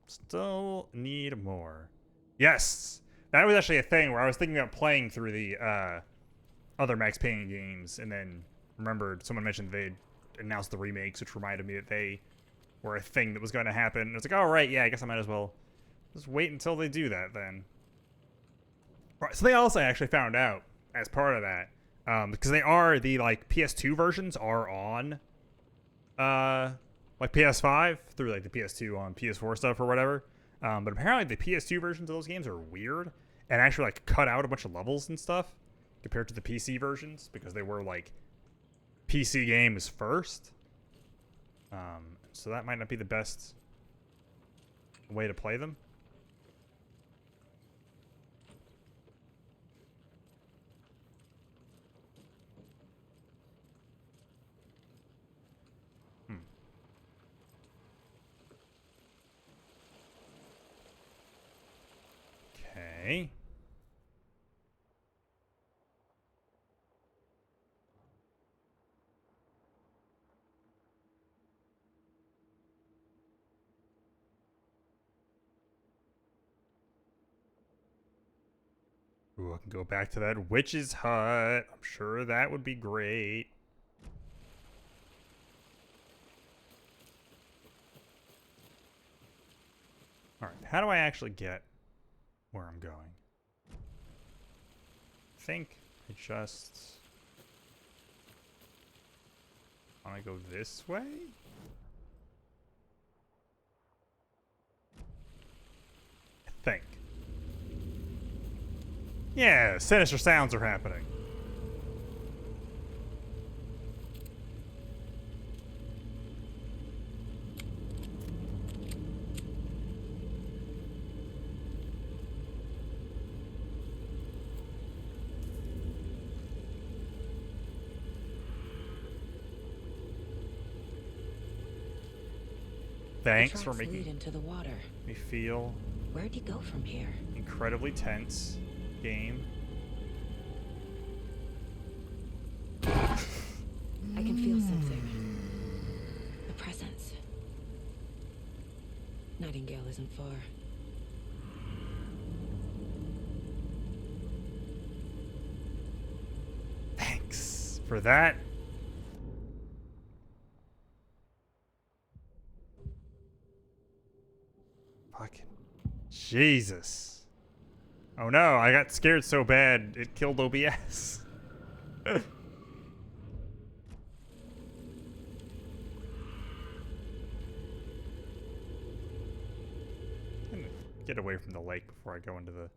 S1: Still need more. Yes! That was actually a thing where I was thinking about playing through the other Max Payne games, and then remembered someone mentioned they'd announced the remakes, which reminded me that they were a thing that was going to happen. And I was like, oh, right, yeah, I guess I might as well just wait until they do that then. Right, something else I actually found out as part of that, because they are the like PS2 versions are on like PS5 through like the PS2 on PS4 stuff or whatever. But apparently the PS2 versions of those games are weird and actually like cut out a bunch of levels and stuff compared to the PC versions because they were like PC games first. So that might not be the best way to play them. Okay. Ooh, I can go back to that witch's hut. I'm sure that would be great. Alright, how do I actually get where I'm going? I think I just... want to go this way? I think. Yeah, sinister sounds are happening. Thanks for making
S8: into the water.
S1: Me feel
S8: Where'd you go from here?
S1: Incredibly tense game.
S8: I can feel something. A presence. Nightingale isn't far.
S1: Thanks for that. Fucking Jesus. Oh no, I got scared so bad it killed OBS. Get away from the lake before I go into the...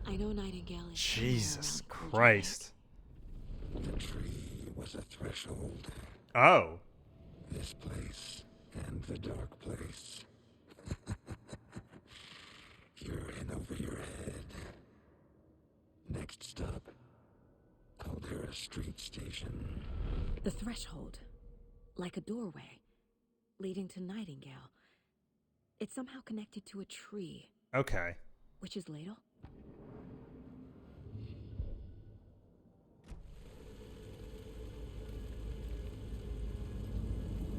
S8: I know Nightingale is
S1: Jesus Christ.
S10: The tree was a threshold.
S1: Oh.
S10: This place and the dark place. You're in over your head. Next stop, Caldera Street Station.
S8: The threshold. Like a doorway. Leading to Nightingale. It's somehow connected to a tree.
S1: Okay.
S8: Witch's ladle?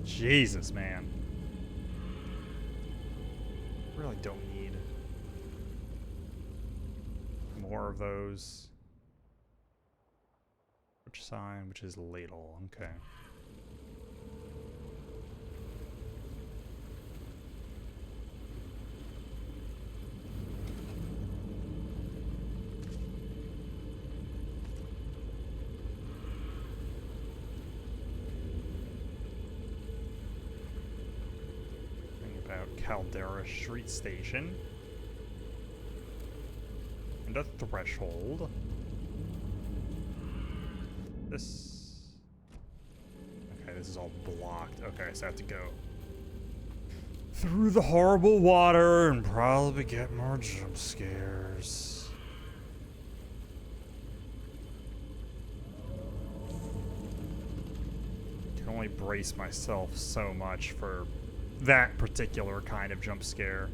S1: Jesus, man. Really don't need more of those. Which sign? Which is ladle. Okay. Caldera Street Station. And a threshold. This this is all blocked. Okay, so I have to go through the horrible water and probably get more jump scares. I can only brace myself so much for that particular kind of jump scare.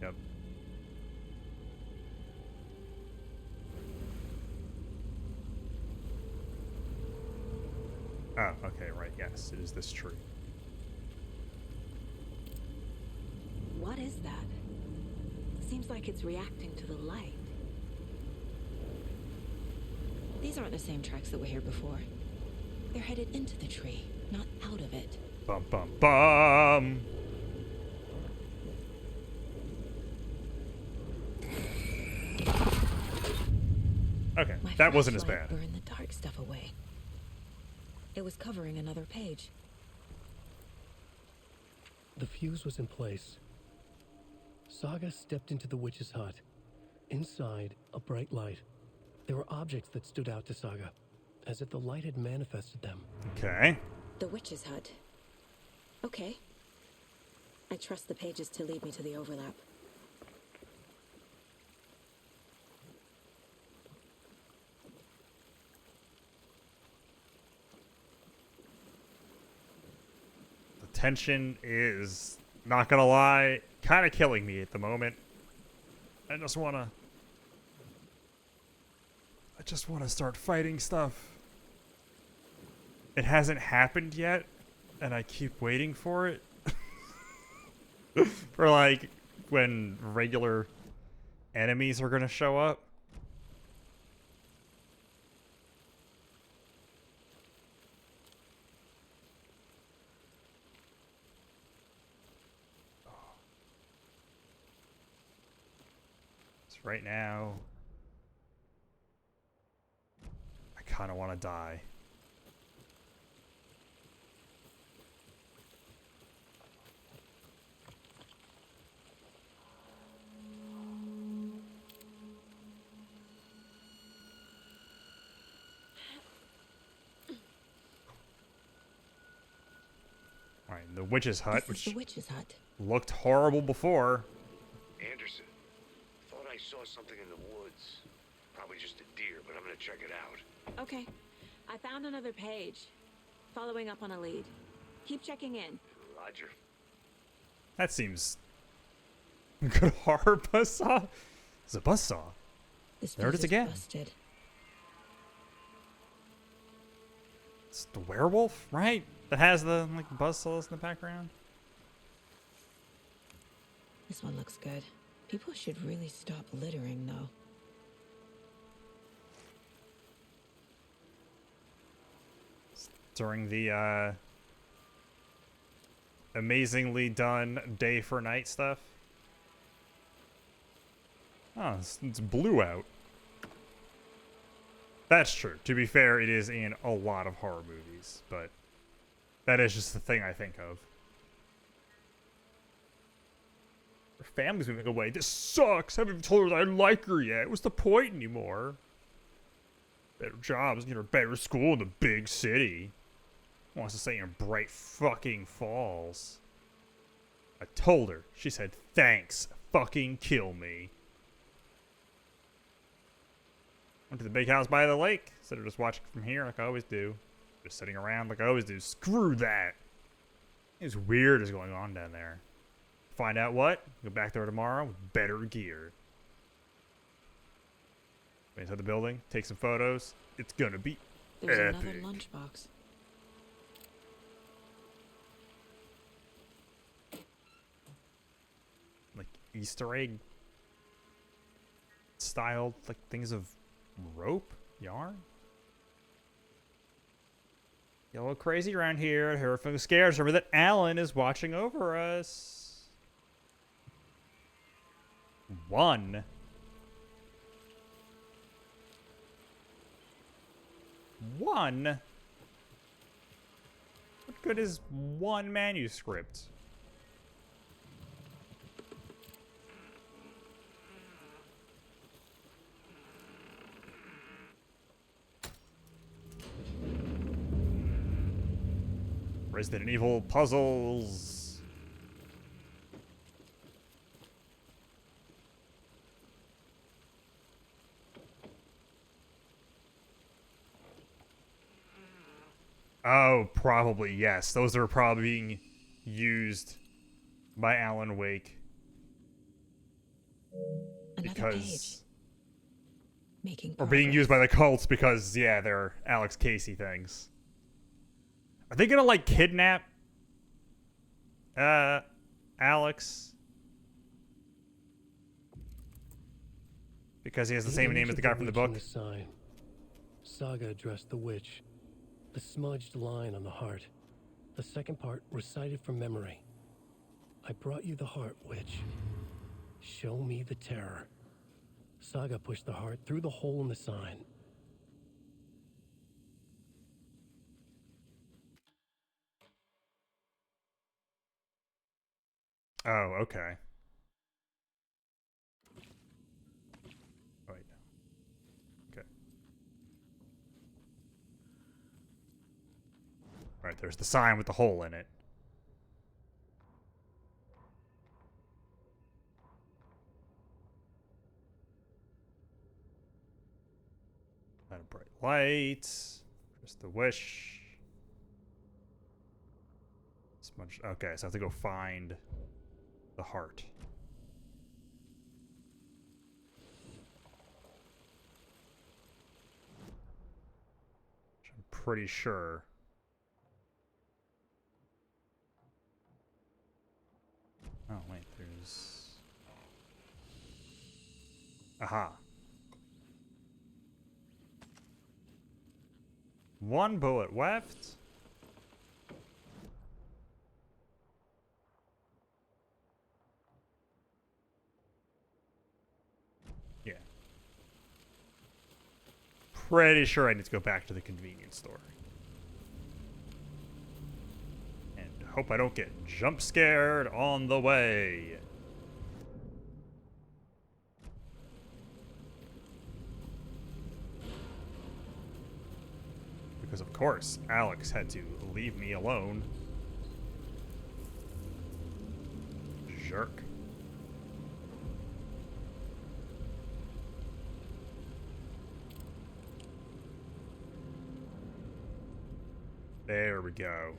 S1: Yep. Oh, okay, right, yes, it is this tree.
S8: What is that? Seems like it's reacting to the light. These aren't the same tracks that were here before. They're headed into the tree, not out of it.
S1: Bum bum bum! Okay, that wasn't as bad.
S8: Burned the dark stuff away. It was covering another page.
S13: The fuse was in place. Saga stepped into the witch's hut. Inside, a bright light. There were objects that stood out to Saga, as if the light had manifested them.
S1: Okay.
S8: The witch's hut. Okay. I trust the pages to lead me to the overlap.
S1: The tension is, not gonna lie, kind of killing me at the moment. I just wanna start fighting stuff. It hasn't happened yet, and I keep waiting for it. For like when regular enemies are gonna show up. So right now, I kind of want to die. Alright, the witch's hut,
S8: This is the witch's hut.
S1: Looked horrible before.
S7: Anderson, thought I saw something in the woods. Probably just a deer, but I'm gonna check it out.
S8: Okay. I found another page. Following up on a lead. Keep checking in.
S7: Roger.
S1: That seems... Good horror buzzsaw? It's a buzzsaw. There it is again.
S8: Busted.
S1: It's the werewolf, right? That has the like buzzsaws in the background.
S8: This one looks good. People should really stop littering, though.
S1: During the amazingly done day for night stuff. Oh, it's blue out. That's true. To be fair, it is in a lot of horror movies, but that is just the thing I think of. Her family's moving away. This sucks. I haven't even told her that I like her yet. What's the point anymore? Better jobs, get her better school in the big city. Wants to stay in Bright fucking Falls. I told her. She said, thanks. Fucking kill me. Went to the big house by the lake. Instead of just watching from here like I always do. Just sitting around like I always do. Screw that. It's weird is going on down there. Find out what? Go back there tomorrow with better gear. Go inside the building. Take some photos. It's gonna be
S8: There's
S1: epic.
S8: another lunchbox.
S1: Like Easter egg styled like things of rope, yarn. Get a little crazy around here. Horrifying scares. Remember that Alan is watching over us. One. What good is one manuscript? Resident Evil puzzles. Oh, probably, yes. Those are probably being used by Alan Wake.
S8: Another page. Making
S1: or being used by the cults because, yeah, they're Alex Casey things. Are they gonna, like, kidnap Alex? Because he has the same name as the guy from the book?
S13: The sign. Saga addressed the witch. The smudged line on the heart. The second part recited from memory. I brought you the heart, witch. Show me the terror. Saga pushed the heart through the hole in the sign.
S1: Oh, okay. Wait. Okay. Right, there's the sign with the hole in it. Not a bright light. Just the wish. Smudge. Okay, so I have to go find the heart. Which I'm pretty sure. Oh, wait, there's... Aha. One bullet left. Yeah. Pretty sure I need to go back to the convenience store. And hope I don't get jump scared on the way. Because of course, Alex had to leave me alone. Jerk. There we go.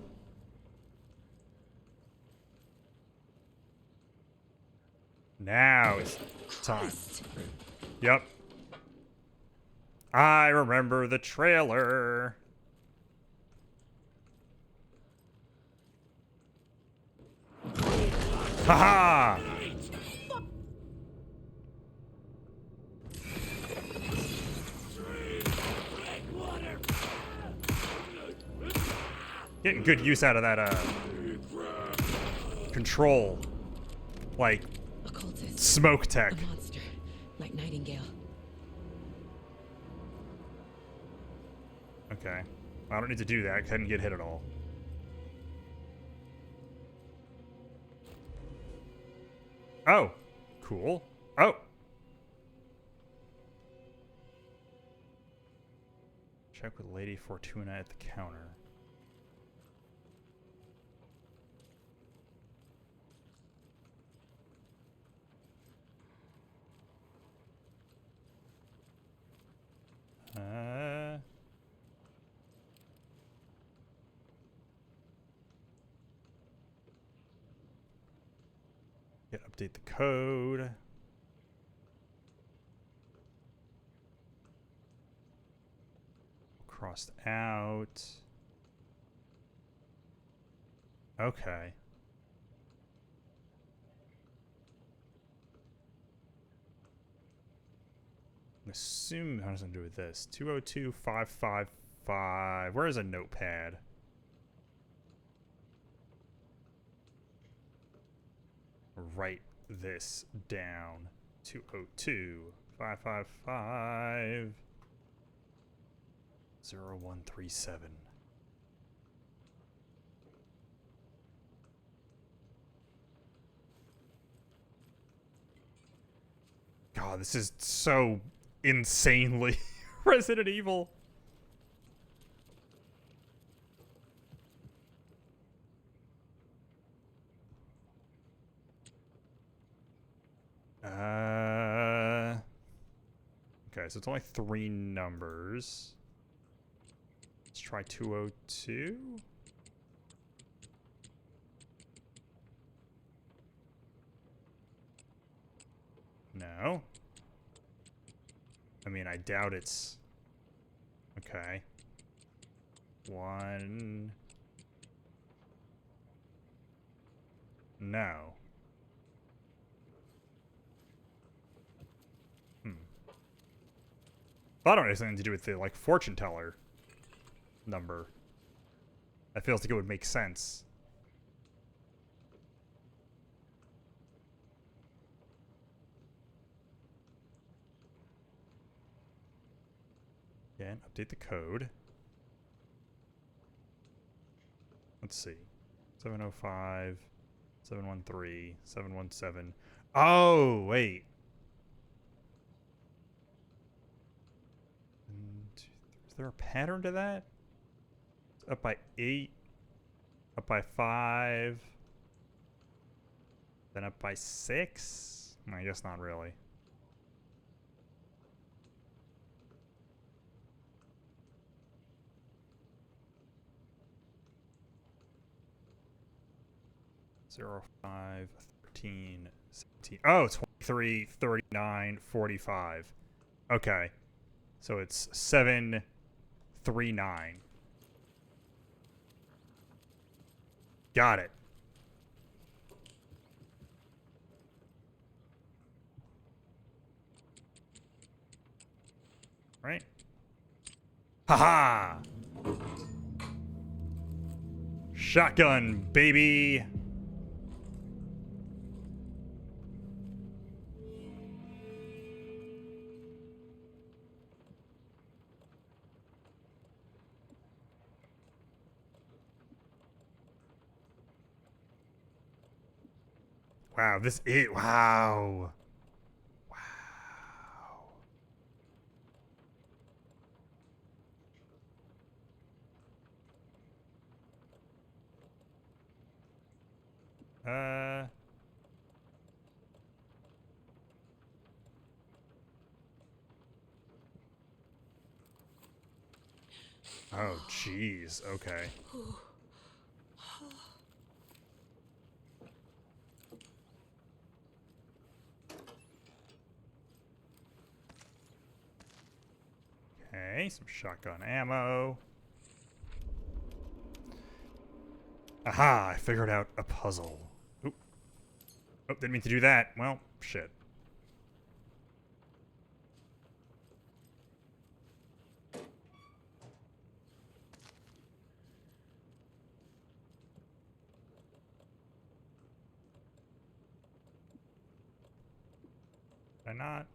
S1: Now it's time. Yep. I remember the trailer. Haha! Getting good use out of that, control. Like, smoke tech.
S8: A monster, like Nightingale.
S1: Okay. I don't need to do that. I couldn't get hit at all. Oh. Cool. Oh. Check with Lady Fortuna at the counter. Yeah, update the code. Crossed out. Okay. I'm assuming how does it do with this? 202-555. Where is a notepad? Write this down. 202-555. 0137. God, this is so insanely Resident Evil. so it's only 3 numbers. Let's try 202. No. I mean, I doubt it's... Okay. 1... No. Thought it had something to do with the, like, fortune teller number. That feels like it would make sense. Again, update the code. Let's see. 705, 713, 717. Oh, wait. 1, 2, 3. Is there a pattern to that? It's up by 8, up by 5, then up by 6? I guess not really. Zero, 5, 13, 17. Oh, 23, 39, 45. Okay. So it's 7, 3, 9. Got it. Right? Haha! Shotgun, baby! Wow, this is... Wow. Wow. Oh, jeez. Okay. Okay, some shotgun ammo. Aha, I figured out a puzzle. Oop. Oh, didn't mean to do that. Well, shit. Did I not?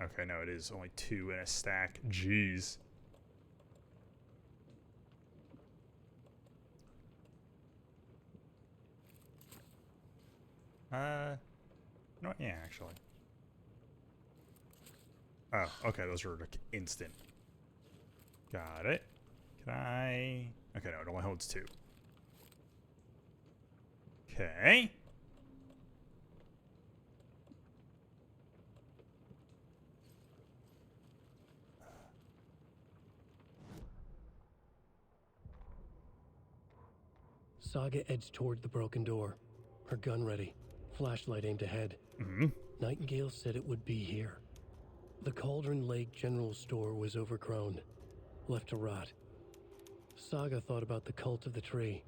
S1: Okay, no, it is only 2 in a stack. Jeez. No, yeah, actually. Oh, okay, those are like instant. Got it. Can I... Okay, no, it only holds 2. Okay.
S13: Saga edged toward the broken door, her gun ready, flashlight aimed ahead. Nightingale said it would be here. The Cauldron Lake General Store was overgrown, left to rot. Saga thought about the cult of the tree.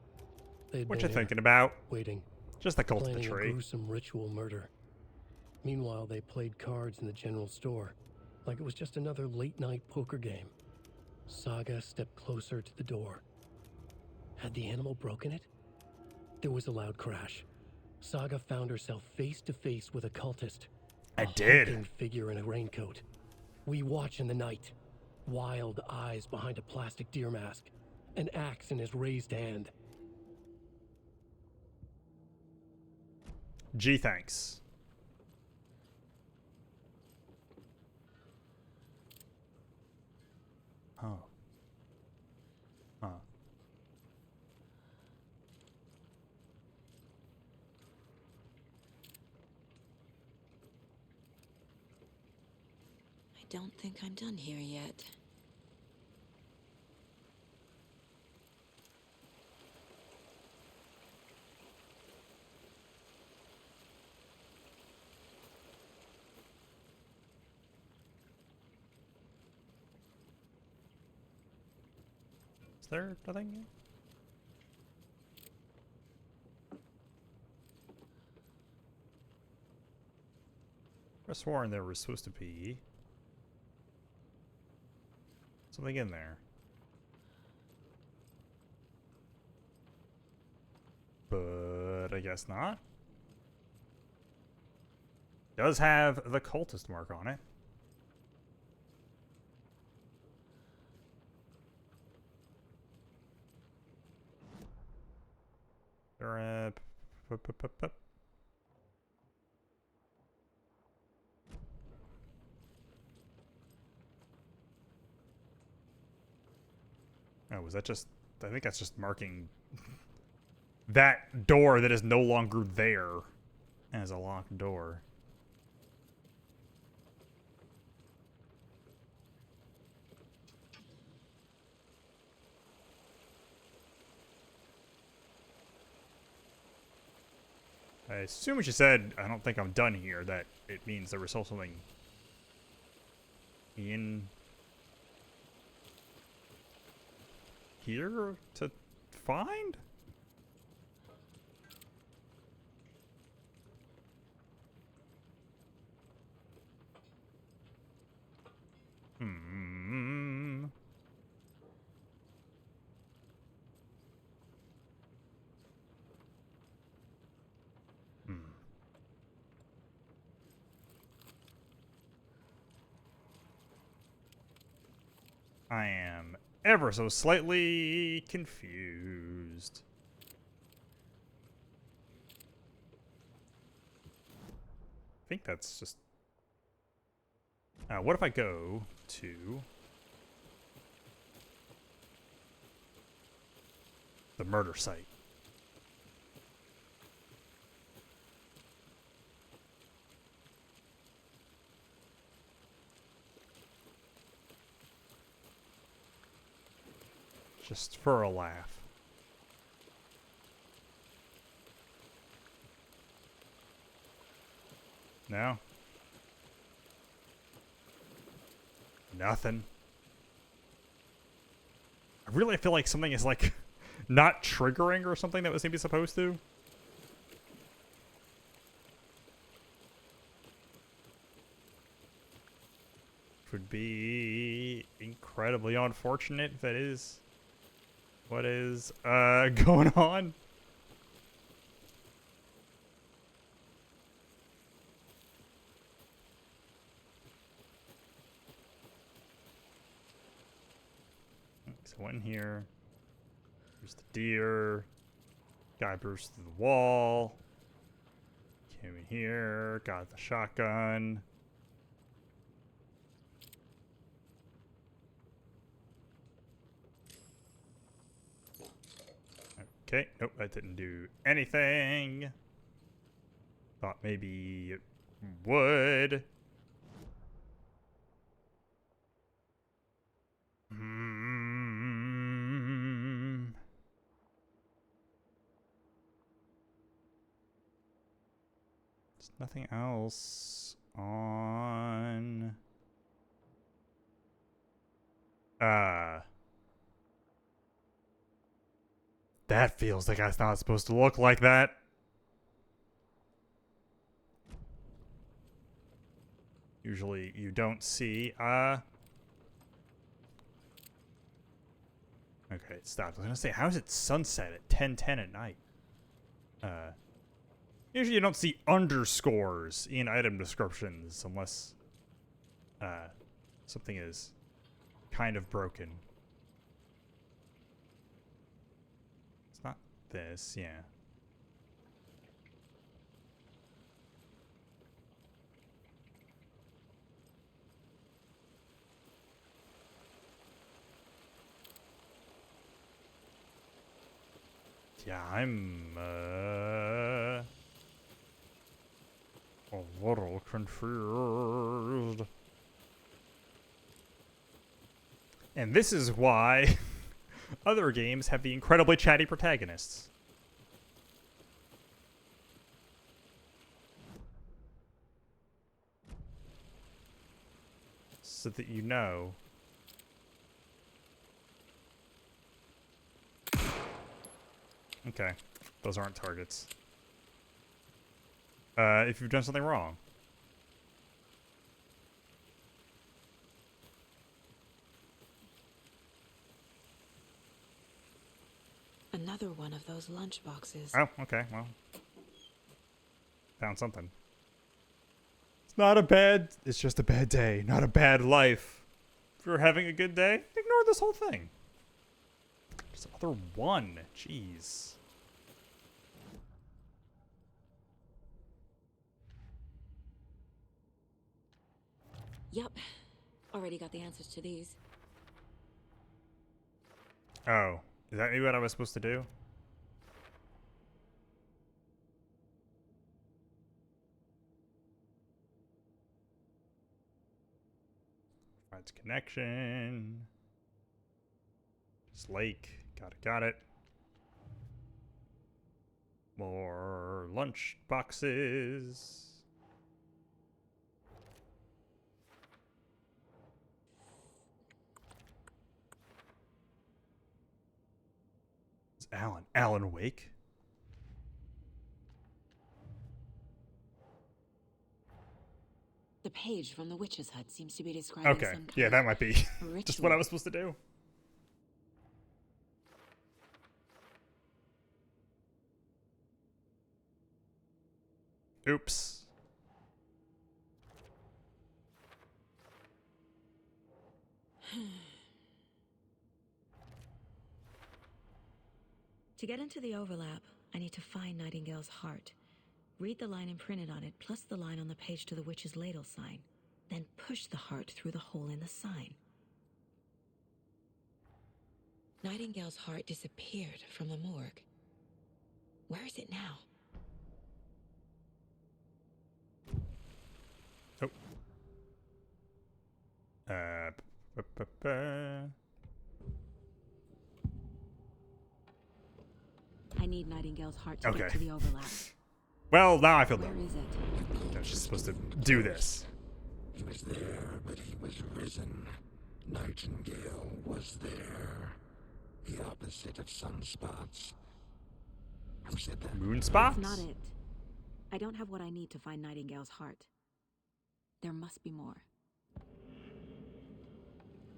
S13: They'd
S1: What
S13: been
S1: you
S13: here,
S1: thinking about?
S13: waiting.
S1: Just the cult of the
S13: planning
S1: tree.
S13: a gruesome ritual murder. Meanwhile, they played cards in the general store, like it was just another late-night poker game. Saga stepped closer to the door. Had the animal broken it? There was a loud crash. Saga found herself face to face with a cultist.
S1: I
S13: A
S1: did.
S13: hulking figure in a raincoat. We watch in the night. Wild eyes behind a plastic deer mask. An axe in his raised hand.
S1: Gee, thanks. Oh. Huh.
S8: I don't think I'm done here yet.
S1: Is there nothing? I sworn there was supposed to be something in there. But I guess not. Does have the cultist mark on it. Oh, was that just... I think that's just marking that door that is no longer there as a locked door. I assume when she said, I don't think I'm done here, that it means there was still something in here to find? Hmm. I am ever so slightly confused. I think that's just... what if I go to the murder site? Just for a laugh. No? Nothing. I really feel like something is like not triggering or something that was maybe supposed to. Would be incredibly unfortunate if that is what is going on. So in here, there's the deer. Guy burst through the wall. Came in here, got the shotgun. Okay, nope, that didn't do anything. Thought maybe it would. There's nothing else on... That feels like it's not supposed to look like that. Usually you don't see, Okay, it stopped. I was gonna say, how is it sunset at 10:10 at night? Usually you don't see underscores in item descriptions unless, something is kind of broken. It's not this, yeah. Yeah, I'm, a little confused. And this is why other games have the incredibly chatty protagonists. So that you know. Okay, those aren't targets. If you've done something wrong.
S8: Another one of those lunch boxes.
S1: Oh, okay, well. Found something. It's not a bad... It's just a bad day, not a bad life. If you're having a good day, ignore this whole thing. There's another one. Jeez.
S8: Yup. Already got the answers to these.
S1: Oh. Is that maybe what I was supposed to do? Provides connection. Just lake. Got it. More lunch boxes. It's Alan. Alan Wake?
S8: The page from the witch's hut seems to be describing
S1: Okay.
S8: some kind
S1: Yeah, that might be
S8: of
S1: just what I was supposed to do. Oops.
S8: To get into the overlap, I need to find Nightingale's heart. Read the line imprinted on it, plus the line on the page to the witch's ladle sign. Then push the heart through the hole in the sign. Nightingale's heart disappeared from the morgue. Where is it now?
S1: Oh.
S8: I need Nightingale's heart to get to the overlap.
S1: Well, now I feel
S8: Where
S1: dumb.
S8: is it?
S1: I was just supposed to do this.
S10: He was there, but he was risen. Nightingale was there. The opposite of sunspots. Who said that?
S1: Moonspots?
S8: That's not it. I don't have what I need to find Nightingale's heart. There must be more.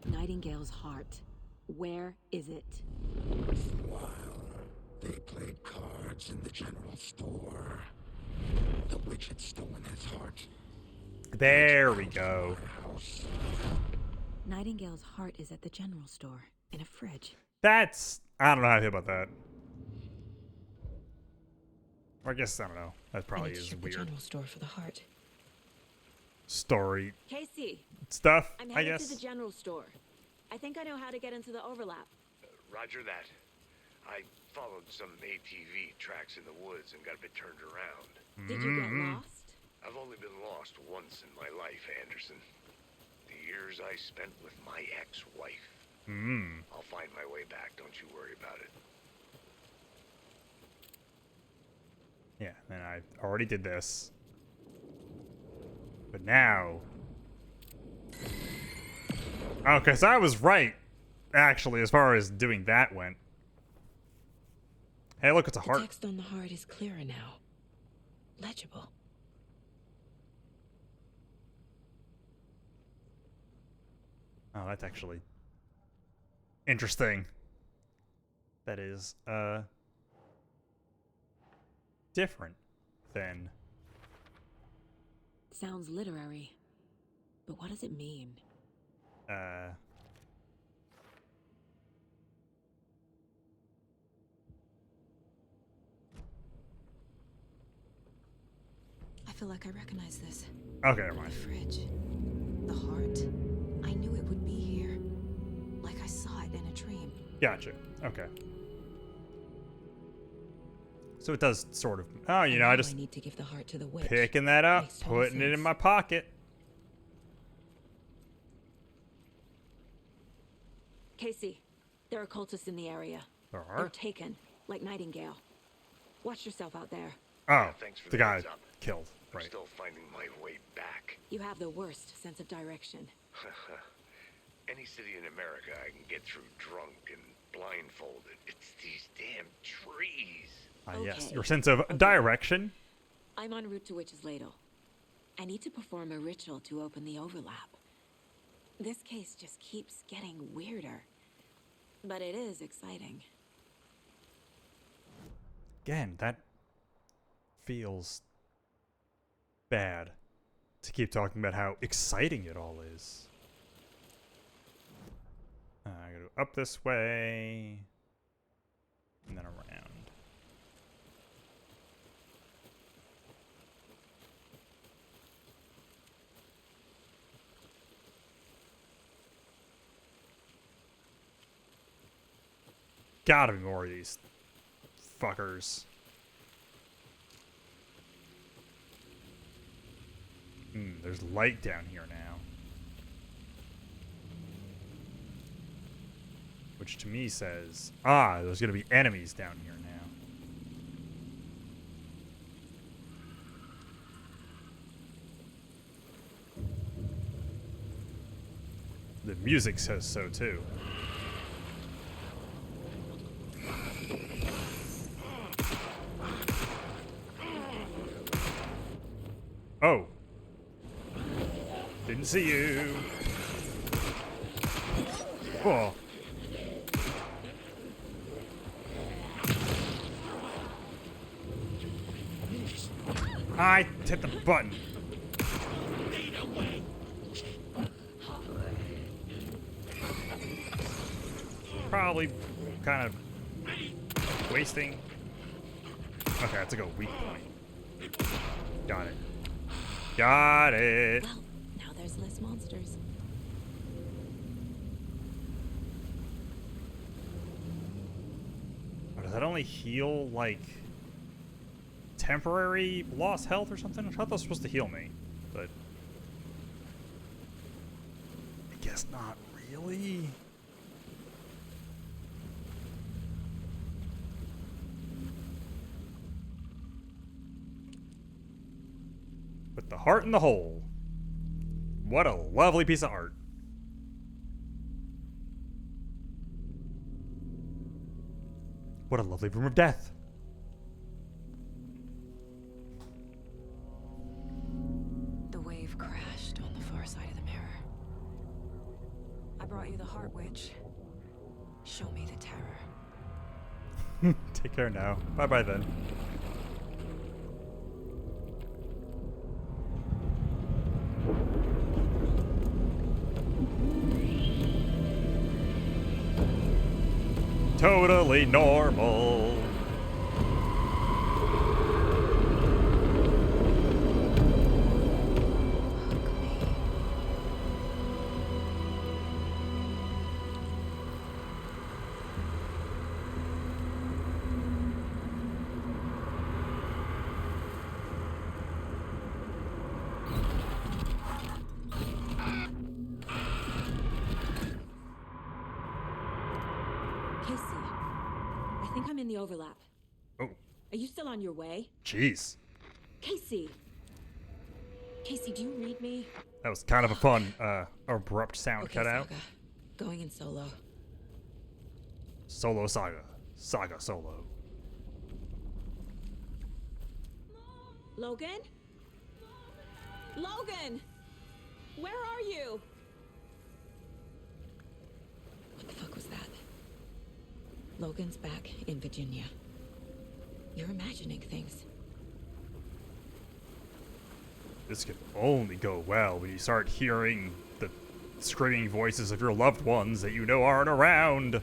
S8: Nightingale's heart. Where is it?
S10: While they played cards in the general store, the witch had stolen his heart.
S1: There we go.
S8: Nightingale's heart is at the general store, in a fridge.
S1: That's... I don't know how I feel about that. Or I guess, I don't know. That probably is
S8: The
S1: weird.
S8: general store for the heart.
S1: Story
S8: Casey.
S1: stuff,
S8: I'm
S1: I
S8: headed
S1: guess.
S8: to the general store. I think I know how to get into the overlap.
S7: Roger that. I followed some ATV tracks in the woods and got a bit turned around.
S8: Did you get lost?
S7: I've only been lost once in my life, Anderson. The years I spent with my ex-wife. I'll find my way back, don't you worry about it.
S1: Yeah, and I already did this. But now... Okay, so I was right, actually, as far as doing that went. Hey, look, it's a heart.
S8: The text on the heart is clearer now. Legible.
S1: Oh, that's actually interesting. That is, different than...
S8: Sounds literary. But what does it mean? I feel like I recognize this.
S1: Okay, never mind.
S8: The fridge. The heart. I knew it would be here. Like I saw it in a dream.
S1: Gotcha. Okay. So it does sort of... Oh, you know, I just...
S8: need to give the heart to the witch.
S1: Picking that up,
S8: Makes total
S1: putting it in
S8: sense.
S1: my pocket.
S8: Casey, there are cultists in the area.
S1: There are?
S8: They're taken, like Nightingale. Watch yourself out there.
S1: Oh,
S10: thanks for
S1: the
S10: the
S1: guy
S10: heads up.
S1: killed.
S10: I'm
S1: Right.
S10: still finding my way back.
S8: You have the worst sense of direction.
S10: Any city in America I can get through drunk and blindfolded. It's these damn trees.
S1: Yes,
S8: Okay.
S1: your sense of direction.
S8: I'm en route to Witch's Ladle. I need to perform a ritual to open the overlap. This case just keeps getting weirder. But it is exciting.
S1: Again, that feels bad to keep talking about how exciting it all is. I gotta go up this way, and then around. Gotta be more of these fuckers. There's light down here now. Which to me says, there's gonna be enemies down here now. The music says so too. Oh. Didn't see you. Oh. I hit the button. Probably kind of wasting. Okay, that's like a weak point. Got it. Got it.
S8: Well, now there's less monsters.
S1: Does that only heal, like, temporary lost health or something? I thought that was supposed to heal me, but I guess not really. With the heart in the hole. What a lovely piece of art. What a lovely room of death.
S3: The wave crashed on the far side of the mirror. I brought you the Heart Witch. Show me the terror.
S1: Take care now. Bye-bye then. Totally normal.
S8: Casey, I think I'm in the overlap.
S1: Oh.
S8: Are you still on your way?
S1: Jeez.
S8: Casey! Casey, do you read me?
S1: That was kind of a fun, abrupt sound
S8: Okay,
S1: cut out.
S8: Saga. Going in solo.
S1: Solo Saga. Saga Solo.
S8: Logan? Logan! Where are you? What the fuck was that? Logan's back in Virginia. You're imagining things.
S1: This could only go well when you start hearing the screaming voices of your loved ones that you know aren't around.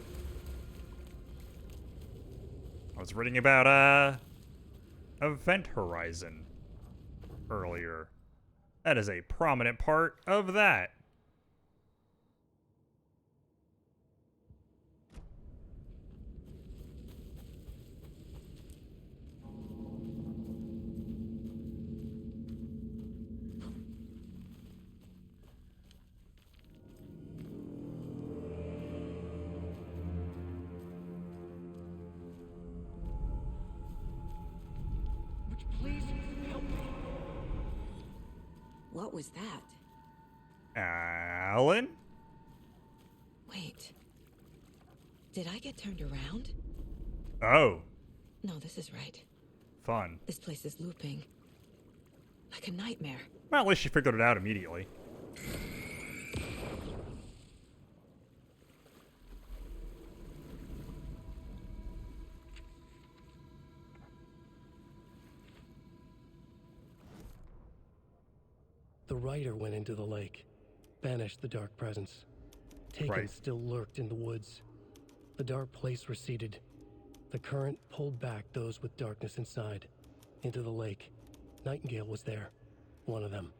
S1: I was reading about, Event Horizon earlier. That is a prominent part of that.
S8: What was that?
S1: Alan?
S8: Wait. Did I get turned around?
S1: Oh.
S8: No, this is right.
S1: Fun.
S8: This place is looping. Like a nightmare.
S1: Well, at least she figured it out immediately.
S13: The writer went into the lake, banished the dark presence. Taken still lurked in the woods. The dark place receded. The current pulled back those with darkness inside, into the lake. Nightingale was there, one of them.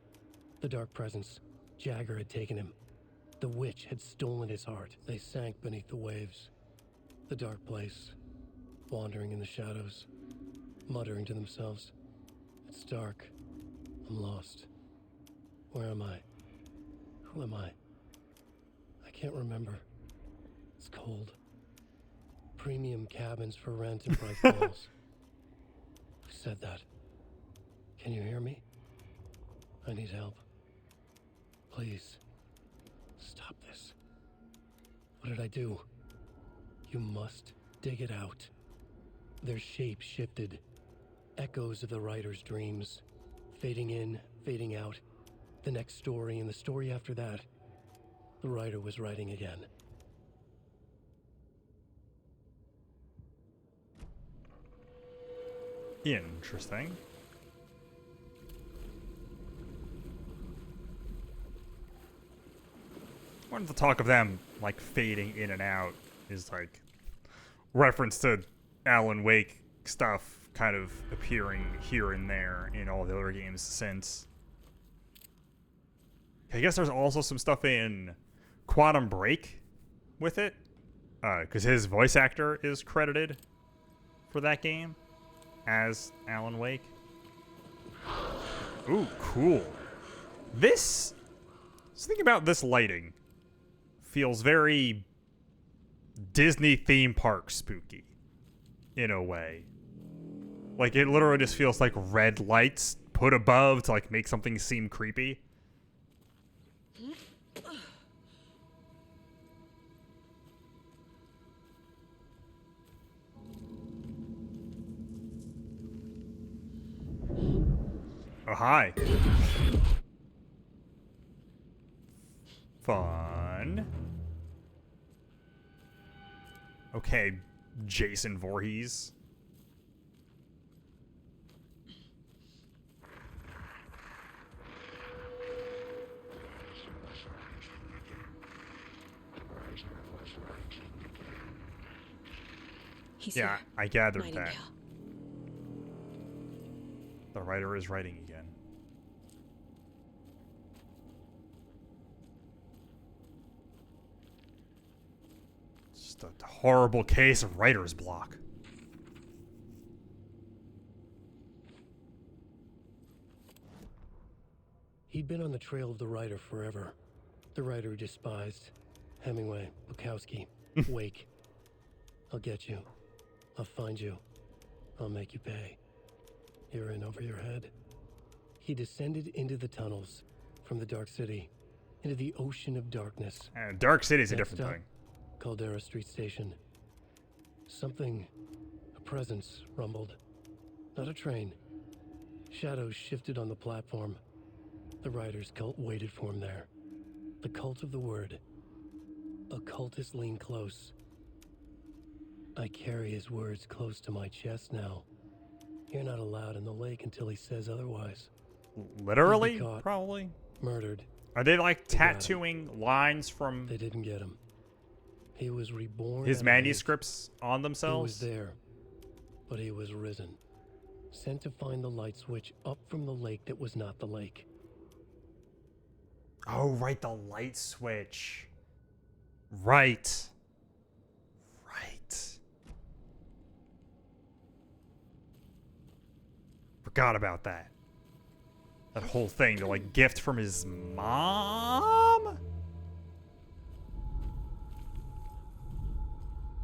S13: The dark presence, Jagger had taken him. The witch had stolen his heart. They sank beneath the waves. The dark place, wandering in the shadows, muttering to themselves. It's dark. I'm lost. Where am I? Who am I? I can't remember. It's cold. Premium cabins for rent and bright balls. Who said that? Can you hear me? I need help. Please. Stop this. What did I do? You must dig it out. Their shape shifted. Echoes of the writer's dreams. Fading in, fading out. The next story and the story after that. The writer was writing again.
S1: Interesting. One of the talk of them, like, fading in and out is, like, reference to Alan Wake stuff kind of appearing here and there in all the other games since. I guess there's also some stuff in Quantum Break with it, because his voice actor is credited for that game as Alan Wake. Ooh, cool. This, thinking about this lighting, feels very Disney theme park spooky, in a way. Like, it literally just feels like red lights put above to, like, make something seem creepy. Oh, hi. Fun. Okay, Jason Voorhees. Yeah, I gathered that. The writer is writing again. Just a horrible case of writer's block.
S13: He'd been on the trail of the writer forever. The writer he despised. Hemingway, Bukowski, Wake. I'll get you. I'll find you. I'll make you pay. You're in over your head. He descended into the tunnels from the Dark City into the ocean of darkness.
S1: Dark City's a different thing.
S13: Caldera Street Station. Something, a presence, rumbled. Not a train. Shadows shifted on the platform. The writer's cult waited for him there. The cult of the word. Occultists lean close. I carry his words close to my chest now. You're not allowed in the lake until he says otherwise.
S1: Literally?
S13: Caught,
S1: probably?
S13: Murdered.
S1: Are they like tattooing lines from...
S13: They didn't get him. He was reborn.
S1: His manuscripts on themselves?
S13: He was there, but he was risen. Sent to find the light switch up from the lake that was not the lake.
S1: Oh, right, the light switch. Right. Forgot about that. That whole thing, the like gift from his mom?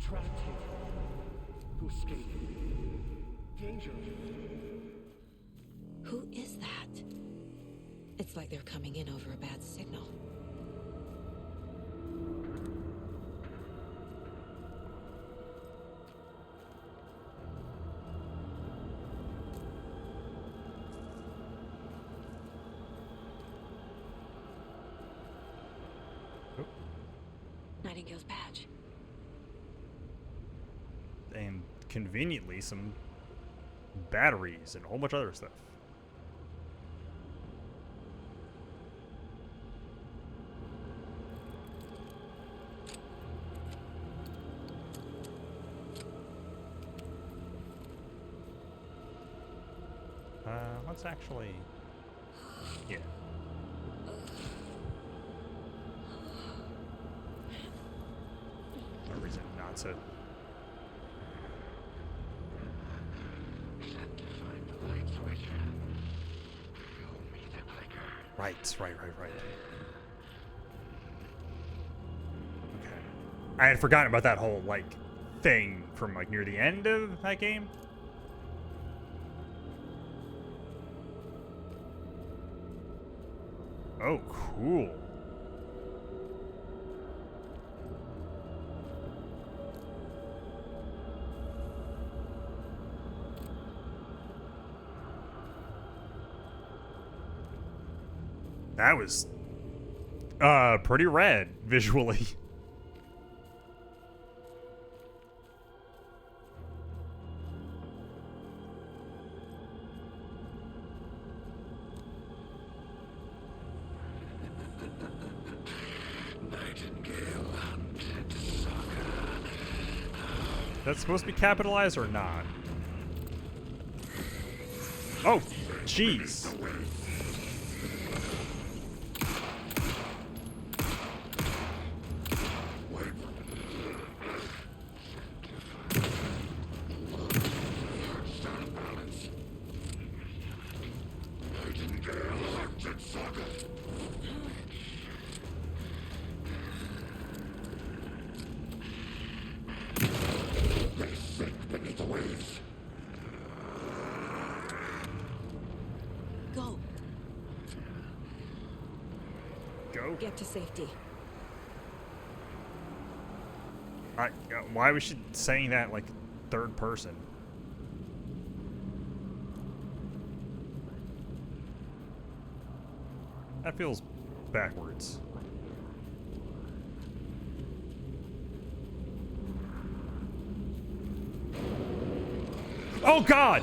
S13: Trapped here. To escape. Danger.
S8: Who is that? It's like they're coming in over a bad signal. Nightingale's badge.
S1: And conveniently, some batteries and a whole bunch of other stuff. Let's actually... Yeah. No reason not to. Right. Okay. I had forgotten about that whole, like, thing from, like, near the end of that game. Oh, cool. That was pretty rad visually. That's supposed to be capitalized or not? Oh, jeez.
S8: Get to safety.
S1: Why was she saying that like third person? That feels backwards. Oh God!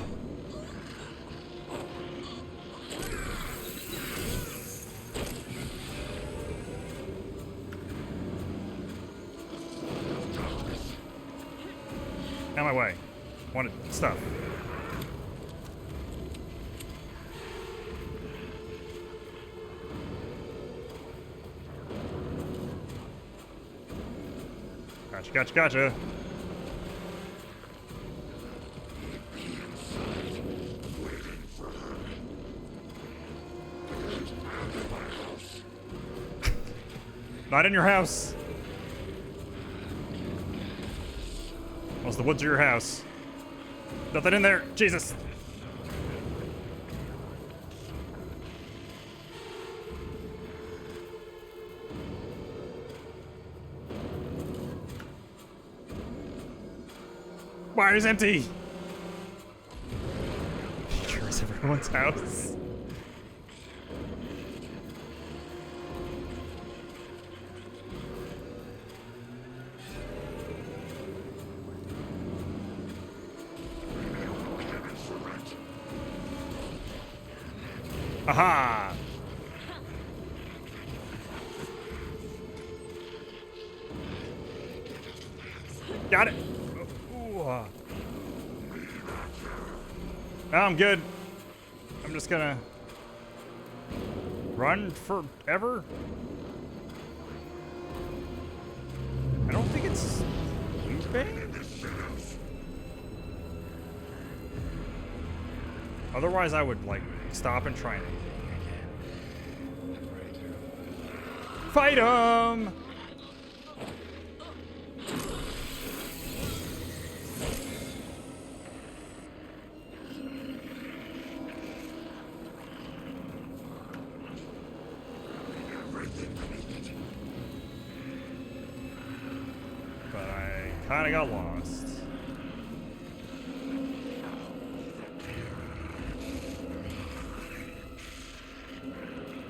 S1: Out of my way. Wanted stuff. Gotcha. Not in your house. Unless the woods are your house. Nothing in there. Jesus. Wire's empty. Sure is everyone's house. Aha! Got it. Ooh. I'm good. I'm just gonna run forever. I don't think it's moving. Otherwise, I would like stop and try and fight him. But I kind of got lost.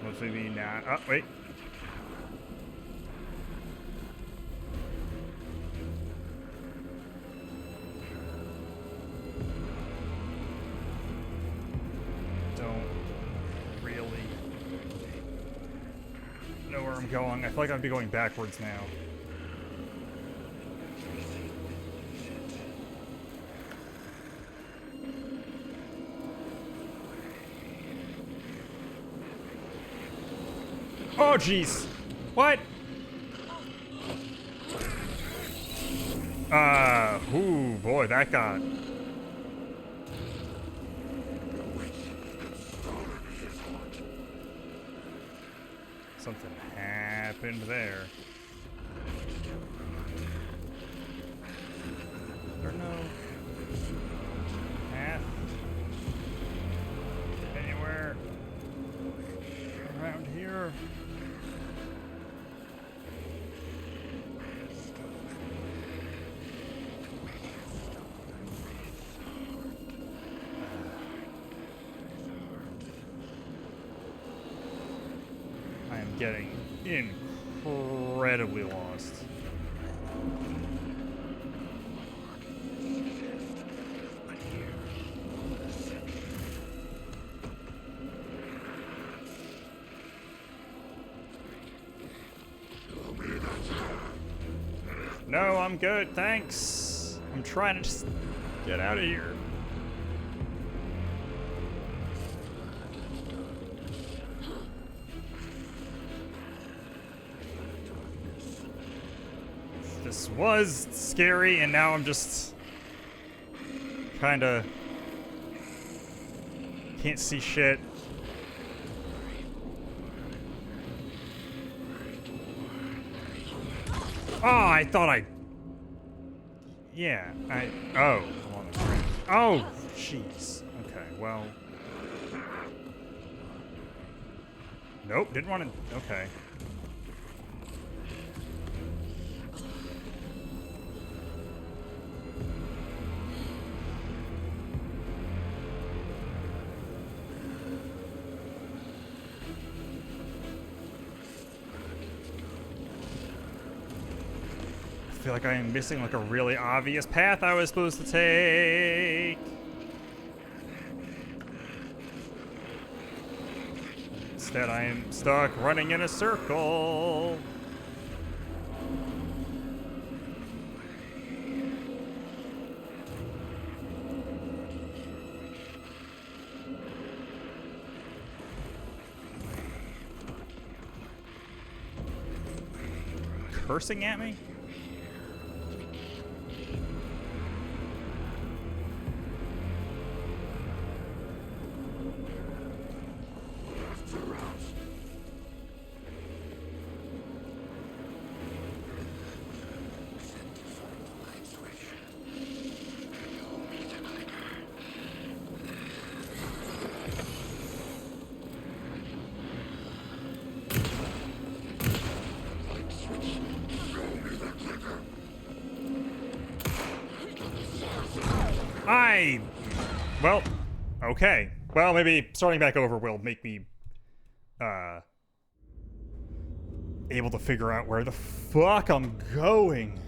S1: Let's maybe not. Oh, wait. Don't really know where I'm going. I feel like I'd be going backwards now. Oh, jeez. What? Ooh, boy, that got... Something happened there. Is there no path anywhere around here? I am getting incredibly lost. No, I'm good, thanks. I'm trying to just get out of here. This was scary, and now I'm just kinda can't see shit. Oh, I thought I... Yeah, oh, I'm on the ground. Oh, jeez. Okay, well... Nope, didn't want to... Okay. I feel like I am missing like a really obvious path I was supposed to take. Instead, I am stuck running in a circle. Cursing at me? Well, okay. Well, maybe starting back over will make me, able to figure out where the fuck I'm going.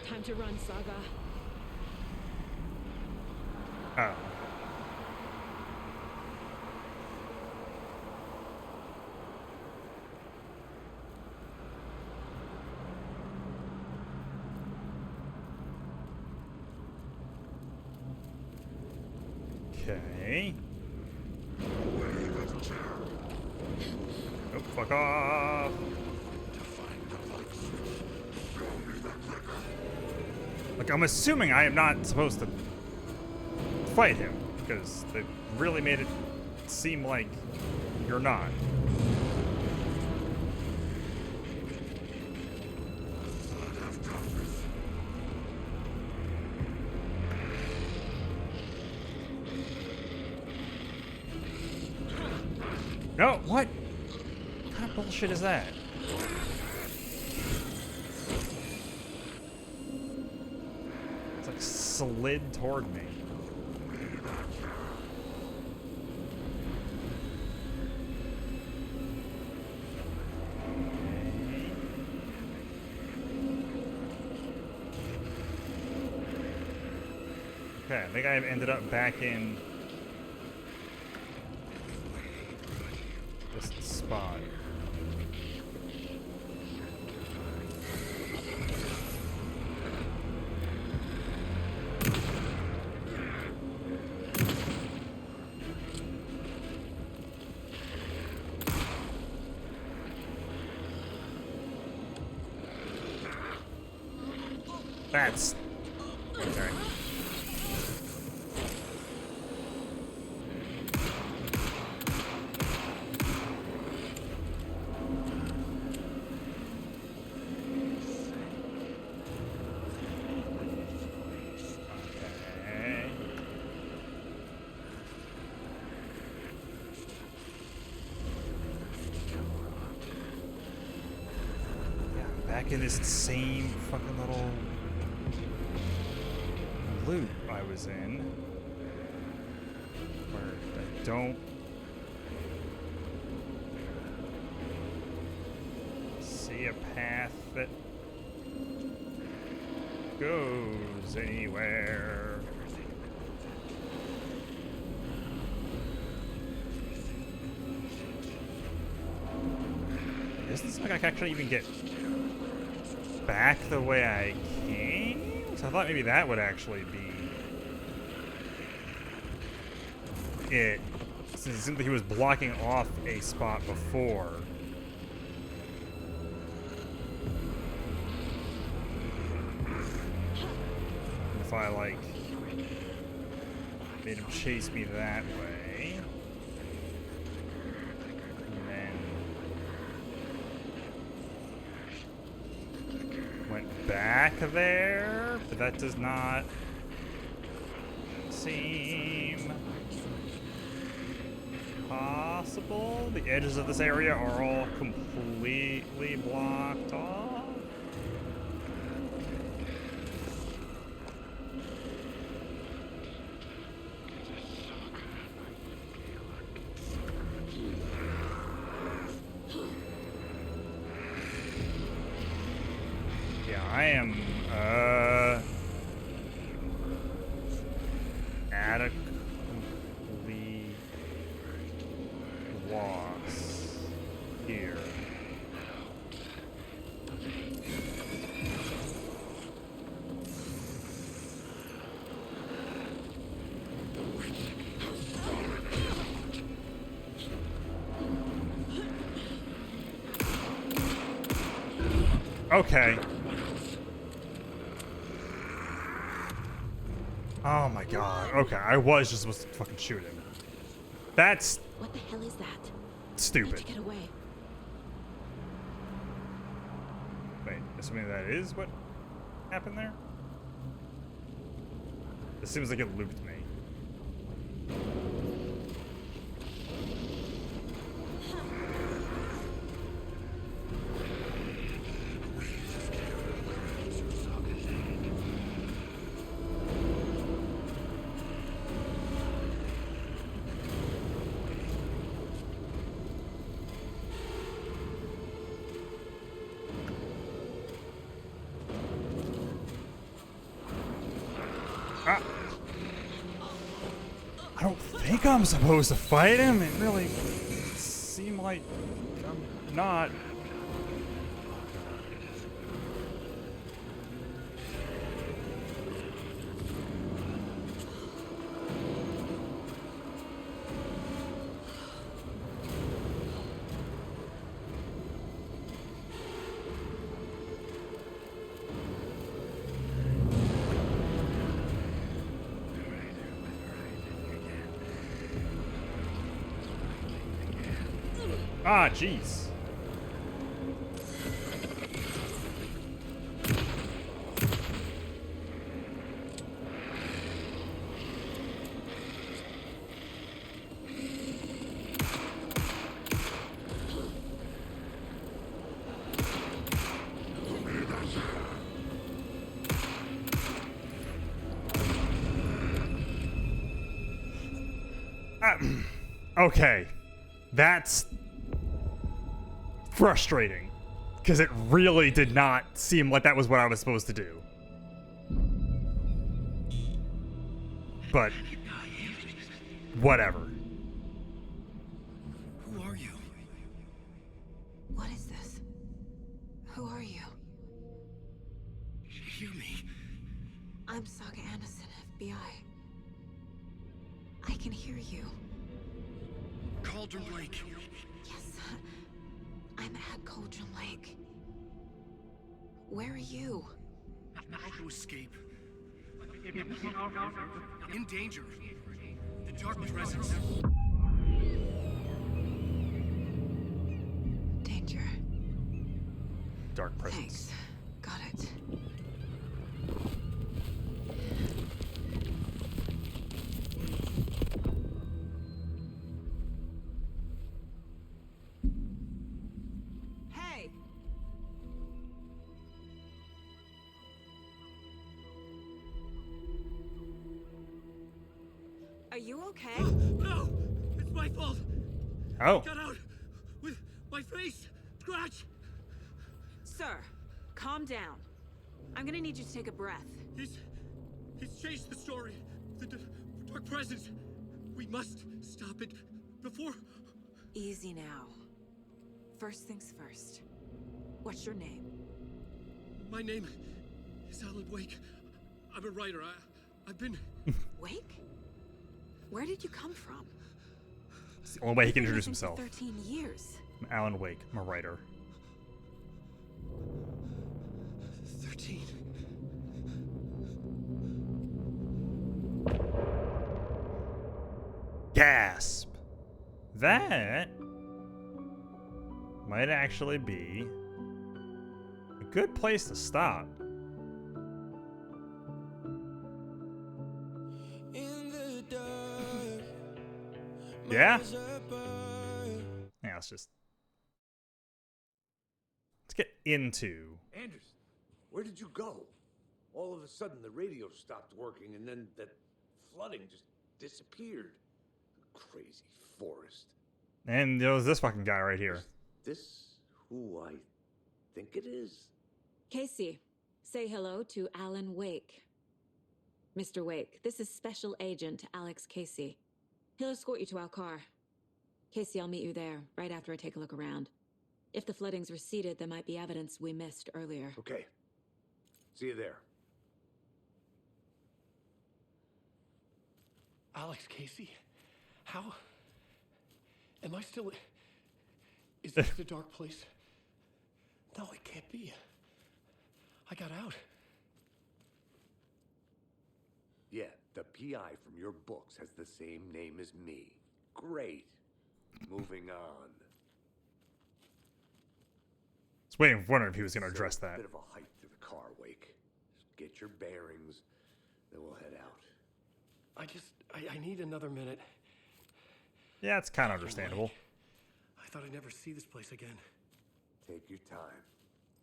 S8: Time to run, Saga.
S1: Oh. Okay. Nope, fuck off. Like, I'm assuming I am not supposed to fight him, because they really made it seem like you're not. No, what? What kind of bullshit is that? It's like slid toward me. Okay, I think I ended up back in this spot. That's okay. Back in this same fucking little loop I was in, where I don't see a path that goes anywhere. It doesn't seem like I can actually even get back the way I came? So I thought maybe that would actually be it. Since it seemed like he was blocking off a spot before. If I, like, made him chase me that way. And then went back there, but that does not seem possible. The edges of this area are all completely blocked off. Yeah, I am adequately lost here. Okay. Oh my god. Okay, I was just supposed to fucking shoot him. That's
S8: What the hell is that?
S1: stupid.
S8: I need to get away.
S1: Wait, assuming that is what happened there? It seems like it looped me. I don't think I'm supposed to fight him. It really seemed like I'm not. Ah, jeez. Okay, that's frustrating, because it really did not seem like that was what I was supposed to do. But whatever.
S13: Who are you?
S3: What is this? Who are you?
S13: Hear me.
S3: I'm Saga Anderson, FBI. I can hear you.
S13: Cauldron Lake.
S3: Yes, I'm at Cauldron Lake. Where are you?
S13: How to escape. In danger. The dark presence.
S3: Danger.
S1: Dark presence.
S3: Thanks. Got it. Hey! Are you okay?
S9: No! It's my fault!
S1: Oh.
S9: Got out with my face scratch!
S3: Sir, calm down. I'm gonna need you to take a breath.
S9: He's changed the story. The dark presence. We must stop it before...
S3: Easy now. First things first. What's your name?
S9: My name is Alan Wake. I'm a writer. I've been...
S3: Wake? Where did you come from?
S1: It's the only way he can
S3: You've been
S1: introduce
S3: missing for
S1: himself.
S3: 13 years.
S1: I'm Alan Wake. I'm a writer.
S13: 13.
S1: Gasp! That might actually be a good place to stop. Yeah? Yeah, let's get into...
S7: Anderson, where did you go? All of a sudden, the radio stopped working, and then that flooding just disappeared. Crazy forest.
S1: And there was this fucking guy right here.
S7: This who I think it is?
S8: Casey, say hello to Alan Wake. Mr. Wake, this is Special Agent Alex Casey. He'll escort you to our car. Casey, I'll meet you there, right after I take a look around. If the flooding's receded, there might be evidence we missed earlier.
S7: Okay. See you there.
S13: Alex Casey? How? Am I still... Is this the dark place? No, it can't be. I got out.
S7: Yeah, the PI from your books has the same name as me. Great. Moving on.
S1: I was wondering if he was going to address that.
S7: A bit of a hike to the car, Wake. Just get your bearings, then we'll head out.
S13: I need another minute.
S1: Yeah, it's kind of understandable.
S13: I thought I'd never see this place again.
S7: Take your time,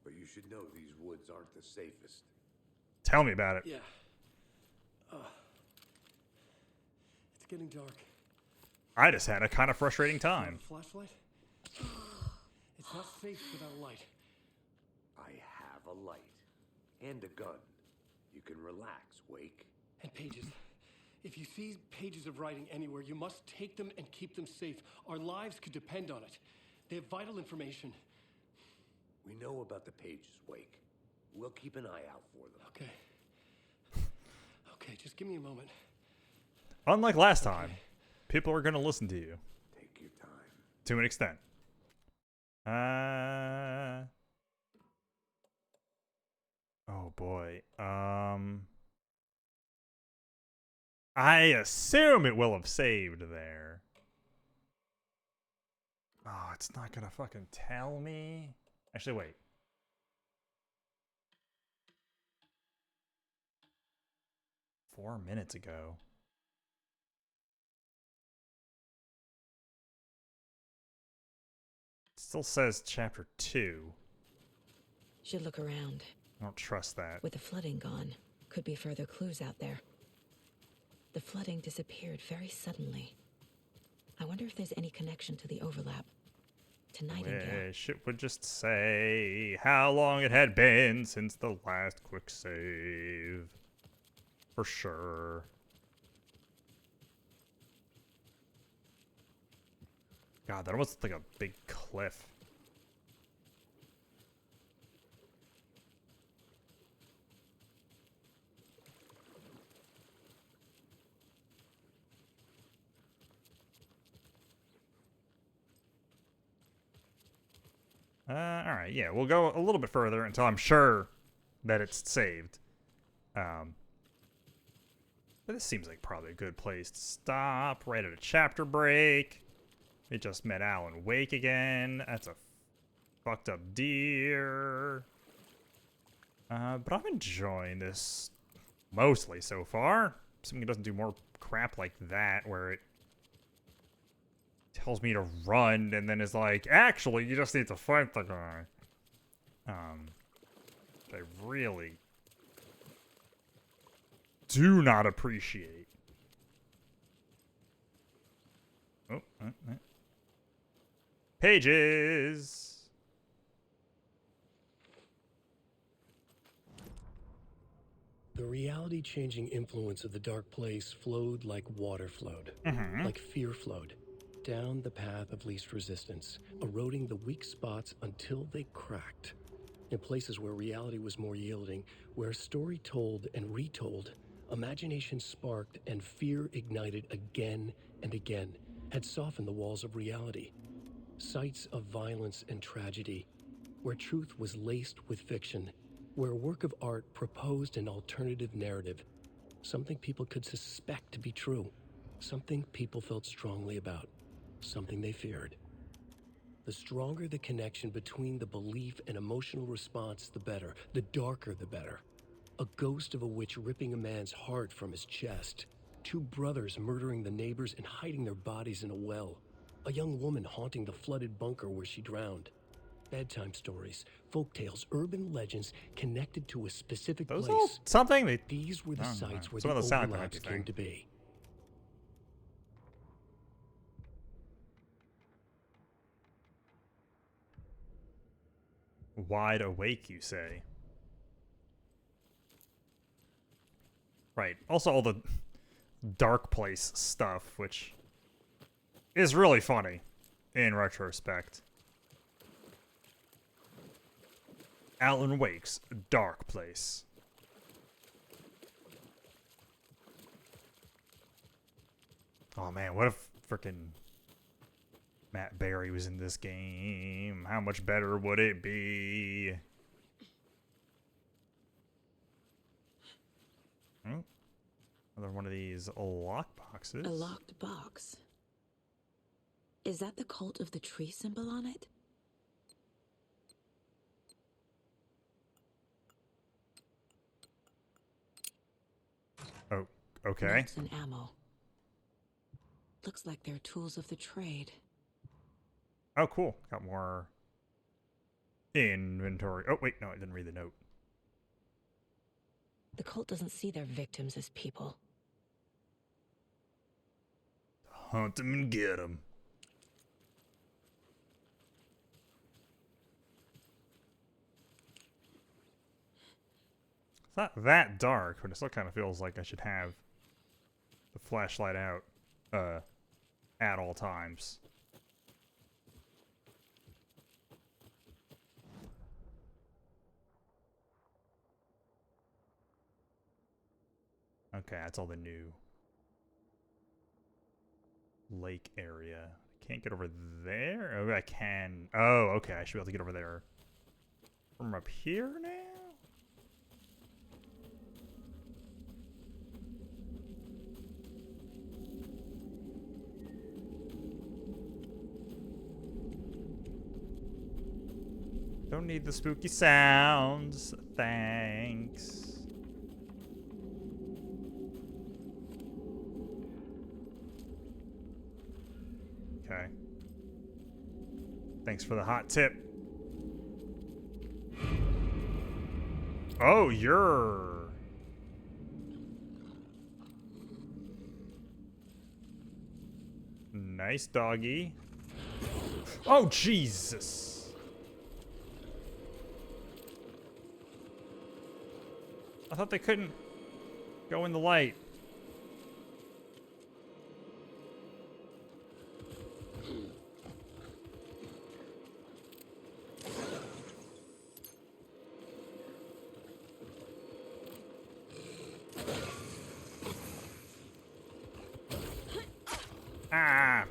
S7: but you should know these woods aren't the safest.
S1: Tell me about it.
S13: Yeah. It's getting dark.
S1: I just had a kind of frustrating time.
S13: Flashlight? It's not safe without a light.
S7: I have a light and a gun. You can relax, Wake.
S13: And pages. If you see pages of writing anywhere, you must take them and keep them safe. Our lives could depend on it. They have vital information.
S7: We know about the pages, Wake. We'll keep an eye out for them.
S13: Okay. Okay, just give me a moment.
S1: Unlike last time, people are going to listen to you.
S7: Take your time.
S1: To an extent. Oh boy. I assume it will have saved there. Oh, it's not gonna fucking tell me. Actually, wait. Four minutes ago. It still says chapter 2.
S8: Should look around.
S1: I don't trust that.
S8: With the flooding gone, could be further clues out there. The flooding disappeared very suddenly. I wonder if there's any connection to the overlap. To Nightingale.
S1: Wish it would just say how long it had been since the last quick save. For sure. God, that almost looked like a big cliff. Alright, yeah, we'll go a little bit further until I'm sure that it's saved. But this seems like probably a good place to stop, right at a chapter break. We just met Alan Wake again. That's a fucked up deer. But I'm enjoying this mostly so far. Assuming it doesn't do more crap like that, where it tells me to run and then is like, actually, you just need to fight the guy. Which I really do not appreciate. Oh, pages.
S13: The reality-changing influence of the dark place flowed like water flowed, like fear flowed, down the path of least resistance, eroding the weak spots until they cracked. In places where reality was more yielding, where story told and retold, imagination sparked and fear ignited again and again, had softened the walls of reality. Sites of violence and tragedy, where truth was laced with fiction, where a work of art proposed an alternative narrative, something people could suspect to be true, something people felt strongly about, something they feared. The stronger the connection between the belief and emotional response, the better. The darker, the better. A ghost of a witch ripping a man's heart from his chest. Two brothers murdering the neighbors and hiding their bodies in a well. A young woman haunting the flooded bunker where she drowned. Bedtime stories, folktales, urban legends connected to a specific place.
S1: All something that
S13: these were the sites where the
S1: overlaps
S13: overlaps came to be.
S1: Wide awake, you say? Right. Also, all the dark place stuff, which is really funny in retrospect. Alan Wake's Dark Place. Oh man, what if frickin' Matt Berry was in this game? How much better would it be? Oh, another one of these lock boxes.
S8: A locked box. Is that the cult of the tree symbol on it?
S1: Oh, okay.
S8: Notes and ammo. Looks like they're tools of the trade.
S1: Oh, cool. Got more inventory. Oh, wait, no, I didn't read the note.
S8: The cult doesn't see their victims as people.
S1: Hunt them and get them. It's not that dark, but it still kind of feels like I should have the flashlight out at all times. Okay, that's all the new lake area. Can't get over there? Oh, I can. Oh, okay, I should be able to get over there from up here now? Don't need the spooky sounds. Thanks. Okay. Thanks for the hot tip. Oh, you're... Nice doggy. Oh, Jesus. I thought they couldn't go in the light. Ah.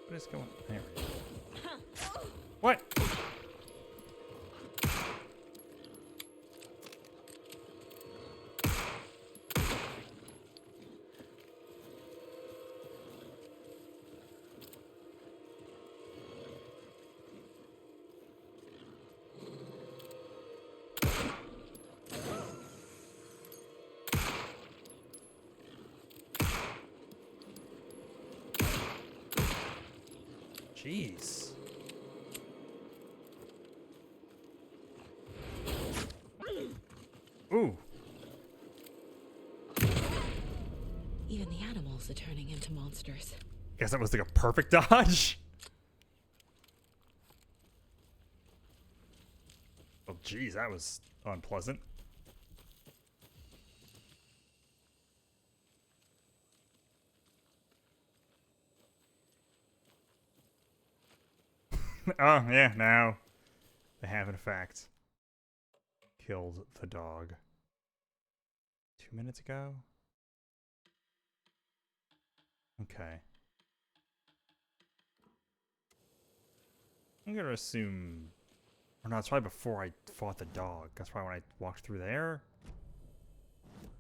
S1: What is going on? There we go. What? Jeez. Ooh.
S8: Even the animals are turning into monsters.
S1: Guess that was like a perfect dodge. Well, geez, that was unpleasant. Oh, yeah, now they have in fact killed the dog 2 minutes ago. Okay. I'm gonna assume, or no, it's probably before I fought the dog. That's probably when I walked through there.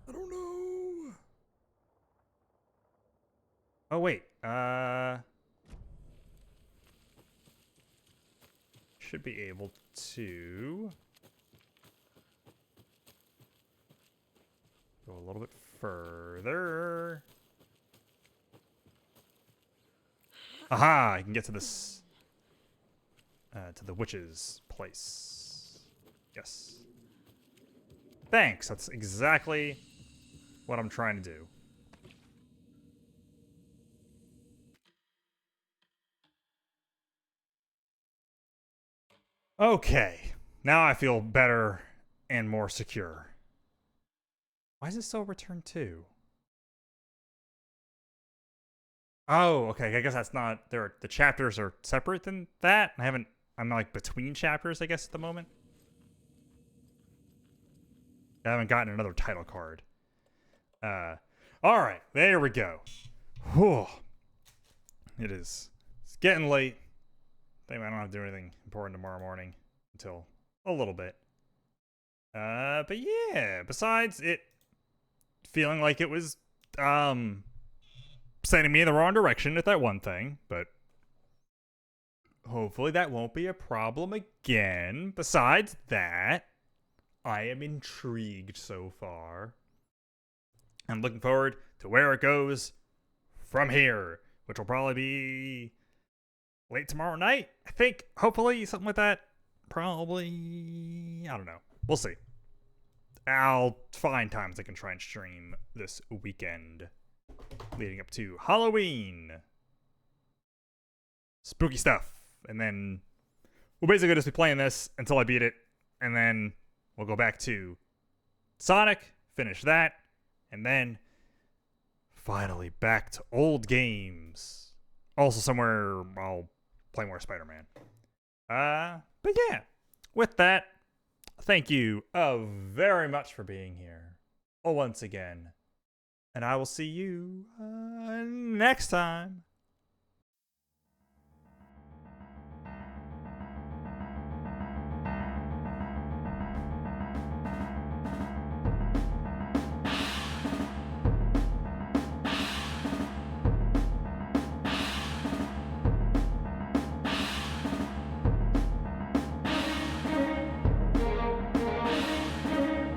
S1: I don't know. Oh, wait. Should be able to go a little bit further. Aha! I can get to this, to the witch's place. Yes. Thanks. That's exactly what I'm trying to do. Okay. Now I feel better and more secure. Why is it still return 2? Oh, okay. I guess that's not there. The chapters are separate than that. I'm like between chapters, I guess, at the moment. I haven't gotten another title card. All right, there we go. Whew. It's getting late. I think I don't have to do anything important tomorrow morning until a little bit. But yeah, besides it feeling like it was sending me in the wrong direction at that one thing, but hopefully that won't be a problem again. Besides that, I am intrigued so far. I'm looking forward to where it goes from here, which will probably be late tomorrow night, I think. Hopefully, something like that. Probably, I don't know. We'll see. I'll find times I can try and stream this weekend leading up to Halloween. Spooky stuff. And then we'll basically just be playing this until I beat it. And then we'll go back to Sonic, finish that, and then finally back to old games. Also somewhere I'll play more Spider-Man. But yeah, with that, thank you very much for being here once again. And I will see you next time.